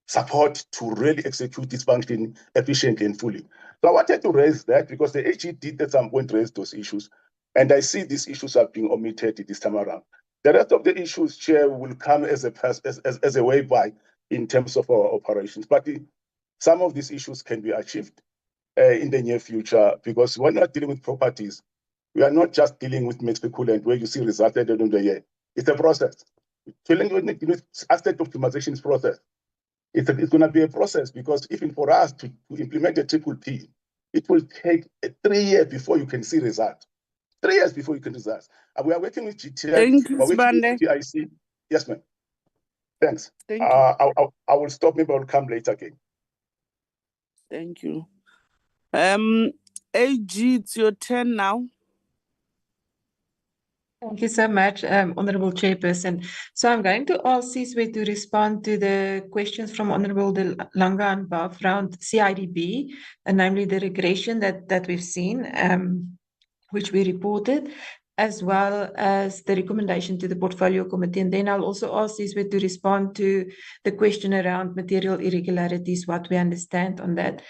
support to really execute this function efficiently and fully. So I wanted to raise that because the AG did at some point raise those issues, and I see these issues are being omitted this time around. The rest of the issues, Chair, will come as a way by in terms of our operations. But some of these issues can be achieved in the near future, because when we're dealing with properties, we are not just dealing with mixed coolant where you see results at the end of the year. It's a process. Dealing with asset optimization is process. It's going to be a process, because even for us to implement a triple P, it will take 3 years before you can see results. 3 years before you can see results. And we are working with GTI. Thank you, We're working Sibande. with GTIC. Yes, ma'am. Thanks. Thank you. I will stop. Maybe I'll come later again. Thank you. AG, it's your turn now. Thank you so much, Honourable Chairperson. So I'm going to ask Sizwe to respond to the questions from Honourable De Lange and Baf around CIDB, and namely the regression that we've seen, which we reported, as well as the recommendation to the Portfolio Committee. And then I'll also ask Sizwe to respond to the question around material irregularities, what we understand on that.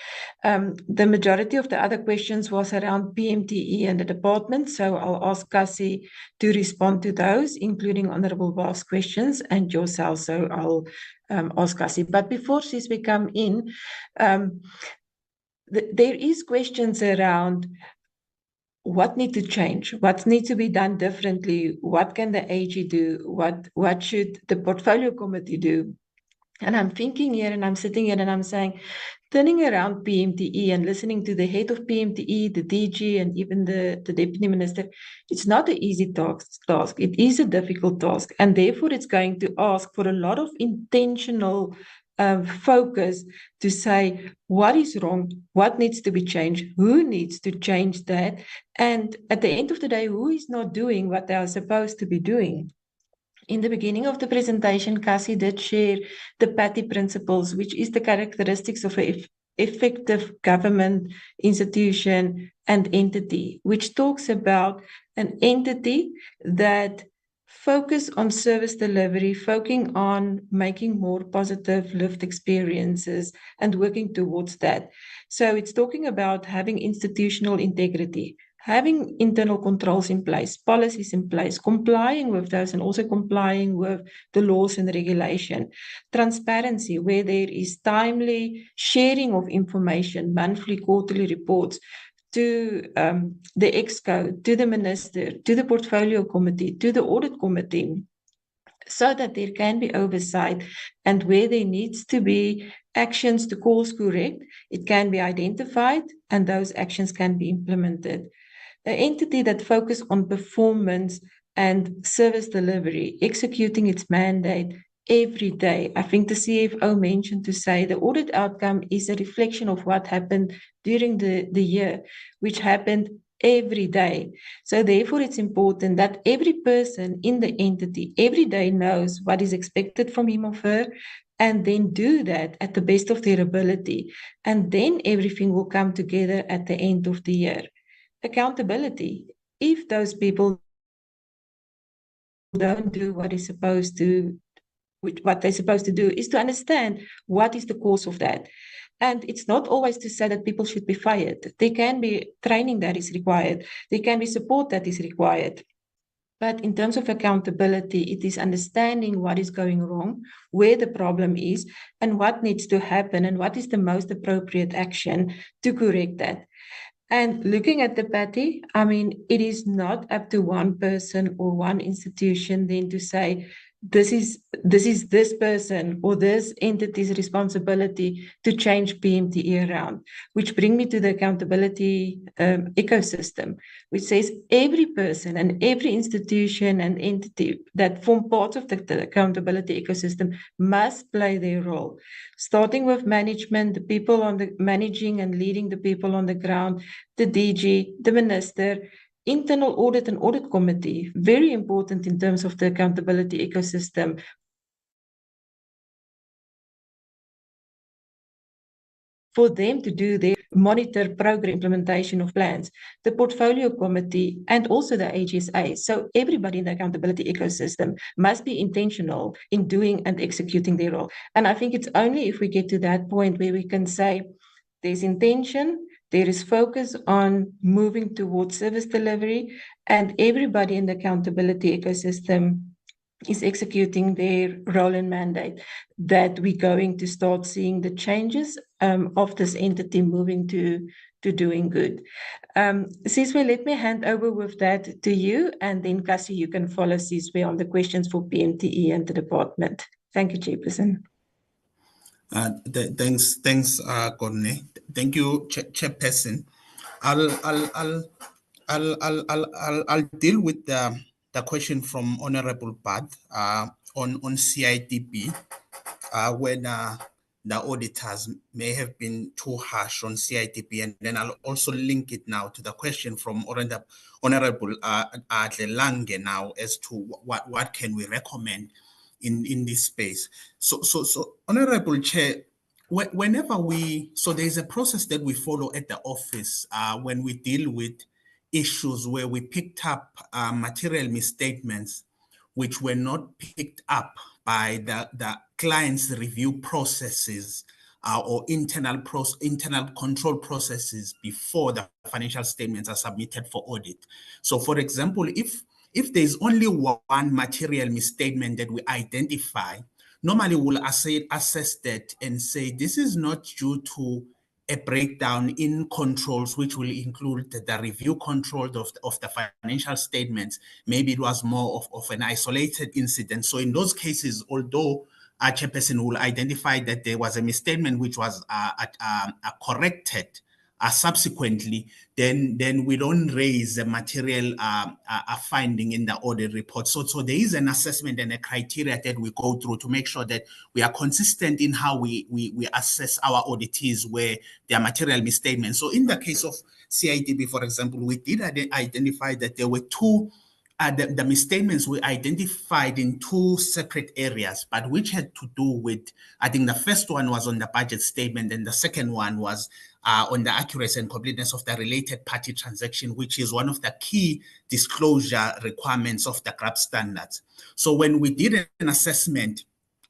The majority of the other questions was around PMTE and the department, so I'll ask Cassie to respond to those, including Honourable Baf's questions and yourself. So I'll ask Cassie. But before Sizwe come in, there is questions around what needs to change, what needs to be done differently, what can the AG do, what should the Portfolio Committee do. And I'm thinking here, and I'm sitting here and I'm saying, turning around PMTE and listening to the head of PMTE, the DG, and even the Deputy Minister, it's not an easy task. It is a difficult task. And therefore, it's going to ask for a lot of intentional focus to say what is wrong, what needs to be changed, who needs to change that, and at the end of the day, who is not doing what they are supposed to be doing. In the beginning of the presentation, Cassie did share the PATI principles, which is the characteristics of an effective government institution and entity, which talks about an entity that focus on service delivery, focusing on making more positive lived experiences and working towards that. So it's talking about having institutional integrity, having internal controls in place, policies in place, complying with those, and also complying with the laws and regulation. Transparency, where there is timely sharing of information, monthly, quarterly reports, to the ExCo, to the Minister, to the Portfolio Committee, to the Audit Committee, so that there can be oversight, and where there needs to be actions to course correct, it can be identified and those actions can be implemented. An entity that focuses on performance and service delivery, executing its mandate every day. I think the CFO mentioned to say the audit outcome is a reflection of what happened during the year, which happened every day. So therefore, it's important that every person in the entity every day knows what is expected from him or her, and then do that at the best of their ability. And then everything will come together at the end of the year. Accountability. If those people don't do what is supposed to, what they're supposed to do, is to understand what is the cause of that. And it's not always to say that people should be fired. There can be training that is required. There can be support that is required. But in terms of accountability, it is understanding what is going wrong, where the problem is, and what needs to happen, and what is the most appropriate action to correct that. And looking at the PATI, I mean, it is not up to one person or one institution then to say, this is this person or this entity's responsibility to change PMTE around, which bring me to the accountability ecosystem, which says every person and every institution and entity that form part of the accountability ecosystem must play their role, starting with management, the people on the managing and leading the people on the ground, the DG, the minister, internal audit and audit committee, very important in terms of the accountability ecosystem. For them to do their monitor program implementation of plans, the portfolio committee, and also the HSA. So everybody in the accountability ecosystem must be intentional in doing and executing their role. And I think it's only if we get to that point where we can say there's intention, there is focus on moving towards service delivery, and everybody in the accountability ecosystem is executing their role and mandate, that we're going to start seeing the changes of this entity moving to doing good. Sizwe, let me hand over with that to you, and then Cassie, you can follow Sizwe on the questions for PMTE and the department. Thank you, Chairperson. Thanks, Corne. Thank you, Chairperson. I'll deal with the question from Honorable Bad on CITP, when the auditors may have been too harsh on CITP, and then I'll also link it now to the question from Honorable Lange now as to what can we recommend in this space. So Honorable Chair, whenever there's a process that we follow at the office when we deal with issues where we picked up material misstatements which were not picked up by the client's review processes or internal control processes before the financial statements are submitted for audit. So for example, if there's only one material misstatement that we identify, normally we'll assess that and say this is not due to a breakdown in controls, which will include the review control of the financial statements. Maybe it was more of an isolated incident. So in those cases, although our chairperson will identify that there was a misstatement which was corrected subsequently, then we don't raise the material finding in the audit report. So there is an assessment and a criteria that we go through to make sure that we are consistent in how we assess our auditees where there are material misstatements. So in the case of CITP, for example, we did identify that there were two the misstatements we identified in two separate areas, but which had to do with, I think the first one was on the budget statement, and the second one was on the accuracy and completeness of the related party transaction, which is one of the key disclosure requirements of the GRAP standards. So when we did an assessment,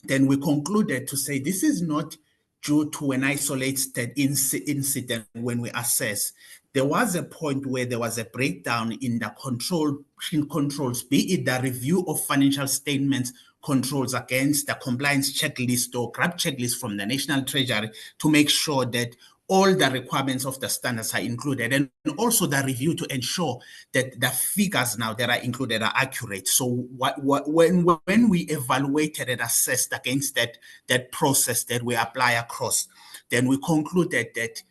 then we concluded to say this is not due to an isolated incident when we assess. There was a point where there was a breakdown in the controls, be it the review of financial statements controls against the compliance checklist or GRAP checklist from the National Treasury to make sure that all the requirements of the standards are included, and also the review to ensure that the figures now that are included are accurate. So when we evaluated and assessed against that process that we apply across, then we concluded that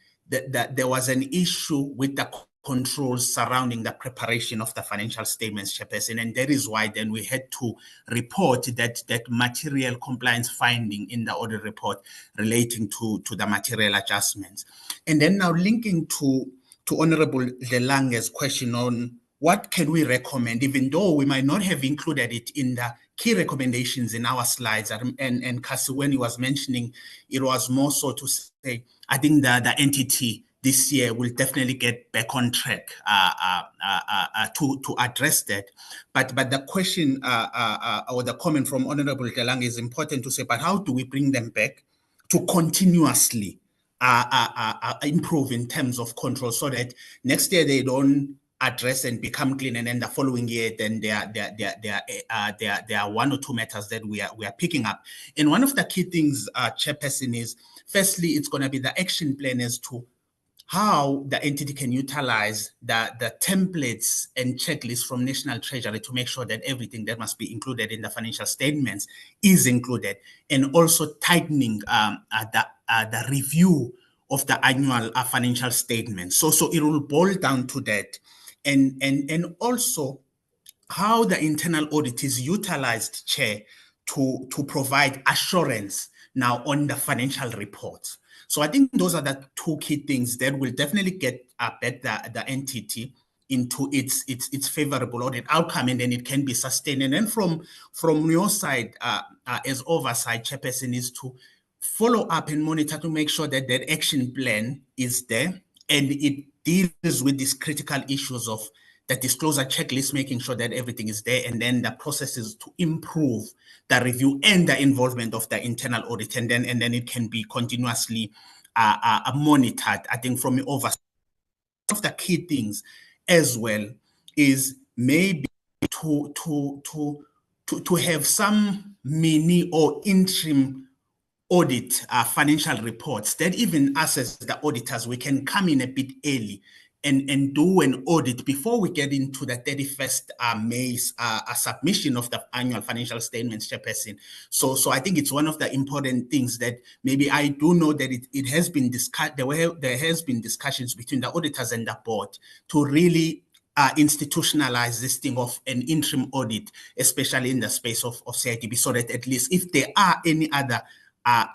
there was an issue with the controls surrounding the preparation of the financial statements, Chairperson, and that is why then we had to report that material compliance finding in the audit report relating to the material adjustments. And then now linking to Honorable Lange's question on what can we recommend, even though we might not have included it in the key recommendations in our slides, and Cassie, when he was mentioning, it was more so to say, I think the entity this year will definitely get back on track to address that. But the question or the comment from Honorable Lange is important to say, but how do we bring them back to continuously improve in terms of control so that next year they don't address and become clean, and then the following year, then there are one or two matters that we are picking up. And one of the key things, Chairperson, is firstly, it's going to be the action plan as to how the entity can utilize the templates and checklists from National Treasury to make sure that everything that must be included in the financial statements is included, and also tightening the review of the annual financial statements. So it will boil down to that, and also how the internal audit is utilized, Chair, to provide assurance now on the financial reports. So I think those are the two key things that will definitely get the entity into its favorable audit outcome, and then it can be sustained. And then from your side, as oversight, Chairperson, is to follow up and monitor to make sure that that action plan is there and it deals with these critical issues of the disclosure checklist, making sure that everything is there, and then the processes to improve the review and the involvement of the internal audit, and then it can be continuously monitored. I think from the oversight, one of the key things as well is maybe to have some mini or interim audit financial reports that even us as the auditors, we can come in a bit early and do an audit before we get into the 31st May's submission of the annual financial statements, Chairperson. So I think it's one of the important things that maybe I do know that it has been discussed. There has been discussions between the auditors and the board to really institutionalize this thing of an interim audit, especially in the space of CITB, so that at least if there are any other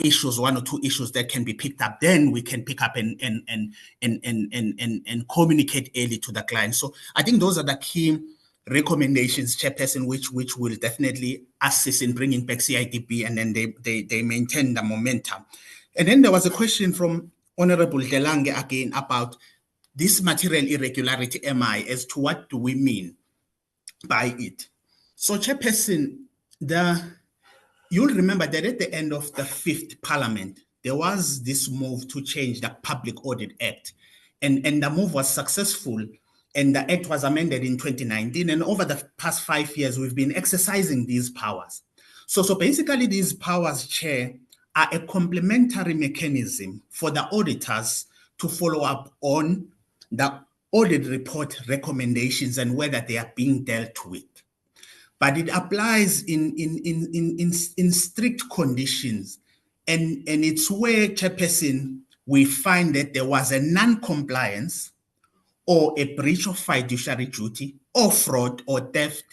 issues, one or two issues that can be picked up, then we can pick up and communicate early to the client. So I think those are the key recommendations, Chairperson, which will definitely assist in bringing back CITB, and then they maintain the momentum. And then there was a question from Honorable Delange again about this material irregularity MI, as to what do we mean by it. So Chairperson, you'll remember that at the end of the 5th Parliament, there was this move to change the Public Audit Act. And the move was successful, and the Act was amended in 2019. And over the past 5 years, we've been exercising these powers. So basically, these powers, Chair, are a complementary mechanism for the auditors to follow up on the audit report recommendations and whether they are being dealt with. But it applies in strict conditions. And it's where, Chairperson, we find that there was a non-compliance or a breach of fiduciary duty or fraud or theft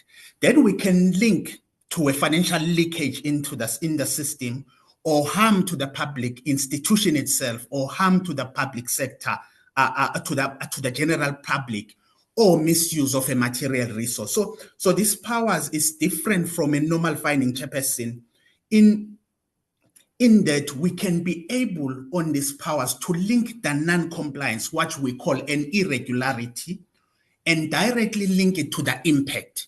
that we can link to a financial leakage in the system, or harm to the public institution itself, or harm to the public sector, to the general public, or misuse of a material resource. So these powers is different from a normal finding, Chairperson, in that we can be able on these powers to link the non-compliance, what we call an irregularity, and directly link it to the impact,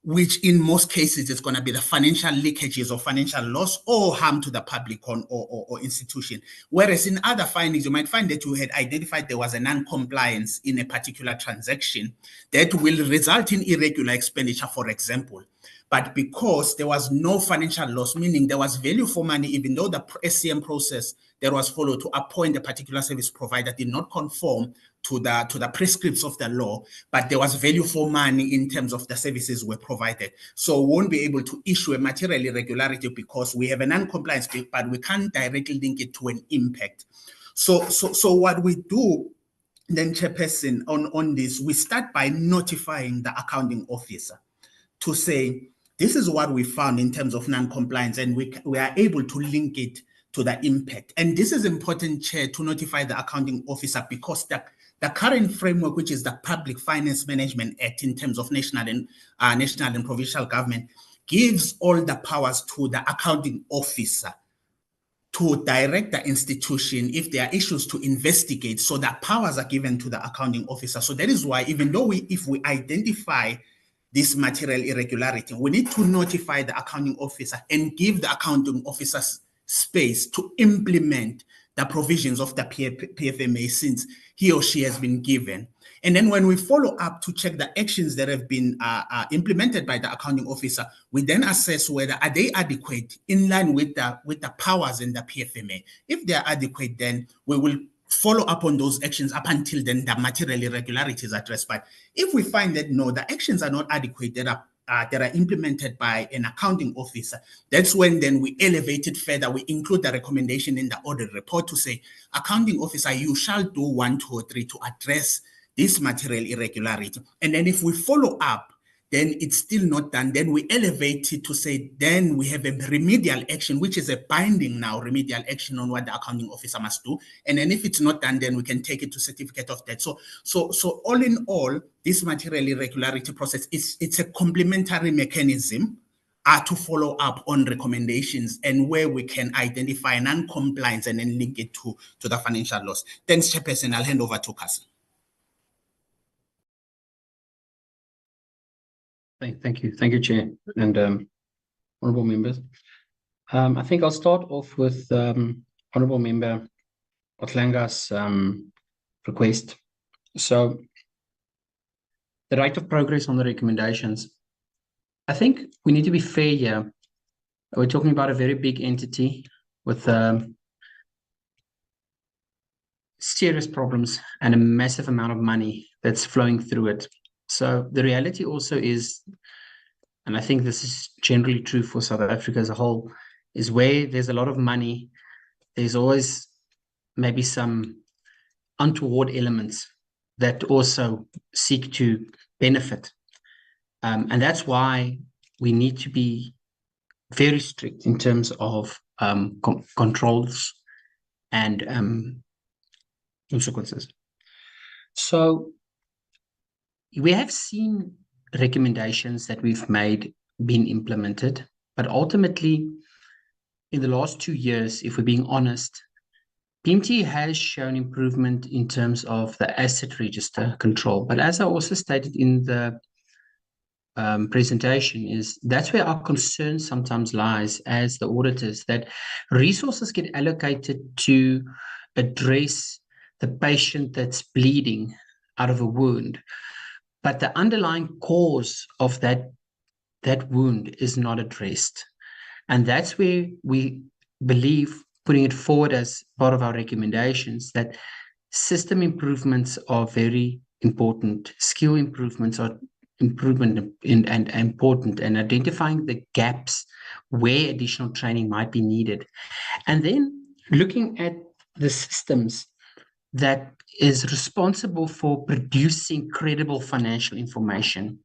which in most cases is going to be the financial leakages or financial loss or harm to the public or institution. Whereas in other findings, you might find that you had identified there was a non-compliance in a particular transaction that will result in irregular expenditure, for example. But because there was no financial loss, meaning there was value for money, even though the SCM process that was followed to appoint a particular service provider did not conform to the prescripts of the law, but there was value for money in terms of the services were provided. So we won't be able to issue a material irregularity because we have a non-compliance, but we can't directly link it to an impact. So what we do then, Chairperson, on this, we start by notifying the accounting officer to say, this is what we found in terms of non-compliance, and we are able to link it to the impact. And this is important, Chair, to notify the accounting officer, because the current framework, which is the Public Finance Management Act in terms of national and provincial government, gives all the powers to the accounting officer to direct the institution if there are issues to investigate. So the powers are given to the accounting officer. So that is why, even though if we identify this material irregularity, we need to notify the accounting officer and give the accounting officer space to implement the provisions of the PFMA since he or she has been given. And then when we follow up to check the actions that have been implemented by the accounting officer, we then assess whether are they adequate in line with the powers in the PFMA. If they are adequate, then we will follow up on those actions up until then the material irregularities are addressed. But if we find that no, the actions are not adequate, that are implemented by an accounting officer, that's when then we elevate it further. We include the recommendation in the audit report to say, accounting officer, you shall do 1, 2, or 3 to address this material irregularity. And then if we follow up, then it's still not done, then we elevate it to say, then we have a remedial action, which is a binding now remedial action on what the accounting officer must do. And then if it's not done, then we can take it to certificate of debt. So all in all, this material irregularity process, it's a complementary mechanism to follow up on recommendations and where we can identify non-compliance and then link it to the financial loss. Thanks, Chairperson. I'll hand over to Cassie. Thank you, Chair, and honourable members. I think I'll start off with Honourable Member Otlanga's request. So, the rate of progress on the recommendations. I think we need to be fair here. We're talking about a very big entity with serious problems and a massive amount of money that's flowing through it. So the reality also is, and I think this is generally true for South Africa as a whole, is where there's a lot of money, there's always maybe some untoward elements that also seek to benefit. And that's why we need to be very strict in terms of controls and consequences. So we have seen recommendations that we've made being implemented, but ultimately, in the last 2 years, if we're being honest, PMTE has shown improvement in terms of the asset register control. But as I also stated in the presentation, is that's where our concern sometimes lies as the auditors, that resources get allocated to address the patient that's bleeding out of a wound, but the underlying cause of that wound is not addressed. And that's where we believe, putting it forward as part of our recommendations, that system improvements are very important. Skill improvements are important, and identifying the gaps where additional training might be needed. And then looking at the systems that is responsible for producing credible financial information.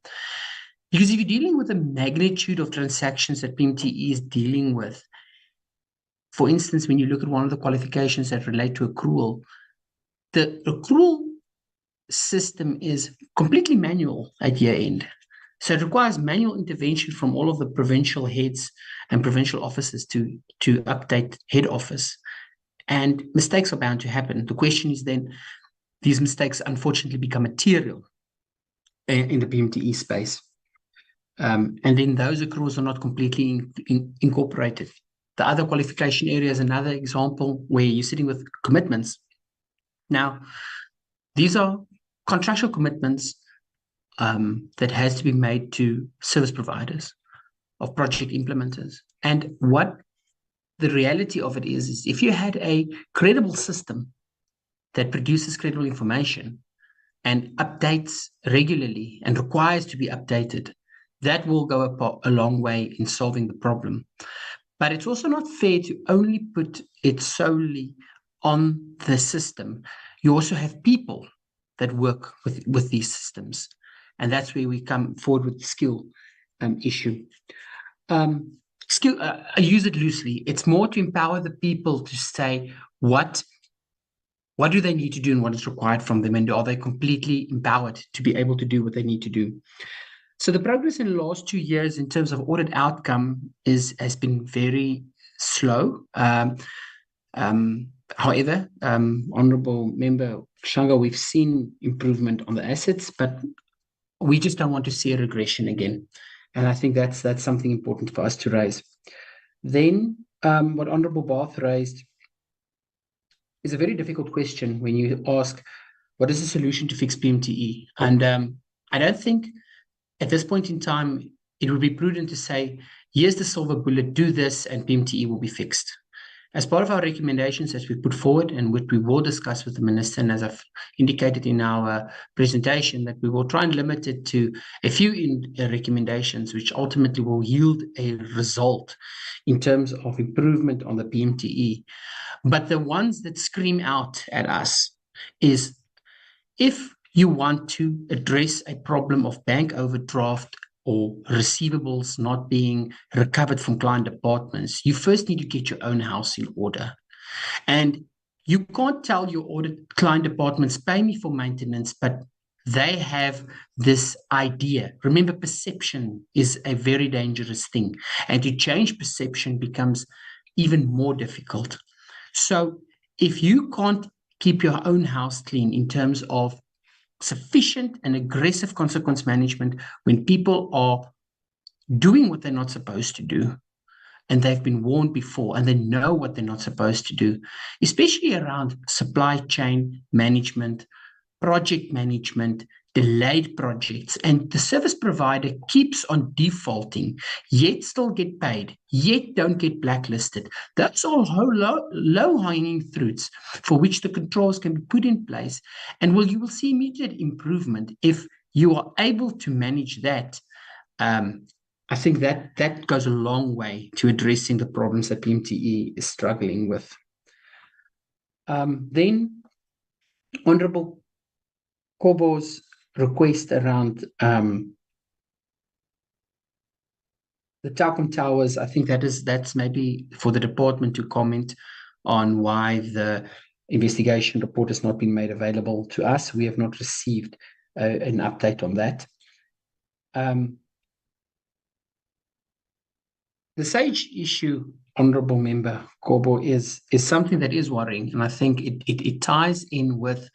Because if you're dealing with the magnitude of transactions that PMTE is dealing with, for instance, when you look at one of the qualifications that relate to accrual, the accrual system is completely manual at year end. So it requires manual intervention from all of the provincial heads and provincial officers to update head office. And mistakes are bound to happen. The question is then, these mistakes unfortunately become material in the PMTE space. And then those accruals are not completely incorporated. The other qualification area is another example where you're sitting with commitments. Now, these are contractual commitments that has to be made to service providers, of project implementers. And what the reality of it is if you had a credible system that produces credible information and updates regularly and requires to be updated, that will go a long way in solving the problem. But it's also not fair to only put it solely on the system. You also have people that work with these systems. And that's where we come forward with the skill issue. Skill, I use it loosely. It's more to empower the people to say what do they need to do and what is required from them, and are they completely empowered to be able to do what they need to do. So the progress in the last 2 years in terms of audit outcome has been very slow. However, Honourable Member Shanga, we've seen improvement on the assets, but we just don't want to see a regression again. And I think that's something important for us to raise. Then what Honourable Barth raised is a very difficult question when you ask, what is the solution to fix PMTE? And I don't think at this point in time, it would be prudent to say, here's the silver bullet, do this, and PMTE will be fixed. As part of our recommendations as we put forward and which we will discuss with the Minister, and as I've indicated in our presentation, that we will try and limit it to a few recommendations which ultimately will yield a result in terms of improvement on the PMTE. But the ones that scream out at us is, if you want to address a problem of bank overdraft or receivables not being recovered from client departments, you first need to get your own house in order. And you can't tell your audit client departments, pay me for maintenance, but they have this idea. Remember, perception is a very dangerous thing, and to change perception becomes even more difficult. So if you can't keep your own house clean in terms of sufficient and aggressive consequence management when people are doing what they're not supposed to do, and they've been warned before and they know what they're not supposed to do, especially around supply chain management, project management, delayed projects, and the service provider keeps on defaulting, yet still get paid, yet don't get blacklisted. That's all low-hanging fruits for which the controls can be put in place, and you will see immediate improvement if you are able to manage that. I think that goes a long way to addressing the problems that PMTE is struggling with. Then, Honourable Kobo's request around the Telkom towers, I think that's maybe for the department to comment on why the investigation report has not been made available to us. We have not received an update on that. The SAGE issue, Honourable Member Kobo, is something that is worrying, and I think it ties in with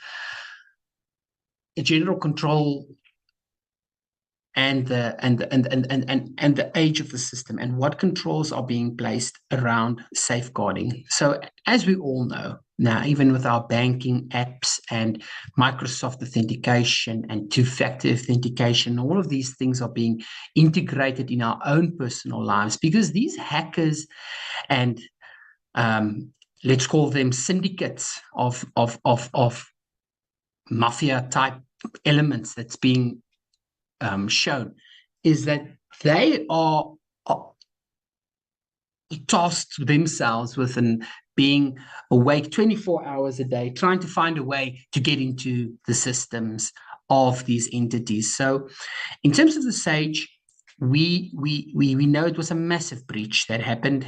a general control and the age of the system and what controls are being placed around safeguarding. So as we all know now, even with our banking apps and Microsoft authentication and two-factor authentication, all of these things are being integrated in our own personal lives, because these hackers and let's call them syndicates of mafia type elements that's being shown, is that they are tasked themselves with being awake 24 hours a day, trying to find a way to get into the systems of these entities. So in terms of the SAGE, we know it was a massive breach that happened.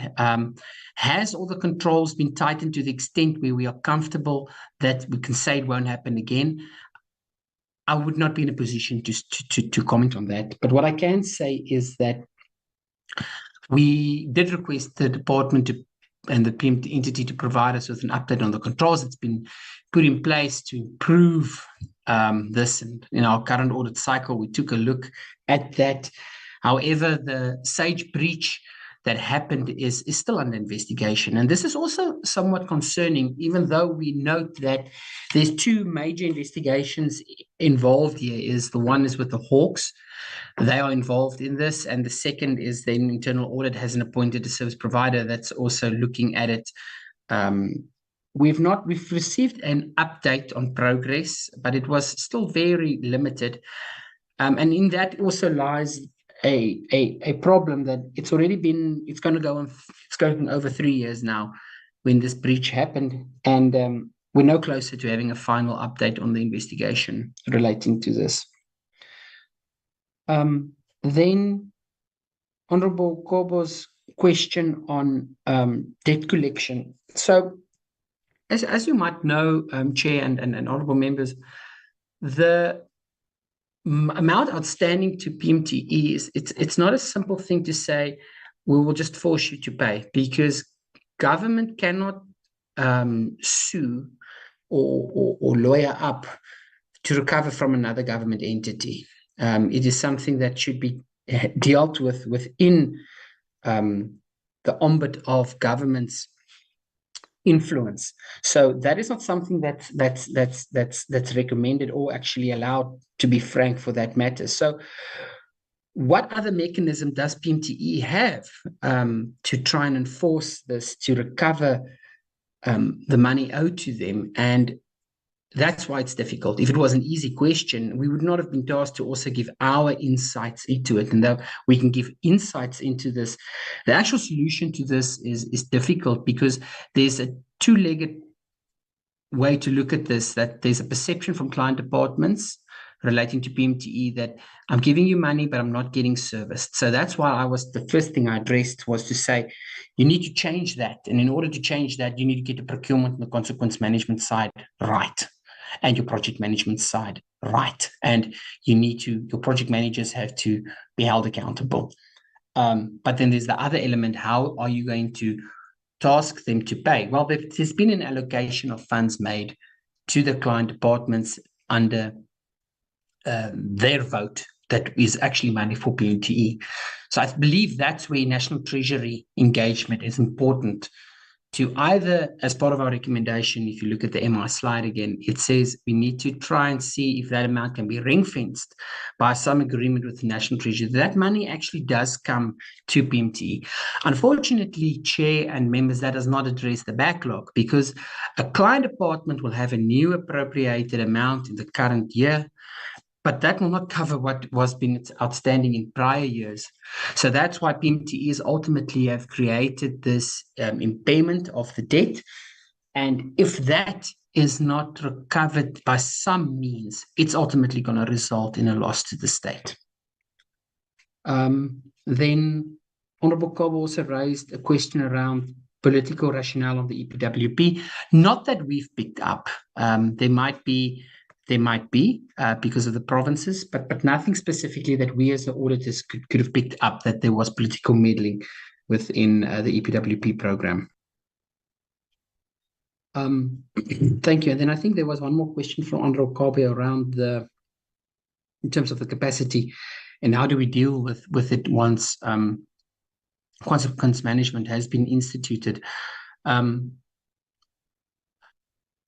Has all the controls been tightened to the extent where we are comfortable that we can say it won't happen again? I would not be in a position to comment on that. But what I can say is that we did request the department and the PMT entity to provide us with an update on the controls that's been put in place to improve this. And in our current audit cycle, we took a look at that. However, the SAGE breach that happened is still under investigation. And this is also somewhat concerning, even though we note that there's two major investigations involved here. Is the one is with the Hawks. They are involved in this. And the second is the internal audit has appointed a service provider that's also looking at it. We've received an update on progress, but it was still very limited. And in that also lies a problem that it's going over 3 years now when this breach happened, and we're no closer to having a final update on the investigation relating to this. Then Honourable Kobo's question on debt collection. So as you might know, Chair and honourable members, the amount outstanding to PMTE is it's not a simple thing to say we will just force you to pay, because government cannot sue or lawyer up to recover from another government entity. It is something that should be dealt with within the ambit of government's influence. So that is not something that's recommended or actually allowed, to be frank, for that matter. So what other mechanism does PMTE have to try and enforce this, to recover the money owed to them? And that's why it's difficult. If it was an easy question, we would not have been tasked to also give our insights into it. And that we can give insights into this. The actual solution to this is difficult because there's a two-legged way to look at this, that there's a perception from client departments relating to PMTE that I'm giving you money, but I'm not getting serviced. So that's why the first thing I addressed was to say, you need to change that. And in order to change that, you need to get the procurement and the consequence management side right, and your project management side right. And your project managers have to be held accountable. But then there's the other element. How are you going to task them to pay? Well, there's been an allocation of funds made to the client departments under their vote that is actually money for PMTE. So I believe that's where National Treasury engagement is important, to either, as part of our recommendation, if you look at the MI slide again, it says we need to try and see if that amount can be ring-fenced by some agreement with the National Treasury. That money actually does come to PMTE. Unfortunately, Chair and members, that does not address the backlog, because a client department will have a new appropriated amount in the current year, but that will not cover what was been outstanding in prior years. So that's why PMTEs ultimately have created this impairment of the debt. And if that is not recovered by some means, it's ultimately going to result in a loss to the state. Then Honorable Cobb also raised a question around political rationale of the EPWP. Not that we've picked up. There might be because of the provinces, but nothing specifically that we as the auditors could have picked up that there was political meddling within the EPWP program. Thank you. And then I think there was one more question from Honorable Kobe around in terms of the capacity and how do we deal with it once consequence management has been instituted. I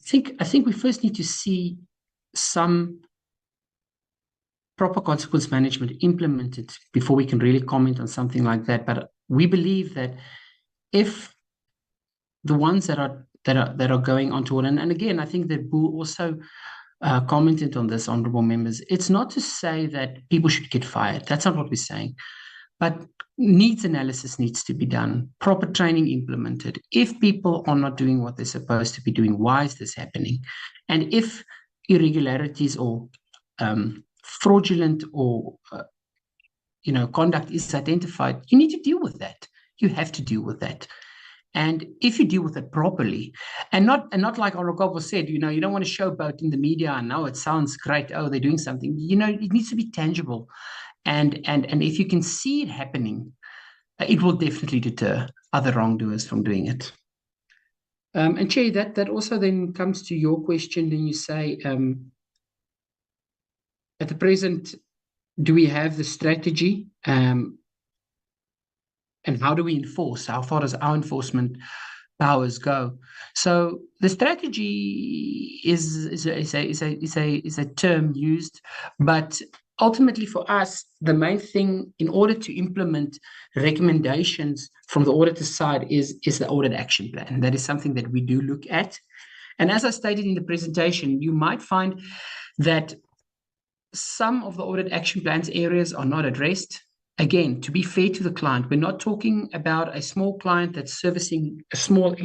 think we first need to see some proper consequence management implemented before we can really comment on something like that. But we believe that if the ones that are going on to it, and again, I think that Boo also commented on this, honorable members, it's not to say that people should get fired. That's not what we're saying. But needs analysis needs to be done, proper training implemented. If people are not doing what they're supposed to be doing, why is this happening? And if irregularities or fraudulent or conduct is identified, you need to deal with that. You have to deal with that. And if you deal with it properly, and not like Orogobo said, you don't want to showboat in the media. I know it sounds great. Oh, they're doing something. It needs to be tangible. And if you can see it happening, it will definitely deter other wrongdoers from doing it. And Chair, that also then comes to your question. Then you say, at the present, do we have the strategy? And how do we enforce? How far does our enforcement powers go? So the strategy is a term used, but ultimately for us, the main thing in order to implement recommendations from the auditor's side is the audit action plan. That is something that we do look at. And as I stated in the presentation, you might find that some of the audit action plans areas are not addressed. Again, to be fair to the client, we're not talking about a small client that's servicing a small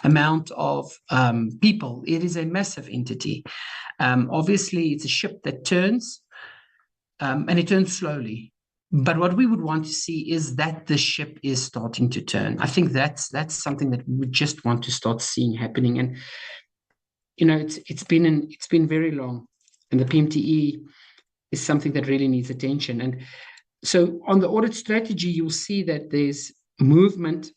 amount of people. It is a massive entity. Obviously, it's a ship that turns, and it turns slowly. But what we would want to see is that the ship is starting to turn. I think that's something that we would just want to start seeing happening. And it's been very long, and the PMTE is something that really needs attention. And so on the audit strategy, you'll see that there's movement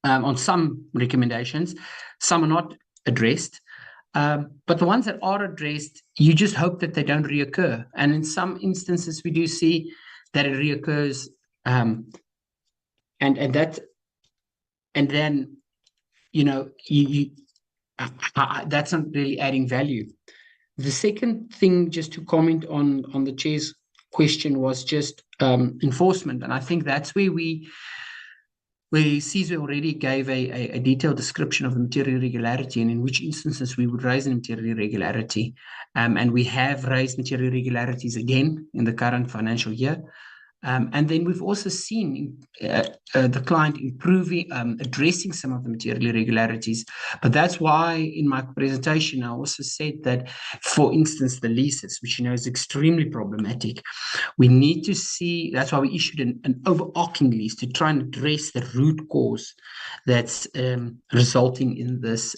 on some recommendations. Some are not addressed. But the ones that are addressed, you just hope that they don't reoccur. And in some instances, we do see that it reoccurs. And then, that's not really adding value. The second thing, just to comment on the Chair's question was just enforcement. And I think that's where CISO already gave a detailed description of the material irregularity and in which instances we would raise an material irregularity. And we have raised material irregularities again in the current financial year. And then we've also seen the client improving, addressing some of the material irregularities. But that's why in my presentation, I also said that, for instance, the leases, which is extremely problematic, we need to see, that's why we issued an overarching lease to try and address the root cause that's resulting in this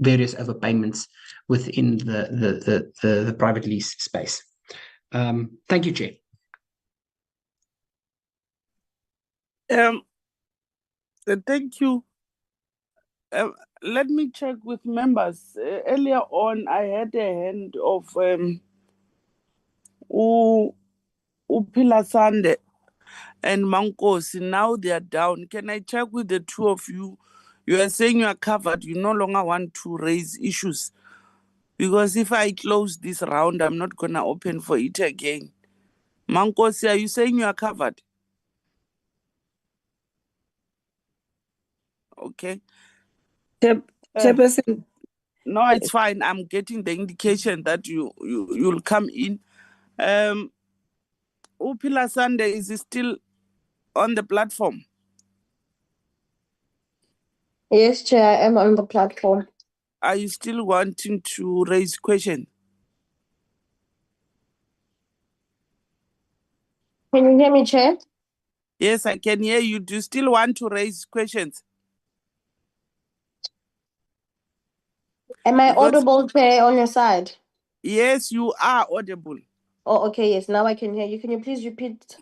various overpayments within the private lease space. Thank you, Chair. Thank you. Let me check with members. Earlier on, I had a hand of Upilasande and Mankosi. Now they are down. Can I check with the two of you? You are saying you are covered. You no longer want to raise issues. Because if I close this round, I'm not going to open for it again. Mankosi, are you saying you are covered? Okay. Chairperson. No, it's fine. I'm getting the indication that you'll come in. Upila Sunday, is he still on the platform? Yes, Chair, I am on the platform. Are you still wanting to raise questions? Can you hear me, Chair? Yes, I can hear you. Do you still want to raise questions? Am I audible, Chair, on your side? Yes, you are audible. Oh, okay, yes, now I can hear you. Can you please repeat?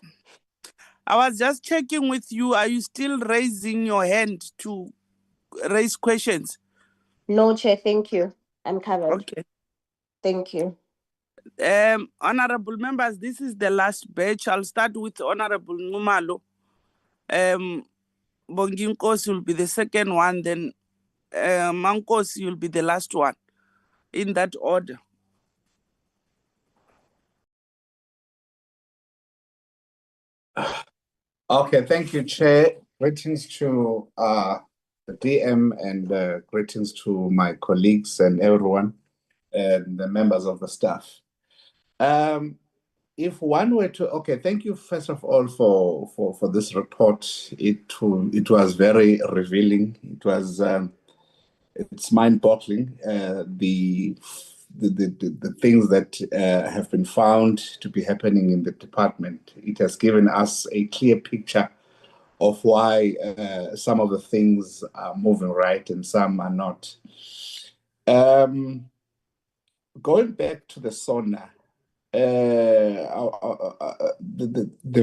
I was just checking with you. Are you still raising your hand to raise questions? No, Chair, thank you. I'm covered. Okay. Thank you. Honorable members, this is the last batch. I'll start with Honorable Numalo. Bonginkosi will be the second one, then Mankosi will be the last one, in that order. Okay, thank you, Chair. Greetings to the DM and greetings to my colleagues and everyone and the members of the staff. If one were to, okay, thank you first of all for this report. It was very revealing. It was it's mind-boggling, the things that have been found to be happening in the department. It has given us a clear picture of why some of the things are moving right and some are not. Going back to the SONA, the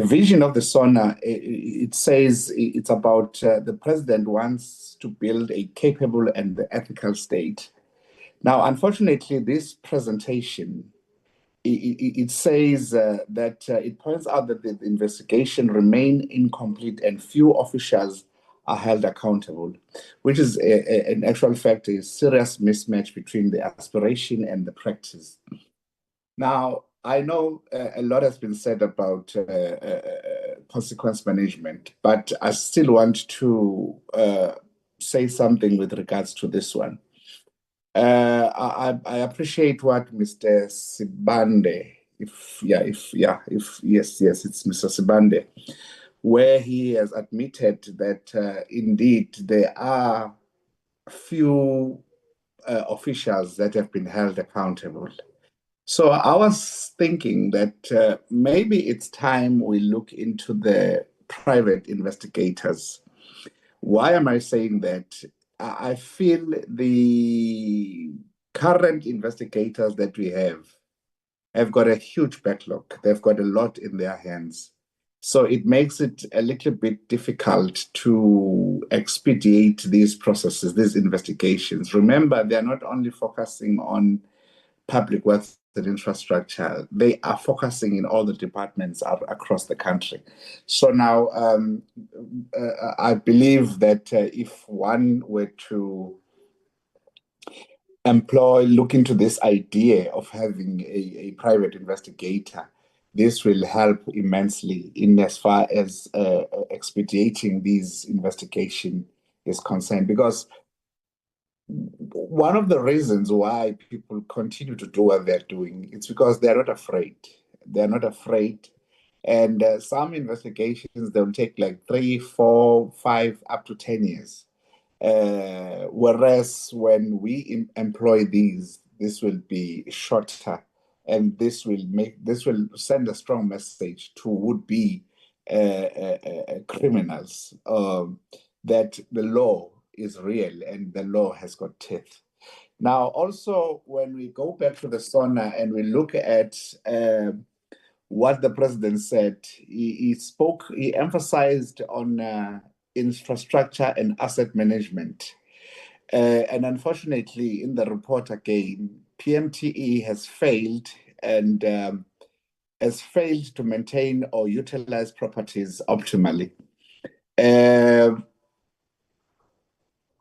vision of the SONA, it says it's about the president wants to build a capable and ethical state. Now, unfortunately, this presentation, it says that it points out that the investigation remain incomplete and few officials are held accountable, which is in actual fact a serious mismatch between the aspiration and the practice. Now, I know a lot has been said about consequence management, but I still want to say something with regards to this one. I appreciate what Mr. Sibande, yes, it's Mr. Sibande, where he has admitted that indeed there are few officials that have been held accountable. So I was thinking that maybe it's time we look into the private investigators. Why am I saying that? I feel the current investigators that we have got a huge backlog. They've got a lot in their hands. So it makes it a little bit difficult to expedite these processes, these investigations. Remember, they're not only focusing on public works and infrastructure, they are focusing in all the departments across the country. So now I believe that if one were to look into this idea of having a private investigator, this will help immensely in as far as expediting these investigation is concerned. Because one of the reasons why people continue to do what they're doing, it's because they're not afraid. They're not afraid. And some investigations, they'll take like 3, 4, 5, up to 10 years. Whereas when we employ these, this will be shorter, and this will send a strong message to would-be criminals that the law is real and the law has got teeth. Now, also, when we go back to the SONA and we look at what the president said, he emphasized on infrastructure and asset management. And unfortunately, in the report again, PMTE has failed and has failed to maintain or utilize properties optimally.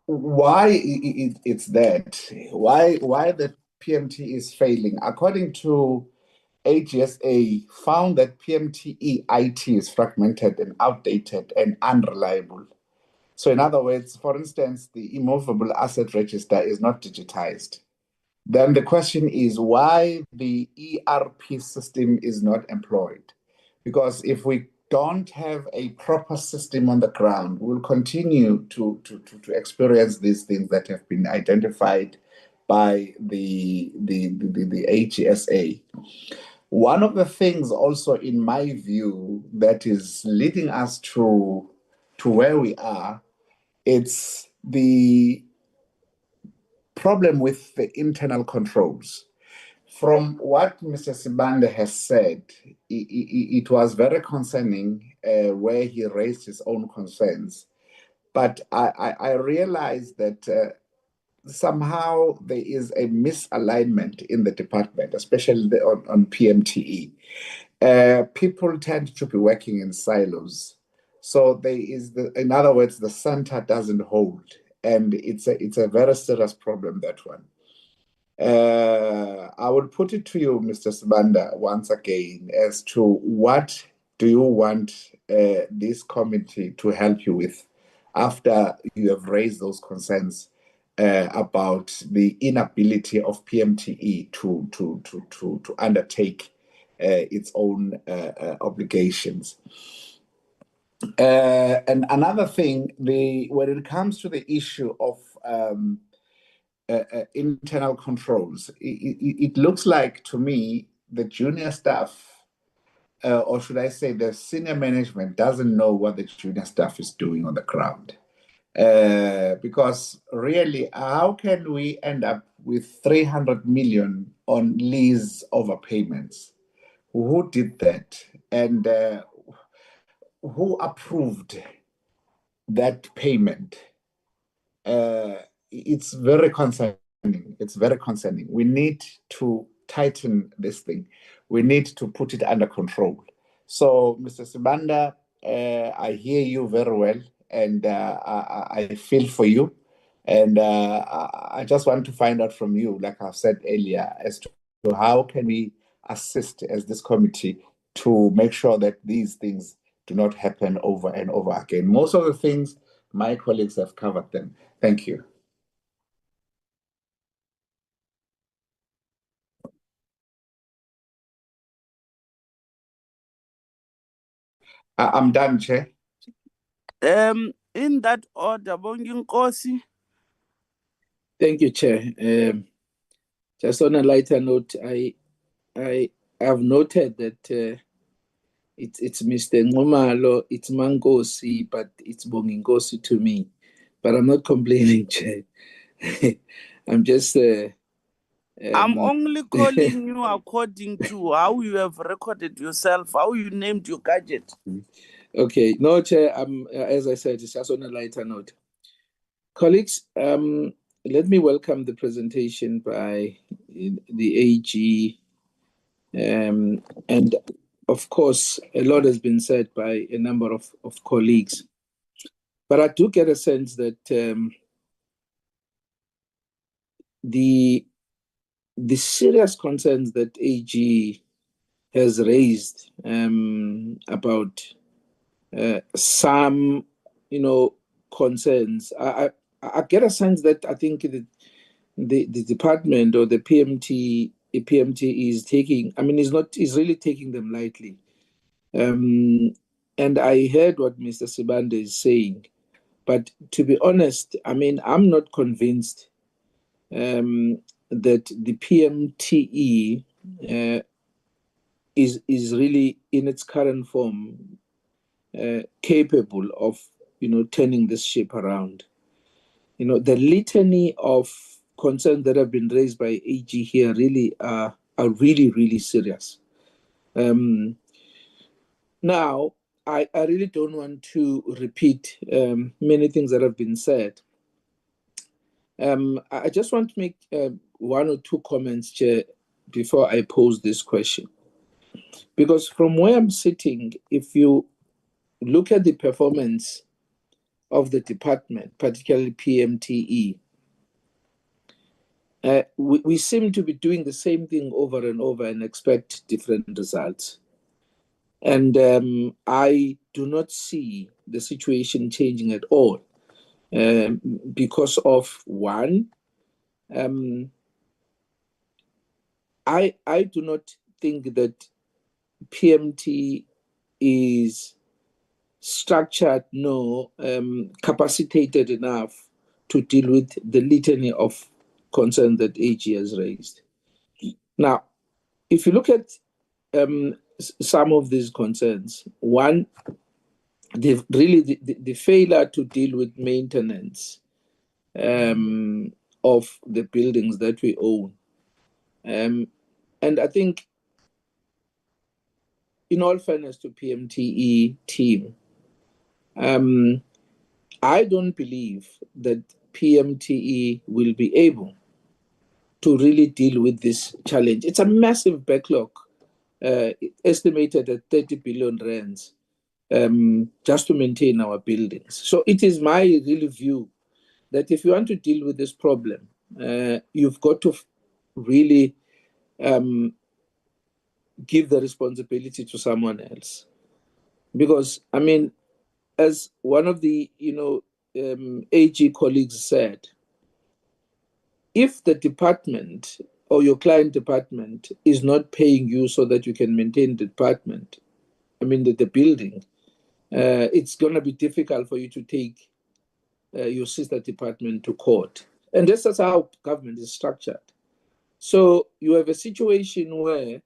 Why it's that? Why the PMTE is failing? According to AGSA, found that PMTE IT is fragmented and outdated and unreliable. So in other words, for instance, the immovable asset register is not digitized. Then the question is why the ERP system is not employed. Because if we don't have a proper system on the ground, we'll continue to experience these things that have been identified by the AGSA. One of the things also, in my view, that is leading us to where we are, it's the problem with the internal controls. From what Mr. Sibande has said, it was very concerning where he raised his own concerns. But I realized that somehow there is a misalignment in the department, especially on PMTE. People tend to be working in silos. So there is, in other words, the center doesn't hold. And it's a very serious problem, that one. I will put it to you, Mr. Sibanda, once again, as to what do you want this committee to help you with after you have raised those concerns about the inability of PMTE to undertake its own obligations. And another thing, when it comes to the issue of internal controls, it looks like to me the junior staff, or should I say the senior management, doesn't know what the junior staff is doing on the ground. Because really, how can we end up with 300 million on lease overpayments? Who did that? And who approved that payment? It's very concerning. It's very concerning. We need to tighten this thing. We need to put it under control. So, Mr. Sibanda, I hear you very well, and I feel for you. And I just want to find out from you, like I've said earlier, as to how can we assist as this committee to make sure that these things do not happen over and over again. Most of the things, my colleagues have covered them. Thank you. I'm done, Chair. In that order, Bongi Nkosi. Thank you, Chair. Just on a lighter note, I have noted that it's Mr. Ngomalo, it's Mangosi, but it's Bongingosi to me. But I'm not complaining, Chair. I'm just... I'm only calling you according to how you have recorded yourself, how you named your gadget. Okay, no, Chair, as I said, it's just on a lighter note. Colleagues, let me welcome the presentation by the AG. And of course, a lot has been said by a number of colleagues. But I do get a sense that the serious concerns that AG has raised about some, concerns. I get a sense that I think the department or the PMTE is taking, is really taking them lightly. And I heard what Mr. Sibande is saying, but to be honest, I'm not convinced that the PMTE is really in its current form capable of turning this ship around. The litany of concerns that have been raised by AG here really are really serious. Now, I really don't want to repeat many things that have been said. I just want to make one or two comments, Chair, before I pose this question. Because from where I'm sitting, if you look at the performance of the department, particularly PMTE, we seem to be doing the same thing over and over and expect different results. And I do not see the situation changing at all because of one, I do not think that PMT is structured nor capacitated enough to deal with the litany of concerns that AG has raised. Now, if you look at some of these concerns, one, the failure to deal with maintenance of the buildings that we own. And I think, in all fairness to PMTE team, I don't believe that PMTE will be able to really deal with this challenge. It's a massive backlog, estimated at 30 billion rands, just to maintain our buildings. So it is my real view that if you want to deal with this problem, you've got to really give the responsibility to someone else. Because, as one of the, AG colleagues said, if the department or your client department is not paying you so that you can maintain the department, the building, it's going to be difficult for you to take your sister department to court. And this is how government is structured. So you have a situation where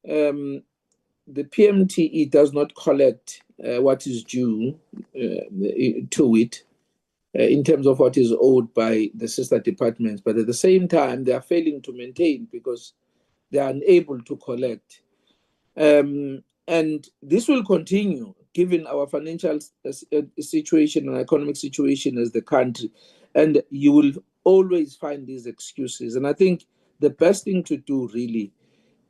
the PMTE does not collect what is due to it in terms of what is owed by the sister departments, but at the same time, they are failing to maintain because they are unable to collect. And this will continue given our financial situation and economic situation as the country. And you will always find these excuses. And I think the best thing to do really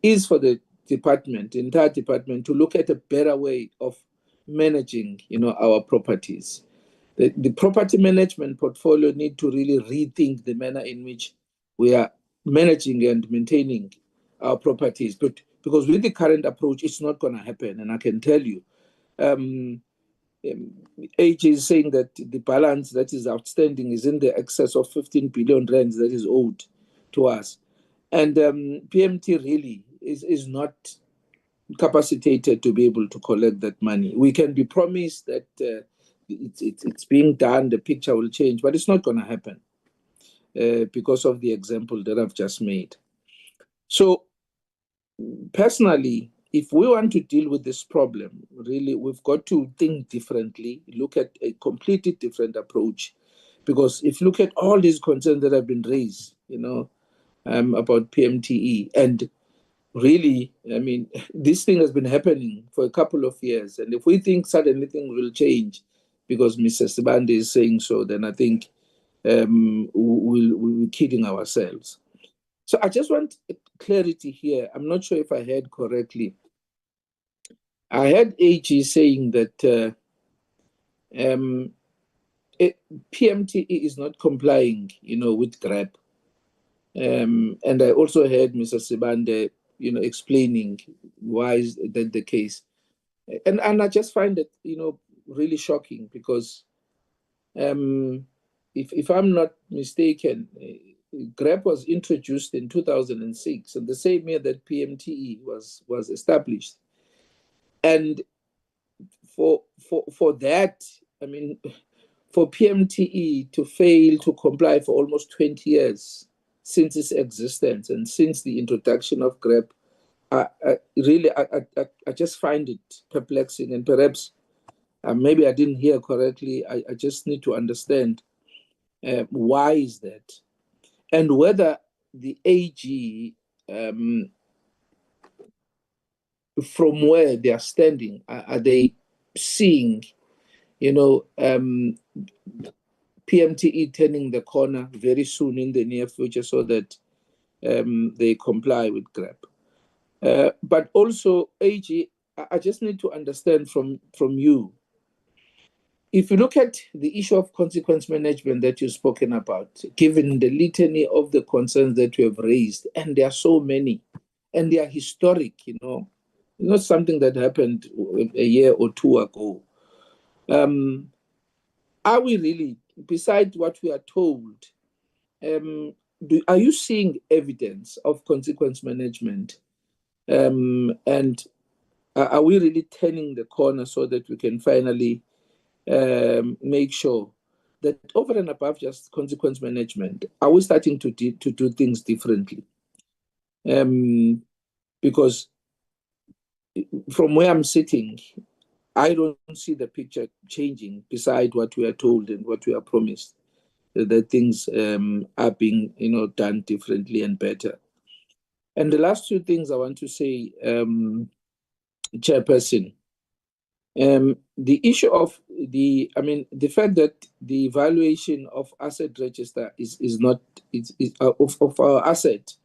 is for the entire department, to look at a better way of managing, our properties. The property management portfolio need to really rethink the manner in which we are managing and maintaining our properties. But because with the current approach, it's not going to happen. And I can tell you, AG is saying that the balance that is outstanding is in the excess of 15 billion rands that is owed to us. And PMT really is not capacitated to be able to collect that money. We can be promised that it's being done, the picture will change, but it's not going to happen because of the example that I've just made. So personally, if we want to deal with this problem, really, we've got to think differently, look at a completely different approach. Because if you look at all these concerns that have been raised, about PMTE, and really, this thing has been happening for a couple of years. And if we think suddenly things will change because Mr. Sibande is saying so, then I think we're kidding ourselves. So I just want clarity here. I'm not sure if I heard correctly. I heard AG saying that PMTE is not complying, with GRAP. And I also heard Mr. Sibande explaining why is that the case. And I just find it, really shocking because if I'm not mistaken, GREP was introduced in 2006, and the same year that PMTE was established. And for that, I mean, for PMTE to fail to comply for almost 20 years since its existence and since the introduction of GREP, I just find it perplexing, and perhaps maybe I didn't hear correctly. I just need to understand why is that, and whether the AG, from where they are standing, are they seeing, PMTE turning the corner very soon in the near future so that they comply with GREP? But also, AG, I just need to understand from you, if you look at the issue of consequence management that you've spoken about, given the litany of the concerns that you have raised, and there are so many, and they are historic, not something that happened a year or two ago. Are we really, besides what we are told, are you seeing evidence of consequence management? And are we really turning the corner so that we can finally make sure that over and above just consequence management, are we starting to do things differently? Because from where I'm sitting, I don't see the picture changing beside what we are told and what we are promised, that things are being done differently and better. And the last two things I want to say, Chairperson, the issue of the fact that the evaluation of asset register is not of our asset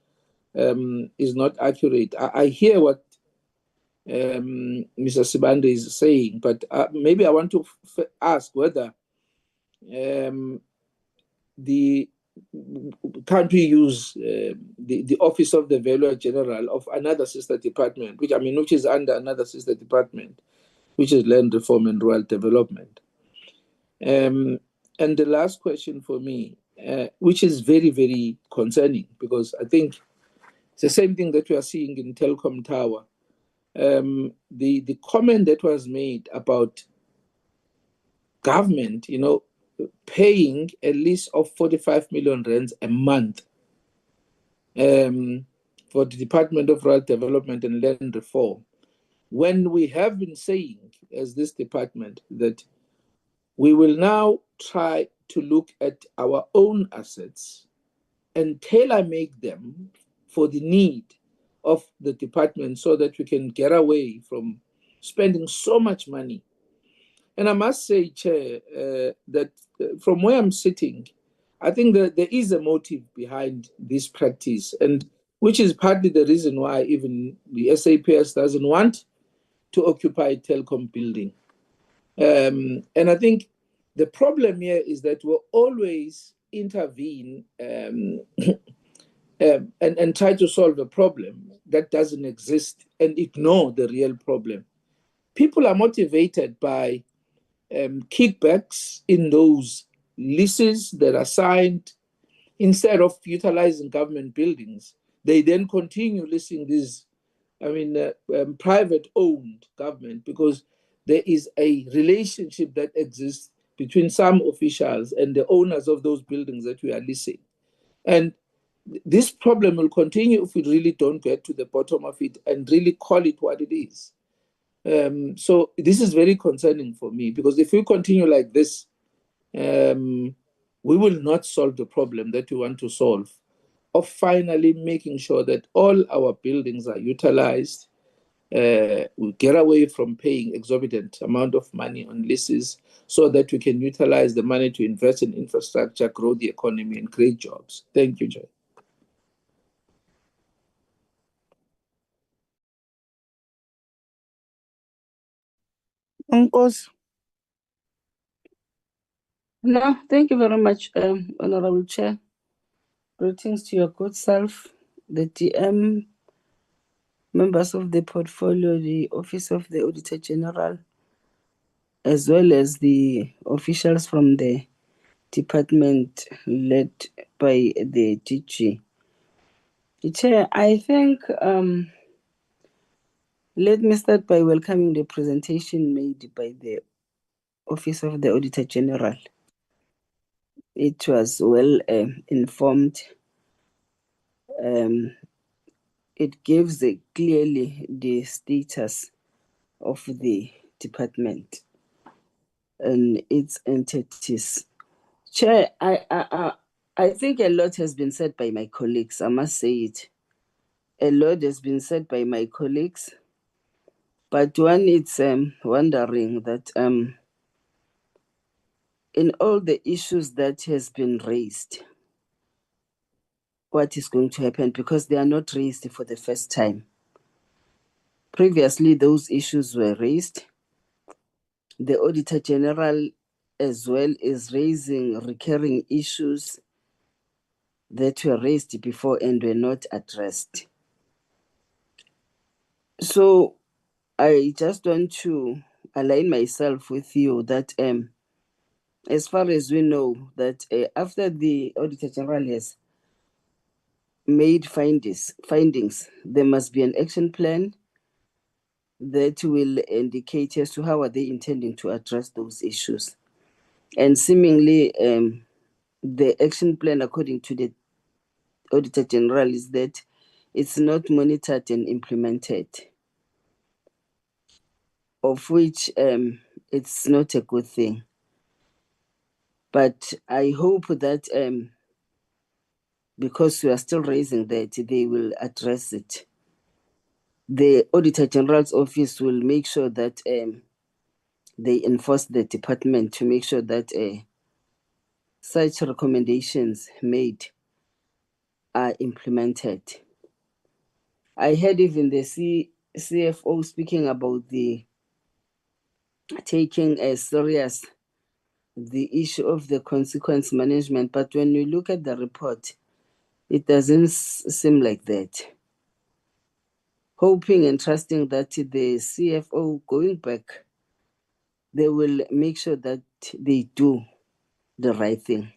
is not accurate. I hear what Mr. Sibande is saying, but maybe I want to ask whether can't we use the Office of the Valuer General of another sister department, which is under another sister department, which is Land Reform and Rural Development. And the last question for me, which is very, very concerning, because I think it's the same thing that we are seeing in Telkom Tower. The comment that was made about government, paying a lease of 45 million rands a month for the Department of Rural Development and Land Reform, when we have been saying, as this department, that we will now try to look at our own assets and tailor-make them for the need of the department so that we can get away from spending so much money. And I must say, Chair, that from where I'm sitting, I think that there is a motive behind this practice, and which is partly the reason why even the SAPS doesn't want to occupy Telkom building. And I think the problem here is that we'll always intervene and try to solve a problem that doesn't exist and ignore the real problem. People are motivated by kickbacks in those leases that are signed. Instead of utilizing government buildings, they then continue leasing these, private-owned government, because there is a relationship that exists between some officials and the owners of those buildings that we are leasing. And this problem will continue if we really don't get to the bottom of it and really call it what it is. So this is very concerning for me, because if we continue like this, we will not solve the problem that we want to solve, of finally making sure that all our buildings are utilized. We get away from paying exorbitant amount of money on leases so that we can utilize the money to invest in infrastructure, grow the economy, and create jobs. Thank you, Chair. No, thank you very much, Honorable Chair. Greetings to your good self, the DM, members of the portfolio, the Office of the Auditor General, as well as the officials from the department led by the DG. Chair, I think let me start by welcoming the presentation made by the Office of the Auditor General. It was well informed. It gives clearly the status of the department and its entities. Chair, I think a lot has been said by my colleagues. I must say it. A lot has been said by my colleagues, but one is wondering that in all the issues that has been raised, what is going to happen, because they are not raised for the first time. Previously, those issues were raised. The Auditor General as well is raising recurring issues that were raised before and were not addressed. So I just want to align myself with you that as far as we know, that after the Auditor General has made findings, there must be an action plan that will indicate as to how are they intending to address those issues. And seemingly, the action plan, according to the Auditor General, is that it's not monitored and implemented, of which it's not a good thing. But I hope that because we are still raising that, they will address it. The Auditor General's office will make sure that they enforce the department to make sure that such recommendations made are implemented. I heard even the CFO speaking about the taking as serious the issue of the consequence management, but when you look at the report, it doesn't seem like that. Hoping and trusting that the CFO going back, they will make sure that they do the right thing.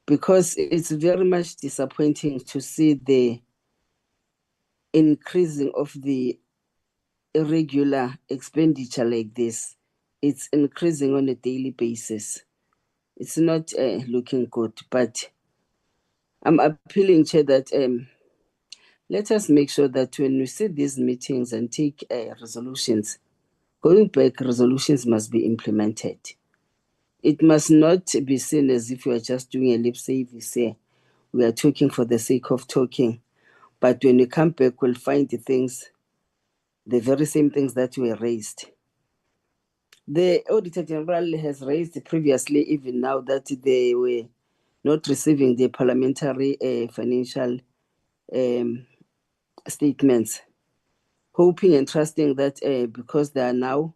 Because it's very much disappointing to see the increasing of the irregular expenditure like this. It's increasing on a daily basis. It's not looking good, but I'm appealing, Chair, that let us make sure that when we sit these meetings and take resolutions, going back, resolutions must be implemented. It must not be seen as if we are just doing a lip service here. We are talking for the sake of talking. But when we come back, we'll find the things, the very same things that were raised. The Auditor General has raised previously, even now, that they were not receiving the parliamentary financial statements, hoping and trusting that because they are now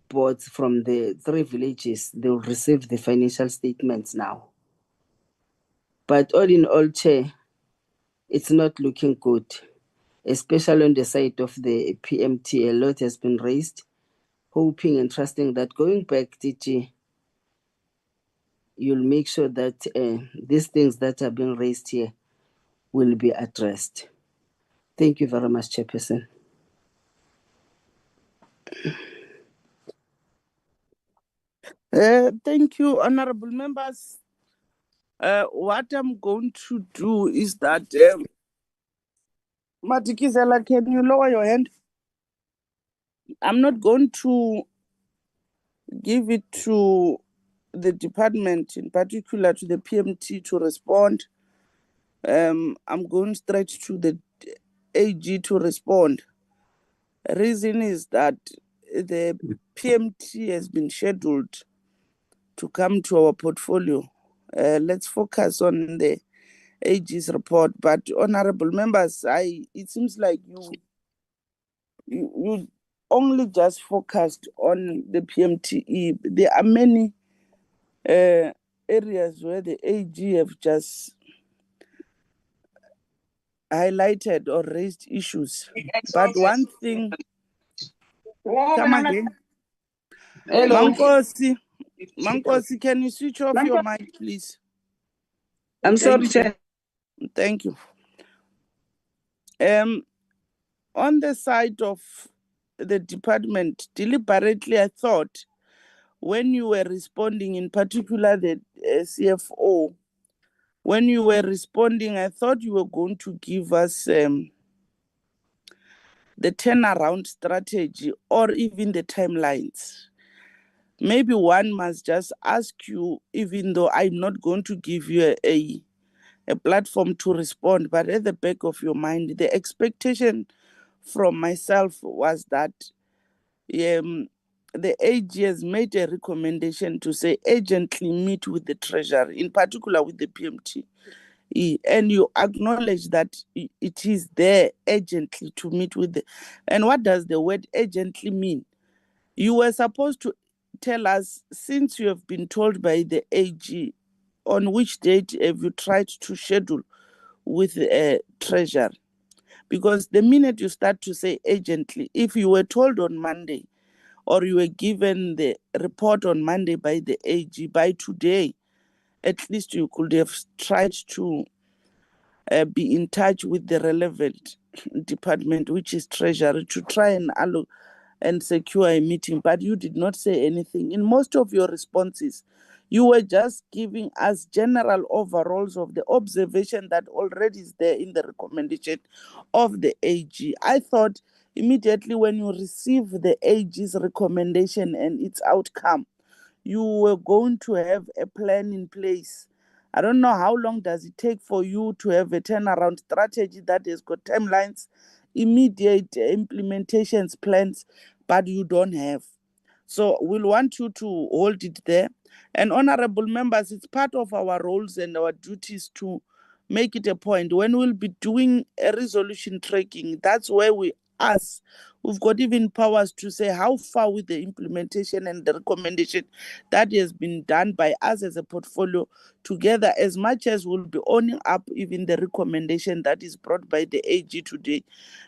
boards from the 3 villages, they will receive the financial statements now. But all in all, Chair, it's not looking good, especially on the side of the PMTE. A lot has been raised, hoping and trusting that going back, DG, you'll make sure that these things that are being raised here will be addressed. Thank you very much, Chairperson. Thank you, honorable members. What I'm going to do is that, Matikizela, can you lower your hand? I'm not going to give it to the department, in particular to the PMT, to respond. I'm going straight to the AG to respond. Reason is that the PMT has been scheduled to come to our portfolio. Let's focus on the AG's report. But honorable members, it seems like you only just focused on the PMTE. There are many areas where the AG have just highlighted or raised issues. But one thing, come again. Hello. Mankosi, can you switch off your mic, please? I'm sorry, Chair. Thank you. On the side of the department, deliberately, I thought when you were responding, in particular the CFO, when you were responding, I thought you were going to give us the turnaround strategy or even the timelines. Maybe one must just ask you, even though I'm not going to give you a platform to respond, but at the back of your mind, the expectation from myself was that the AG has made a recommendation to say urgently meet with the Treasury, in particular with the PMTE, and you acknowledge that it is there urgently to meet with the. And what does the word urgently mean? You were supposed to tell us, since you have been told by the AG, on which date have you tried to schedule with the Treasury? Because the minute you start to say urgently, if you were told on Monday, or you were given the report on Monday by the AG, by today, at least you could have tried to be in touch with the relevant department, which is Treasury, to try and secure a meeting. But you did not say anything. In most of your responses, you were just giving us general overalls of the observation that already is there in the recommendation of the AG. I thought immediately when you receive the AG's recommendation and its outcome, you were going to have a plan in place. I don't know how long does it take for you to have a turnaround strategy that has got timelines, immediate implementations plans, but you don't have. So we'll want you to hold it there. And honorable members, it's part of our roles and our duties to make it a point. When we'll be doing a resolution tracking, that's where we've got even powers to say how far with the implementation and the recommendation that has been done by us as a portfolio together, as much as we'll be owning up even the recommendation that is brought by the AG today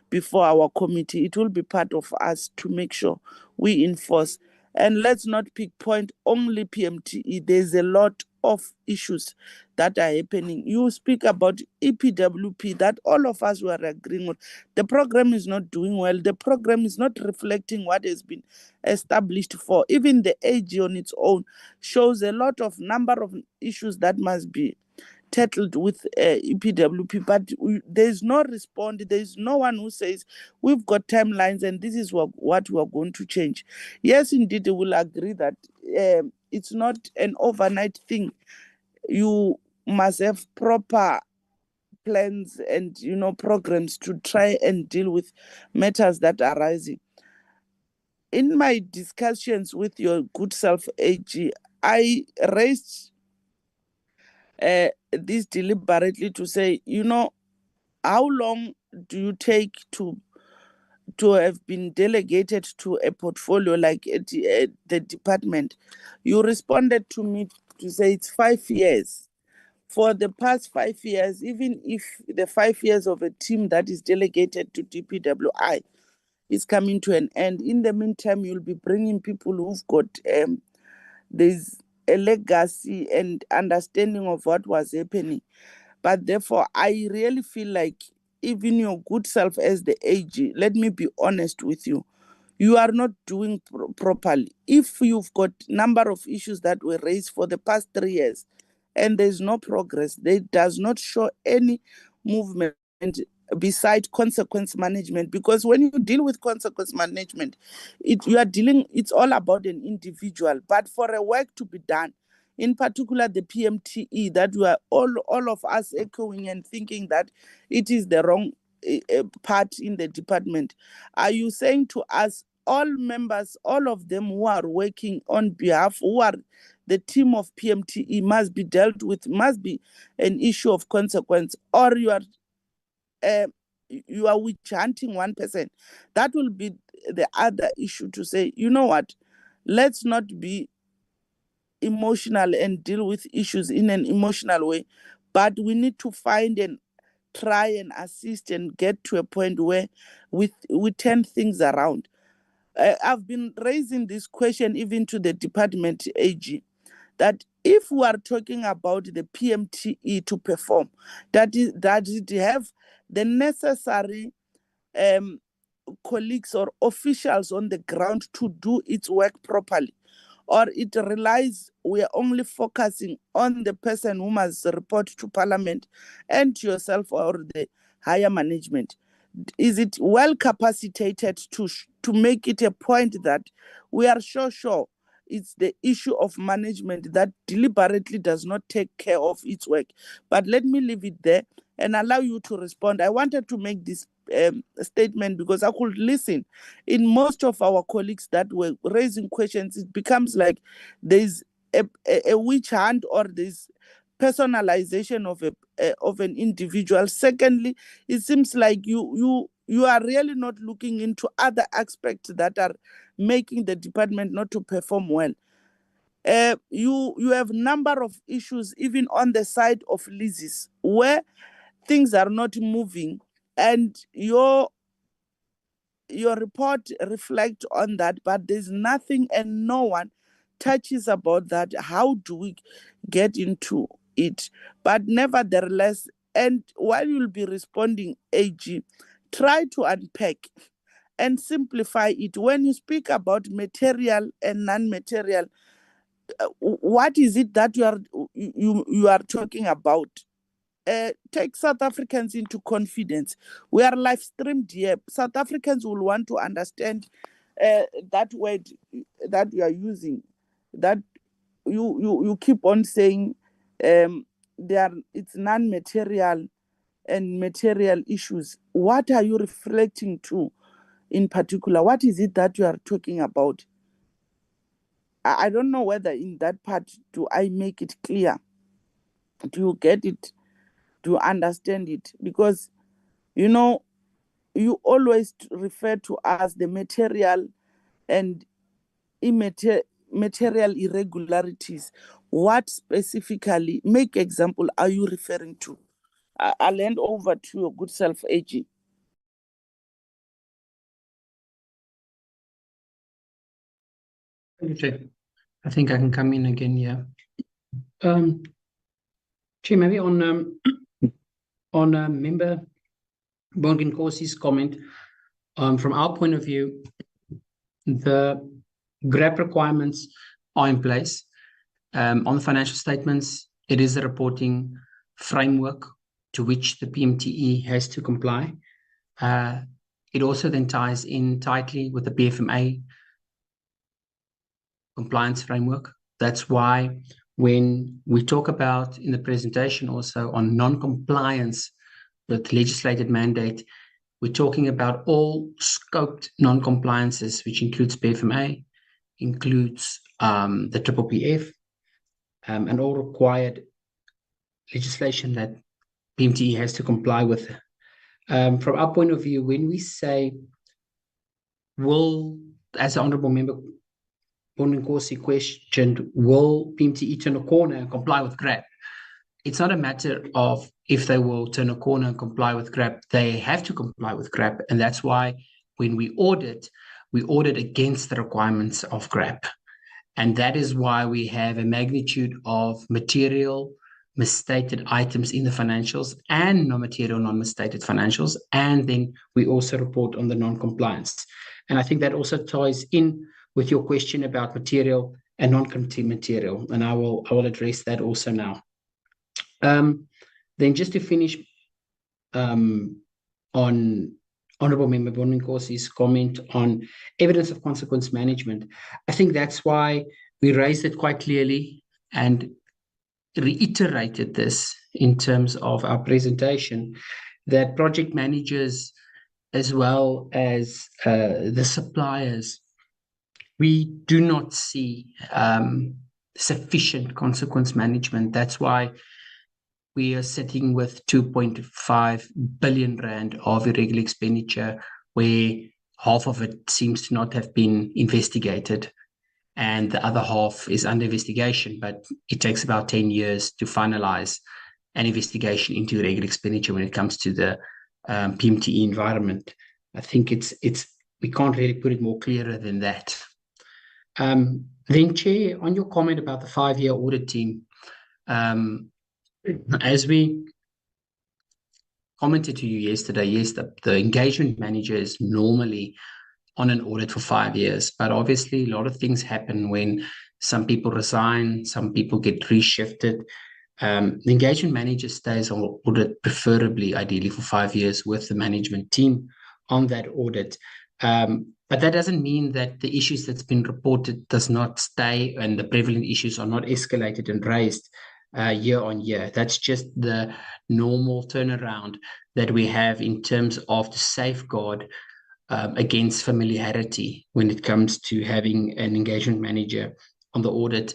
before our committee. It will be part of us to make sure we enforce. And let's not pick point only PMTE. There's a lot of issues that are happening. You speak about EPWP, that all of us were agreeing on. The program is not doing well. The program is not reflecting what has been established for. Even the AG on its own shows a lot of number of issues that must be tackled with EPWP, but there's no response. There's no one who says we've got timelines and this is what we are going to change. Yes, indeed, we will agree that it's not an overnight thing. You must have proper plans and programs to try and deal with matters that are arising. In my discussions with your good self, AG, I raised this deliberately to say, how long do you take to have been delegated to a portfolio like the department? You responded to me to say it's 5 years. For the past 5 years, even if the 5 years of a team that is delegated to DPWI is coming to an end, in the meantime, you'll be bringing people who've got there's a legacy and understanding of what was happening. But therefore, I really feel like even your good self as the AG, let me be honest with you, you are not doing properly. If you've got number of issues that were raised for the past 3 years and there's no progress, they does not show any movement beside consequence management, because when you deal with consequence management, it's all about an individual. But for a work to be done, in particular the PMTE, that we are all of us echoing and thinking that it is the wrong part in the department, are you saying to us, all members, all of them who are working on behalf, who are the team of PMTE, must be dealt with, must be an issue of consequence, or you are witch hunting one person? That will be the other issue, to say, you know what, let's not be emotional and deal with issues in an emotional way, but we need to find an try and assist and get to a point where we turn things around. I've been raising this question even to the department AG, that if we are talking about the PMTE to perform, that it have the necessary colleagues or officials on the ground to do its work properly, or it relies, we are only focusing on the person who must report to Parliament and to yourself or the higher management. Is it well capacitated to make it a point that we are sure it's the issue of management that deliberately does not take care of its work? But let me leave it there and allow you to respond. I wanted to make this statement because I could listen in most of our colleagues that were raising questions. It becomes like there's a witch hunt, or there's personalization of an individual. Secondly, it seems like you are really not looking into other aspects that are making the department not to perform well. You have number of issues even on the side of leases where things are not moving, and your report reflects on that, but there's nothing and no one touches about that. How do we get into it? But nevertheless, and while you'll be responding, AG, try to unpack and simplify it. When you speak about material and non-material, what is it that you are talking about? Take South Africans into confidence. We are live streamed here. South Africans will want to understand that word that you are using, that you keep on saying it's non-material and material issues. What are you reflecting to in particular? What is it that you are talking about? I don't know whether in that part do I make it clear. Do you get it? Do you understand it? Because, you know, you always refer to as the material and material irregularities. What specifically, make example, are you referring to? I'll hand over to your good self, AG. Okay. I think I can come in again, yeah. Chair, maybe on member Bonginkosi's comment, from our point of view, the GRAP requirements are in place. On the financial statements, it is a reporting framework to which the PMTE has to comply. It also then ties in tightly with the BFMA compliance framework. That's why when we talk about in the presentation also on non-compliance with legislated mandate, we're talking about all scoped non-compliances, which includes BFMA, includes the PPPF, and all required legislation that PMTE has to comply with. From our point of view, when we say, as the Honourable Member Bonginkosi questioned, will PMTE turn a corner and comply with GRAP? It's not a matter of if they will turn a corner and comply with GRAP. They have to comply with GRAP, and that's why when we audit against the requirements of GRAP. And that is why we have a magnitude of material misstated items in the financials and non-material non-misstated financials, and then we also report on the non-compliance. And I think that also ties in with your question about material and non-contained material, and I will address that also now. Then just to finish on Honourable Member Bonginkosi's comment on evidence of consequence management, I think that's why we raised it quite clearly and reiterated this in terms of our presentation, that project managers as well as the suppliers, we do not see sufficient consequence management. That's why we are sitting with 2.5 billion rand of irregular expenditure, where half of it seems to not have been investigated and the other half is under investigation, but it takes about 10 years to finalize an investigation into irregular expenditure when it comes to the PMTE environment. I think we can't really put it more clearer than that. Then, Chair, on your comment about the 5-year audit team, as we commented to you yesterday, yes, the engagement manager is normally on an audit for 5 years, but obviously a lot of things happen when some people resign, some people get reshifted. The engagement manager stays on audit, preferably, ideally, for 5 years with the management team on that audit. But that doesn't mean that the issues that's been reported does not stay and the prevalent issues are not escalated and raised year on year. That's just the normal turnaround that we have in terms of the safeguard against familiarity when it comes to having an engagement manager on the audit.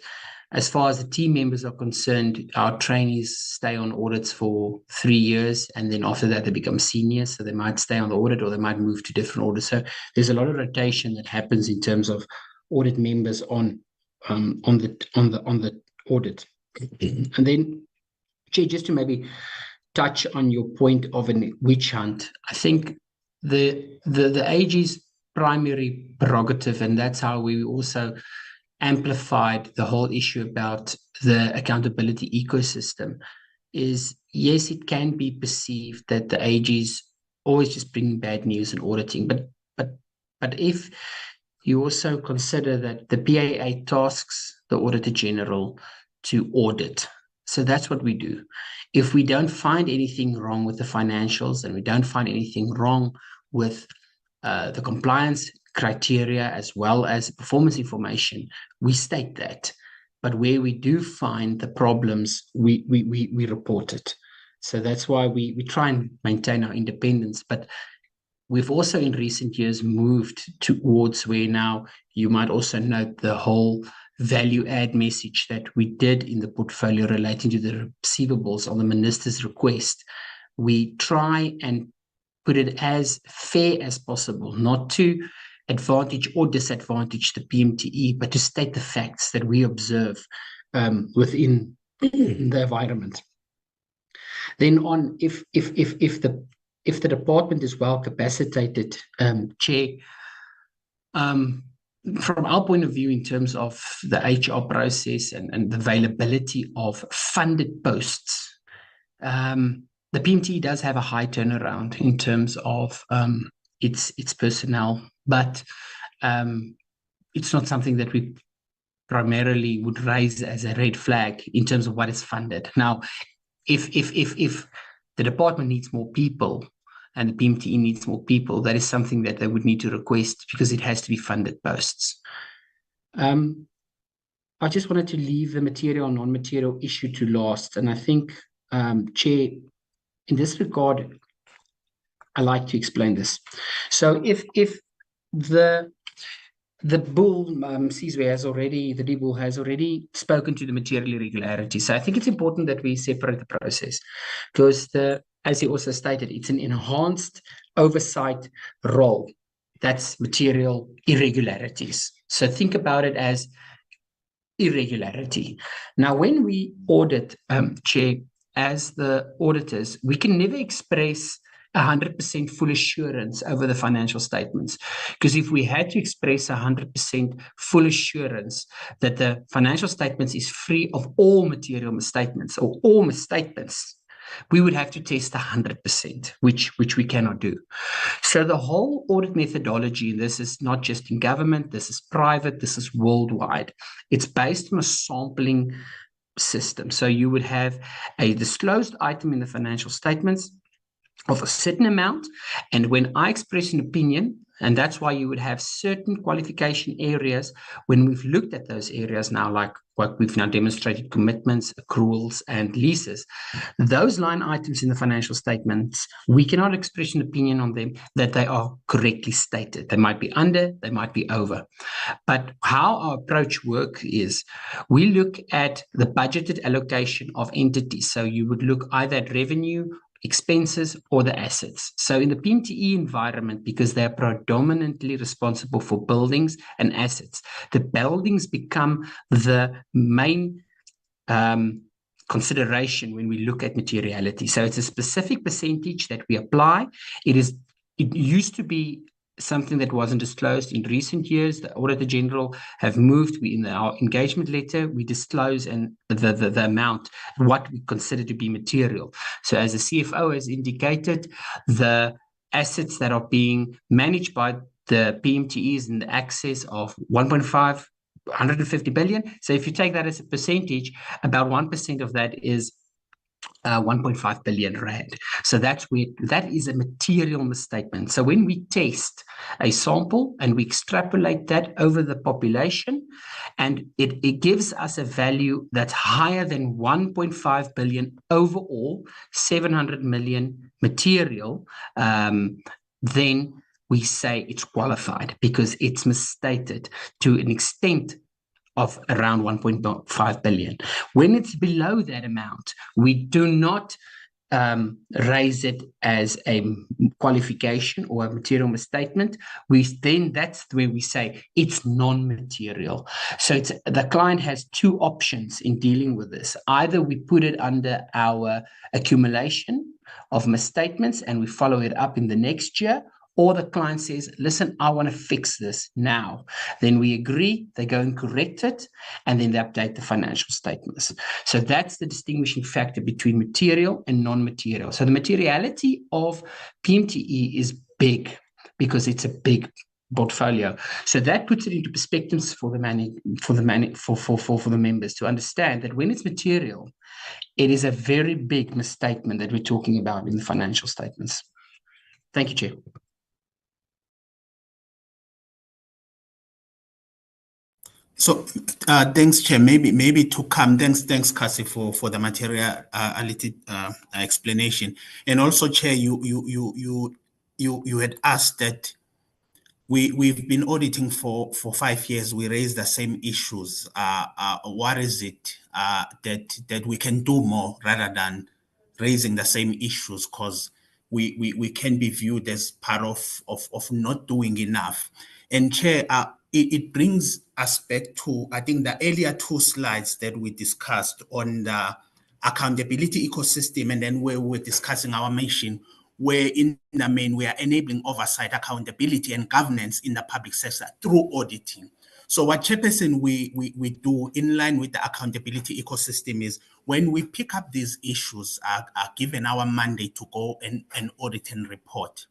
As far as the team members are concerned, our trainees stay on audits for 3 years, and then after that they become seniors, so they might stay on the audit or they might move to different audits. So there's a lot of rotation that happens in terms of audit members on the audit. And then, Chair, just to maybe touch on your point of a witch hunt, I think the AG's primary prerogative, and that's how we also amplified the whole issue about the accountability ecosystem, is yes, it can be perceived that the AG's always just bringing bad news and auditing, but if you also consider that the PAA tasks the Auditor General to audit. So that's what we do. If we don't find anything wrong with the financials and we don't find anything wrong with the compliance criteria as well as performance information, we state that. But where we do find the problems, we report it. So that's why we try and maintain our independence. But we've also in recent years moved towards where now you might also note the whole value add message that we did in the portfolio relating to the receivables on the minister's request. We try and put it as fair as possible, not to advantage or disadvantage the PMTE, but to state the facts that we observe within the environment. Then on if the department is well capacitated, Chair, from our point of view in terms of the HR process and the availability of funded posts, the PMTE does have a high turnaround in terms of its personnel, but it's not something that we primarily would raise as a red flag in terms of what is funded. Now, if the department needs more people and the PMTE needs more people, that is something that they would need to request because it has to be funded posts. I just wanted to leave the material and non-material issue to last, and I think, Chair, in this regard, I like to explain this. So if the bull, Sizwe has already, the D-bull has already spoken to the material irregularities. So I think it's important that we separate the process because as he also stated, it's an enhanced oversight role. That's material irregularities. So think about it as irregularity. Now, when we audit, Chair, as the auditors, we can never express 100% full assurance over the financial statements. Because if we had to express 100% full assurance that the financial statements is free of all material misstatements or all misstatements, we would have to test 100%, which we cannot do. So the whole audit methodology, and this is not just in government, this is private, this is worldwide. It's based on a sampling system. So you would have a disclosed item in the financial statements of a certain amount, and when I express an opinion, and that's why you would have certain qualification areas when we've looked at those areas now, like what we've now demonstrated, commitments, accruals, and leases. Those line items in the financial statements, we cannot express an opinion on them that they are correctly stated. They might be under, they might be over. But how our approach works is we look at the budgeted allocation of entities. So you would look either at revenue, expenses, or the assets. So in the PMTE environment, because they're predominantly responsible for buildings and assets, the buildings become the main consideration when we look at materiality. So it's a specific percentage that we apply. It used to be something that wasn't disclosed in recent years. The Auditor General have moved. In our engagement letter, we disclose the amount, what we consider to be material. So as the CFO has indicated, the assets that are being managed by the PMTEs in the excess of 150 billion. So if you take that as a percentage, about 1% of that is 1.5 billion rand. So that is a material misstatement. So when we test a sample and we extrapolate that over the population, and it gives us a value that's higher than 1.5 billion overall, 700 million material, then we say it's qualified because it's misstated to an extent of around 1.5 billion. When it's below that amount, we do not raise it as a qualification or a material misstatement. That's where we say it's non-material. So the client has two options in dealing with this. Either we put it under our accumulation of misstatements and we follow it up in the next year, or the client says, listen, I want to fix this now. Then we agree, they go and correct it, and then they update the financial statements. So that's the distinguishing factor between material and non-material. So the materiality of PMTE is big because it's a big portfolio. So that puts it into perspectives for the members to understand that when it's material, it is a very big misstatement that we're talking about in the financial statements. Thank you, Chair. So thanks, Chair. Maybe to come. Thanks, Cassie, for the materiality explanation. And also, Chair, you had asked that we've been auditing for 5 years. We raised the same issues. What is it that we can do more rather than raising the same issues? Because we can be viewed as part of not doing enough. And Chair, it brings us back to, I think, the earlier 2 slides that we discussed on the accountability ecosystem, and then where we're discussing our mission, where in the main we are enabling oversight, accountability, and governance in the public sector through auditing. So what Chairperson we do in line with the accountability ecosystem is when we pick up these issues, are given our mandate to go and audit and report.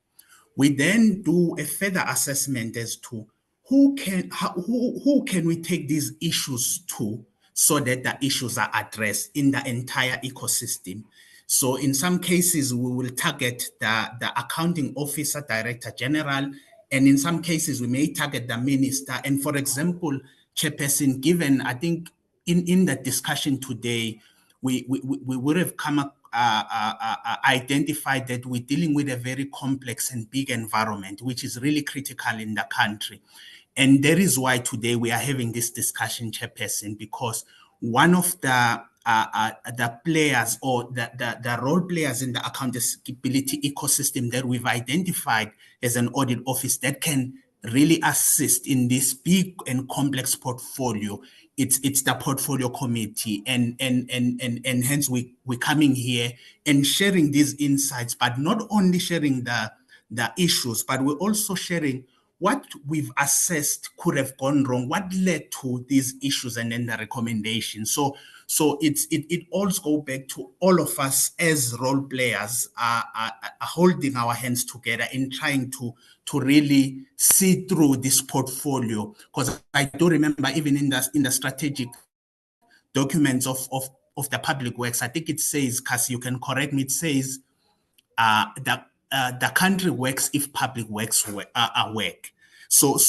We then do a further assessment as to who can we take these issues to so that the issues are addressed in the entire ecosystem. So in some cases, we will target the accounting officer, director general, and in some cases, we may target the minister. And for example, Chairperson, given, I think in the discussion today, we would have come up identified that we're dealing with a very complex and big environment, which is really critical in the country. And that is why today we are having this discussion, Chairperson, because one of the players or the role players in the accountability ecosystem that we've identified as an audit office that can really assist in this big and complex portfolio, it's the portfolio committee, and hence we're coming here and sharing these insights, but not only sharing the issues, but we're also sharing what we've assessed could have gone wrong, what led to these issues, and then the recommendations. So it also goes back to all of us as role players are holding our hands together in trying to really see through this portfolio. Because I do remember even in the strategic documents of the public works, I think it says, Cassie, you can correct me, it says that the country works if public works work. So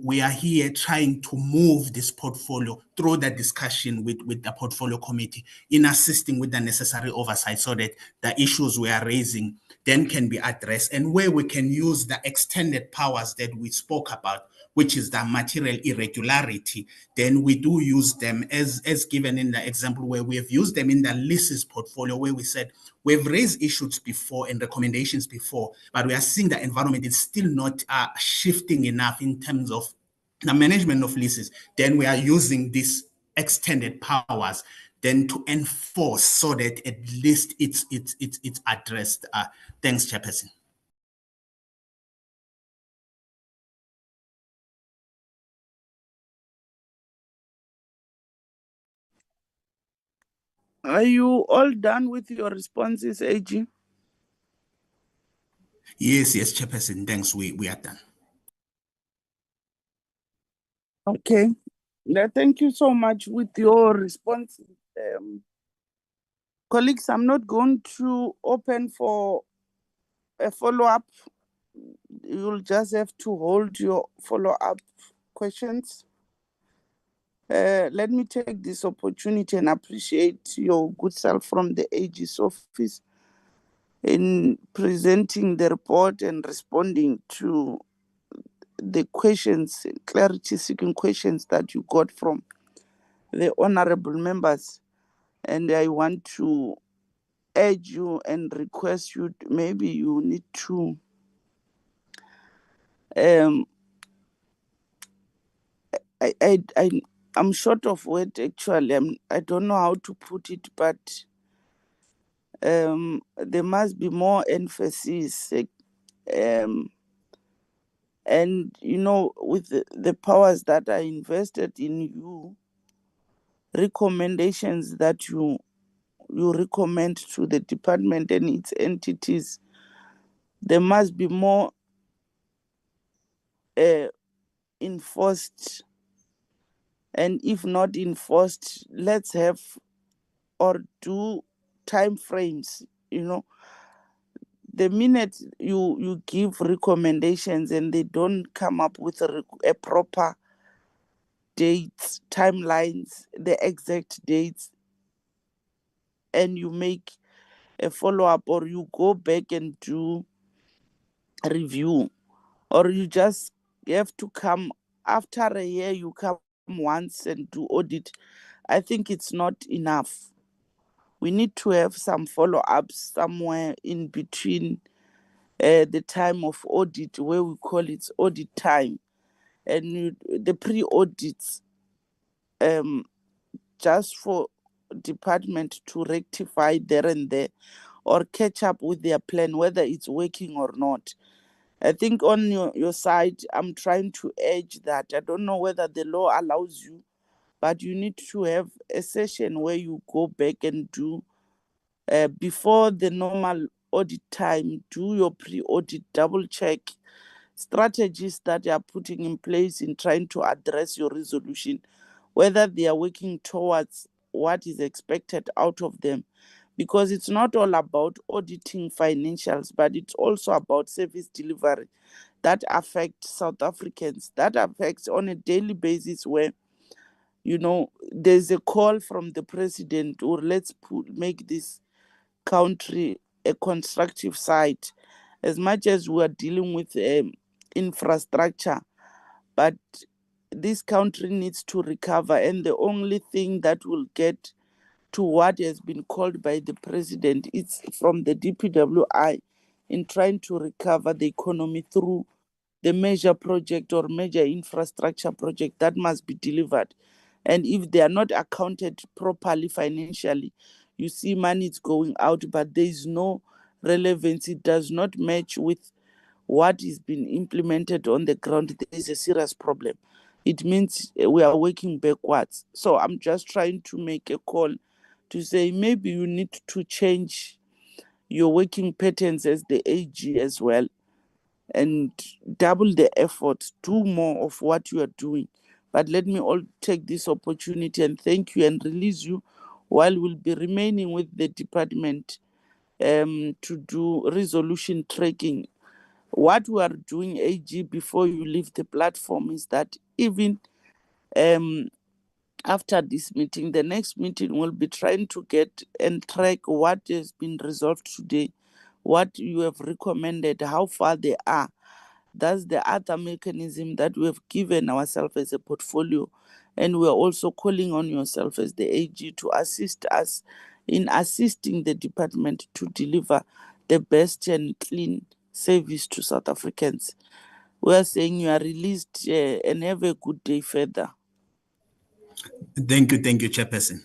we are here trying to move this portfolio through the discussion with the portfolio committee in assisting with the necessary oversight so that the issues we are raising then can be addressed, and where we can use the extended powers that we spoke about, which is the material irregularity, then we do use them as given in the example where we have used them in the leases portfolio, where we said we've raised issues before and recommendations before, but we are seeing the environment is still not shifting enough in terms of the management of leases. Then we are using these extended powers then to enforce so that at least it's addressed. Thanks, Chairperson. Are you all done with your responses, AG? Yes, Chairperson. Thanks. We are done. Okay. Thank you so much with your response. Colleagues, I'm not going to open for a follow-up. You'll just have to hold your follow-up questions. Let me take this opportunity and appreciate your good self from the AG's office in presenting the report and responding to the questions, clarity-seeking questions that you got from the honorable members. And I want to urge you and request you, maybe you need to I'm short of word actually. I don't know how to put it, but there must be more emphasis. And you know, with the powers that are invested in you, recommendations that you recommend to the department and its entities, there must be more enforced. And if not enforced, let's have or do time frames. You know, the minute you give recommendations and they don't come up with a proper dates, timelines, the exact dates, and you make a follow-up or you go back and do a review, or you just have to come after a year, you come once and do audit, I think it's not enough. We need to have some follow-ups somewhere in between the time of audit, where we call it audit time, and the pre-audits, just for department to rectify there and there or catch up with their plan, whether it's working or not. I think on your side, I'm trying to urge that. I don't know whether the law allows you, but you need to have a session where you go back and do, before the normal audit time, do your pre-audit, double check strategies that you are putting in place in trying to address your resolution, whether they are working towards what is expected out of them. Because it's not all about auditing financials, but it's also about service delivery that affects South Africans, that affects on a daily basis, where, you know, there's a call from the president, or let's make this country a constructive site. As much as we are dealing with infrastructure, but this country needs to recover, and the only thing that will get to what has been called by the president is from the DPWI in trying to recover the economy through the major project or major infrastructure project that must be delivered. And if they are not accounted properly financially, you see money is going out, but there is no relevance. It does not match with what is being implemented on the ground. There is a serious problem. It means we are working backwards. So I'm just trying to make a call to say maybe you need to change your working patterns as the AG as well, and double the effort, do more of what you are doing. But let me all take this opportunity and thank you and release you, while we'll be remaining with the department to do resolution tracking. What we are doing, AG, before you leave the platform, is that even after this meeting, the next meeting will be trying to get and track what has been resolved today, what you have recommended, how far they are. That's the other mechanism that we have given ourselves as a portfolio. And we are also calling on yourself as the AG to assist us in assisting the department to deliver the best and clean service to South Africans. We are saying you are released and have a good day further. Thank you, Chairperson.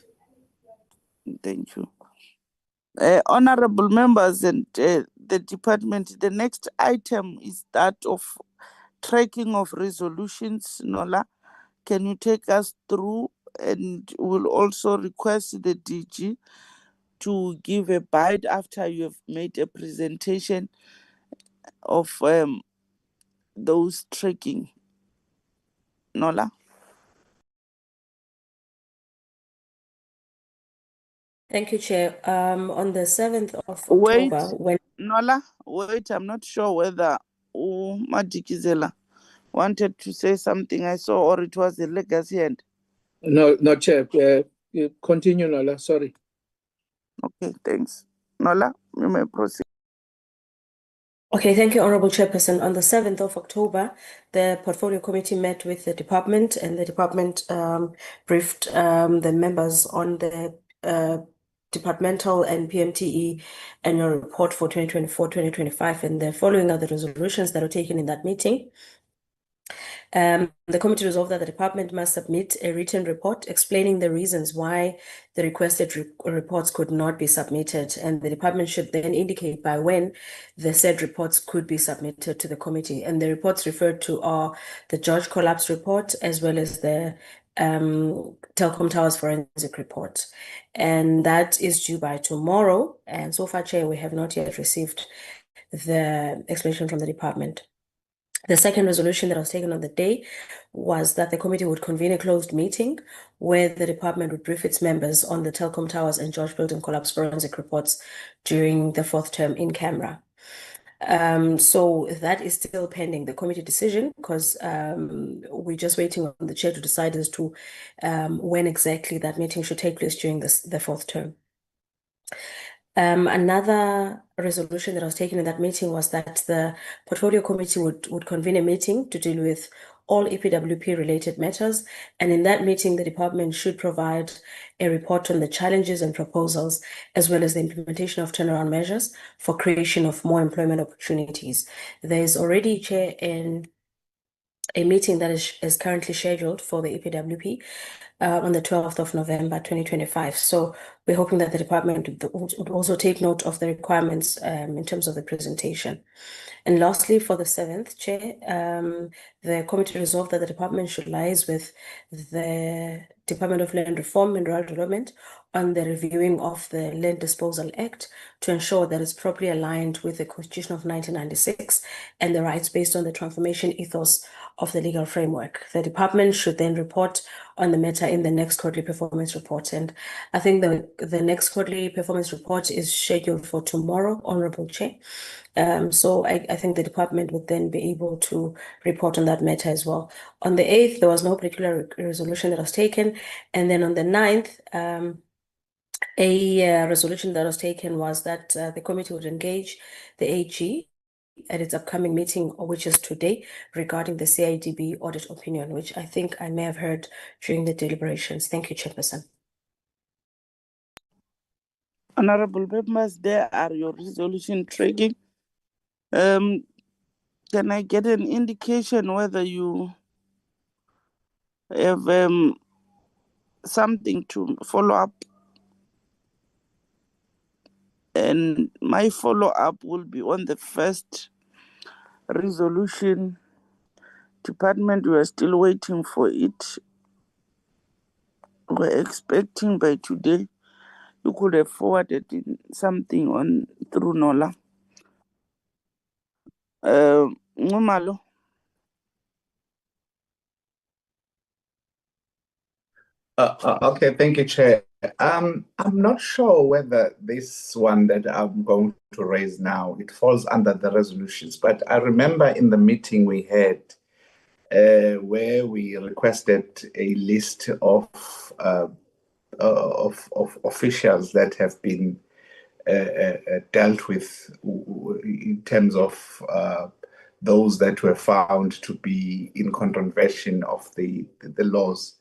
Thank you. Honorable members and the department, the next item is that of tracking of resolutions. Nola, can you take us through? And we'll also request the DG to give a bite after you have made a presentation of those tracking. Nola? Thank you, Chair. On the 7th of Wait, October, when Nola, wait, I'm not sure whether Madikizela wanted to say something I saw, or it was a legacy hand. No, Chair. Continue, Nola. Sorry. Okay, thanks. Nola, you may proceed. Okay, thank you, Honorable Chairperson. On the 7th of October, the Portfolio Committee met with the department, and the department briefed the members on the departmental and PMTE annual report for 2024-2025, and the following are the resolutions that were taken in that meeting. The committee resolved that the department must submit a written report explaining the reasons why the requested reports could not be submitted, and the department should then indicate by when the said reports could be submitted to the committee. And the reports referred to are the George Collapse report as well as the Telkom Towers forensic report. And that is due by tomorrow. And so far, Chair, we have not yet received the explanation from the department. The second resolution that was taken on the day was that the committee would convene a closed meeting where the department would brief its members on the Telkom Towers and George Building Collapse forensic reports during the fourth term in camera. So that is still pending the committee decision, because we're just waiting on the chair to decide as to when exactly that meeting should take place during the fourth term. Another resolution that was taken in that meeting was that the Portfolio Committee would convene a meeting to deal with all EPWP related matters. And in that meeting, the department should provide a report on the challenges and proposals, as well as the implementation of turnaround measures for creation of more employment opportunities. There is already, Chair, a meeting that is currently scheduled for the EPWP on the 12th of November 2025. So we're hoping that the department would also take note of the requirements in terms of the presentation. And lastly, for the 7th, Chair, the committee resolved that the department should liaise with the Department of Land Reform and Rural Development on the reviewing of the Land Disposal Act to ensure that it's properly aligned with the Constitution of 1996 and the rights based on the transformation ethos of the legal framework. The department should then report on the matter in the next quarterly performance report. And I think the next quarterly performance report is scheduled for tomorrow, Honorable Chair. So I think the department would then be able to report on that matter as well. On the 8th, there was no particular resolution that was taken. And then on the 9th, a resolution that was taken was that the committee would engage the AG at its upcoming meeting, which is today, regarding the CIDB audit opinion, which I think I may have heard during the deliberations. Thank you, Chairperson. Honorable members, there are your resolution tracking. Can I get an indication whether you have something to follow up? And my follow-up will be on the first resolution. Department, we are still waiting for it. We're expecting by today. You could have forwarded something on through Nola. Ngumalo. Okay, thank you, Chair. I'm not sure whether this one that I'm going to raise now, it falls under the resolutions, but I remember in the meeting we had where we requested a list of officials that have been dealt with in terms of those that were found to be in contravention of the laws.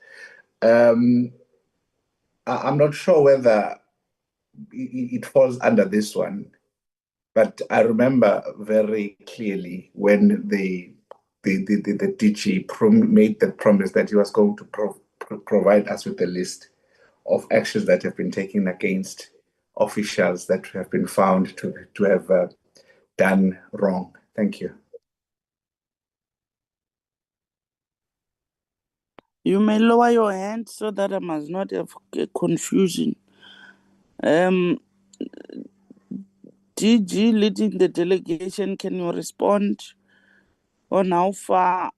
I'm not sure whether it falls under this one, but I remember very clearly when the DG made the promise that he was going to provide us with a list of actions that have been taken against officials that have been found to have done wrong. Thank you. You may lower your hand so that I must not have confusion. DG leading the delegation, can you respond on how far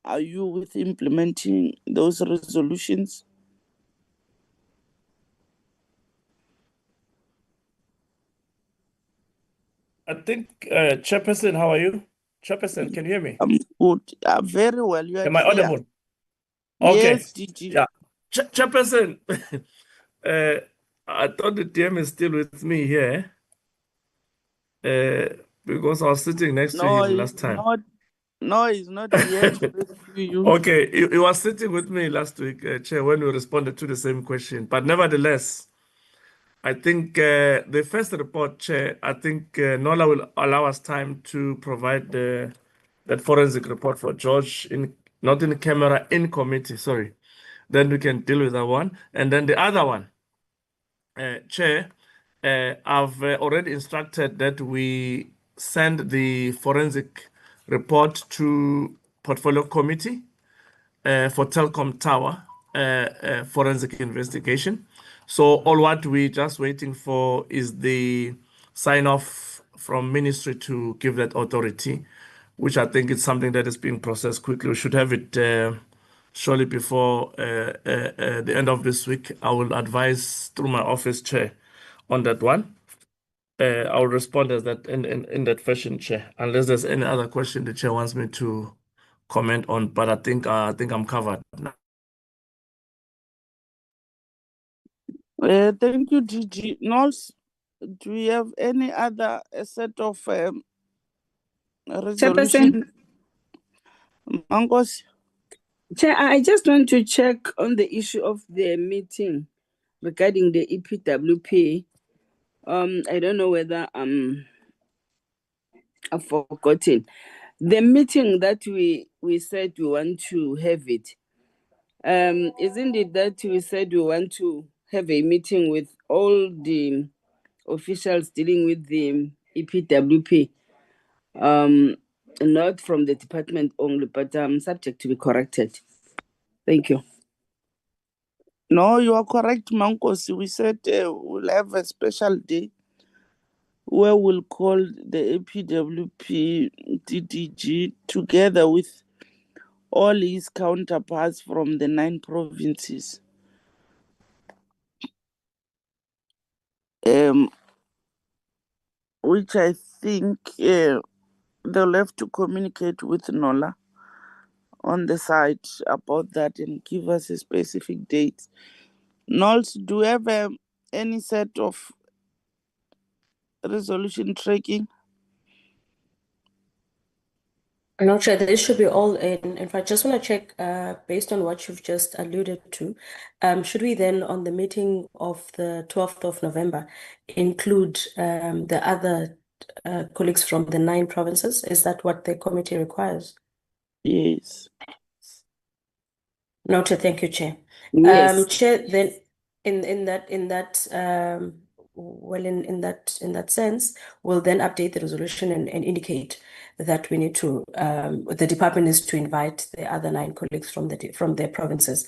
are you with implementing those resolutions? I think, Chairperson, how are you? Chairperson, can you hear me? I'm good. Very well. You are Am I clear. audible? Okay. Yes, DG. Yeah. Chairperson, I thought the DM is still with me here because I was sitting next to No, him he's last time. not. No, he's not here to rescue you. Okay, he was sitting with me last week, Chair, when we responded to the same question. But nevertheless, I think the first report, Chair, I think Nola will allow us time to provide that forensic report for George, not in camera, in committee, sorry. Then we can deal with that one. And then the other one, Chair, I've already instructed that we send the forensic report to Portfolio Committee for Telkom Tower forensic investigation. So all what we're just waiting for is the sign off from ministry to give that authority, which I think is something that is being processed quickly. We should have it surely before the end of this week. I will advise through my office chair on that one. I will respond as that in that fashion, Chair, unless there's any other question the Chair wants me to comment on. But I think I'm covered now. Thank you, DG. Nols, do we have any other set of resolution? Mangos? Chair, I just want to check on the issue of the meeting regarding the EPWP. I don't know whether I've forgotten. The meeting that we said we want to have it, isn't it that we said we want to have a meeting with all the officials dealing with the EPWP? Not from the department only, but subject to be corrected. Thank you. No, you are correct, Mankosi. We said we'll have a special day where we'll call the APWP DDG together with all his counterparts from the 9 provinces. Which I think they'll have to communicate with Nola on the side about that and give us a specific date. Nols, do you have any set of resolution tracking? I'm not sure. This should be all in. In fact, just want to check, based on what you've just alluded to, should we then, on the meeting of the 12th of November, include the other colleagues from the 9 provinces? Is that what the committee requires? Yes. Noted. Thank you, Chair. Yes. Chair, then in that sense, we'll then update the resolution and indicate that we need to the department is to invite the other 9 colleagues from their provinces.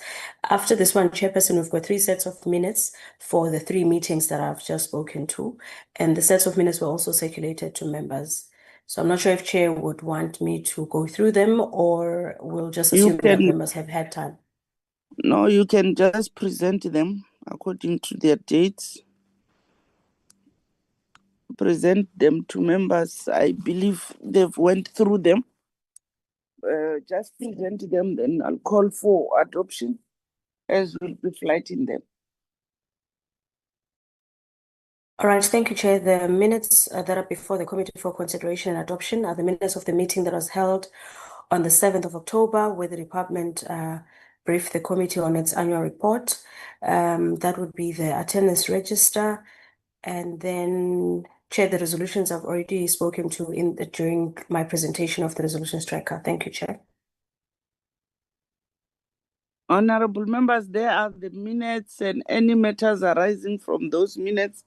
After this one, Chairperson, we've got 3 sets of minutes for the 3 meetings that I've just spoken to, and the sets of minutes were also circulated to members. So I'm not sure if Chair would want me to go through them, or we'll just assume that members have had time. No, you can just present them according to their dates. Present them to members. I believe they've went through them. Just present them, then I'll call for adoption as we'll be flighting them. All right, thank you, Chair. The minutes that are before the Committee for Consideration and Adoption are the minutes of the meeting that was held on the 7th of October, where the department briefed the committee on its annual report. That would be the attendance register. And then, Chair, the resolutions I've already spoken to during my presentation of the resolutions tracker. Thank you, Chair. Honorable members, there are the minutes and any matters arising from those minutes,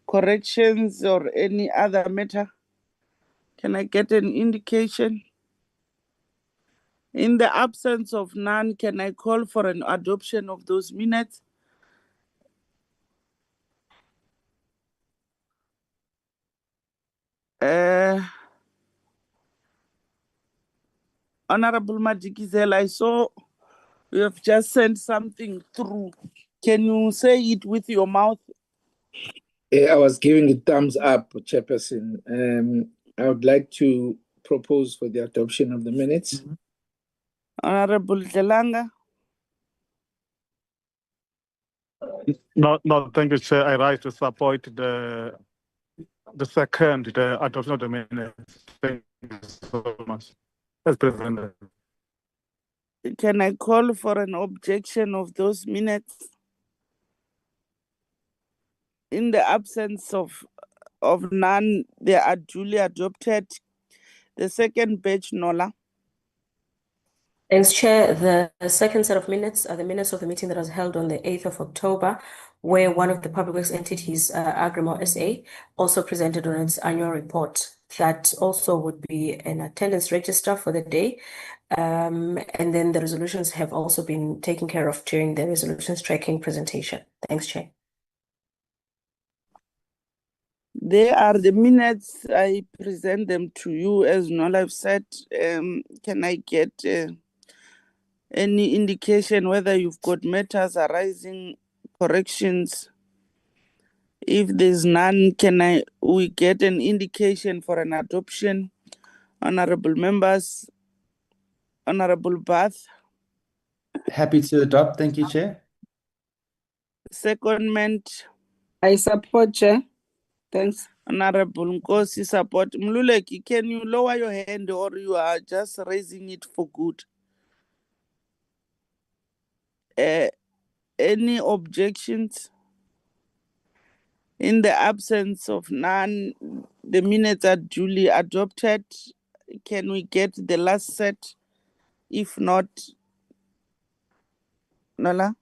corrections or any other matter. Can I get an indication? In the absence of none, can I call for an adoption of those minutes? Honorable Madikizela, I saw you have just sent something through. Can you say it with your mouth? I was giving it thumbs up, Chairperson. I would like to propose for the adoption of the minutes. Honorable Delanga. No, thank you, Chair. I rise to support the second, the adoption of the minutes. Thank you so much. As presented. Can I call for an objection of those minutes? In the absence of none, they are duly adopted. The second batch, Nola. Thanks, Chair. The second set of minutes are the minutes of the meeting that was held on the 8th of October, where one of the public works entities, Agrimo SA, also presented on its annual report. That also would be an attendance register for the day. And then the resolutions have also been taken care of during the resolutions tracking presentation. Thanks, Chair. They are the minutes. I present them to you. As Nola have said, can I get any indication whether you've got matters arising, corrections? If there's none, can we get an indication for an adoption? Honorable members, Honorable Bath. Happy to adopt. Thank you, Chair. Secondment. I support, Chair. Thanks. Honorable Nkosi, support. Mluleki, can you lower your hand or you are just raising it for good? Any objections? In the absence of none, the minutes are duly adopted. Can we get the last set? If not, Nola?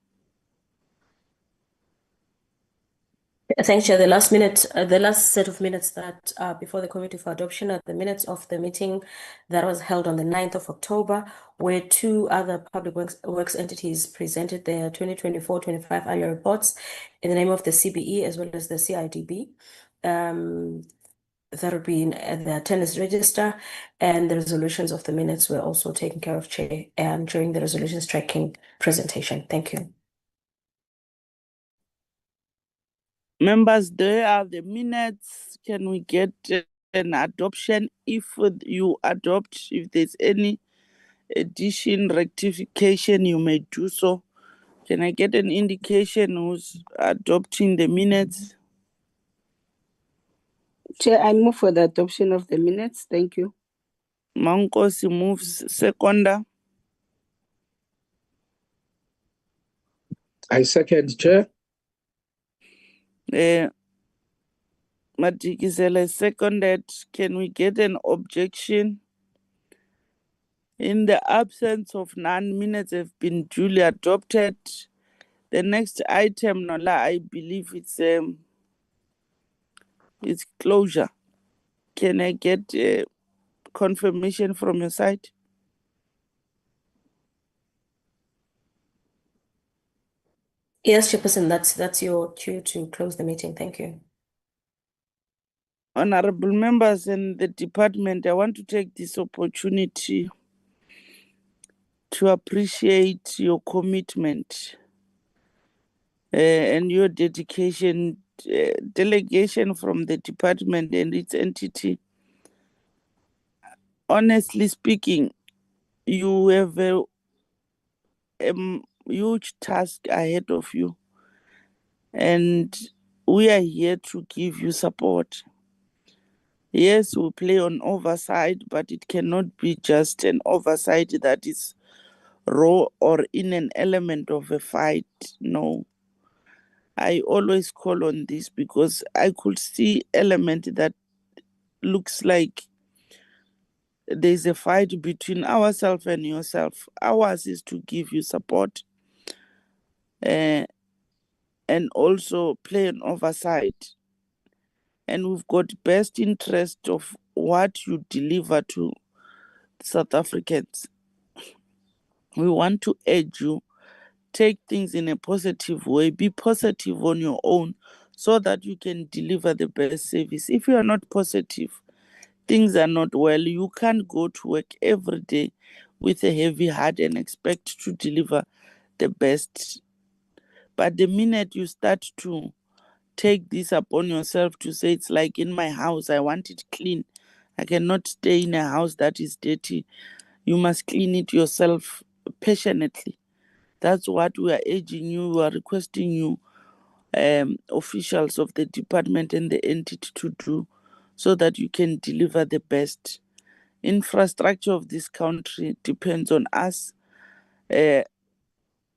Thanks, Chair. The last set of minutes that are before the committee for adoption are the minutes of the meeting that was held on the 9th of October, where two other public works entities presented their 2024-25 annual reports in the name of the CBE as well as the CIDB. That would be in the attendance register, and the resolutions of the minutes were also taken care of, Chair, during the resolutions tracking presentation. Thank you. Members, there are the minutes. Can we get an adoption? If you adopt, if there's any addition, rectification, you may do so. Can I get an indication who's adopting the minutes? Chair, I move for the adoption of the minutes. Thank you. Mankosi moves. Seconder. I second, Chair. Madikizela seconded. Can we get an objection? In the absence of none, minutes have been duly adopted. The next item, Nola, I believe it's closure. Can I get confirmation from your side? Yes, Chairperson, that's your cue to close the meeting. Thank you. Honorable members and the department, I want to take this opportunity to appreciate your commitment and your dedication, delegation from the department and its entity. Honestly speaking, you have a huge task ahead of you, and we are here to give you support. Yes, we play on oversight, but it cannot be just an oversight that is raw or in an element of a fight. No. I always call on this because I could see element that looks like there's a fight between ourselves and yourself. Ours is to give you support. and also play an oversight. And we've got best interest of what you deliver to South Africans. We want to urge you, take things in a positive way, be positive on your own so that you can deliver the best service. If you are not positive, things are not well, you can't go to work every day with a heavy heart and expect to deliver the best. But the minute you start to take this upon yourself to say, it's like in my house, I want it clean. I cannot stay in a house that is dirty. You must clean it yourself passionately. That's what we are urging you, we are requesting you, officials of the department and the entity to do, so that you can deliver the best. Infrastructure of this country depends on us.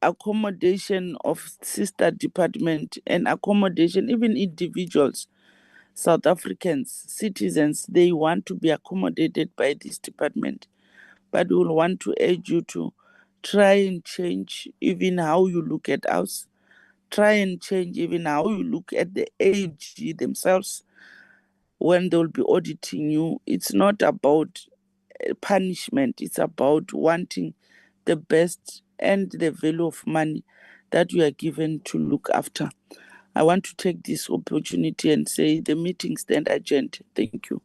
Accommodation of sister department and accommodation, even individuals, South Africans, citizens, they want to be accommodated by this department. But we will want to urge you to try and change even how you look at us. Try and change even how you look at the AG themselves when they'll be auditing you. It's not about punishment. It's about wanting the best and the value of money that you are given to look after. I want to take this opportunity and say the meeting stand adjourned. Thank you.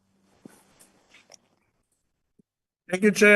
Thank you, Chair.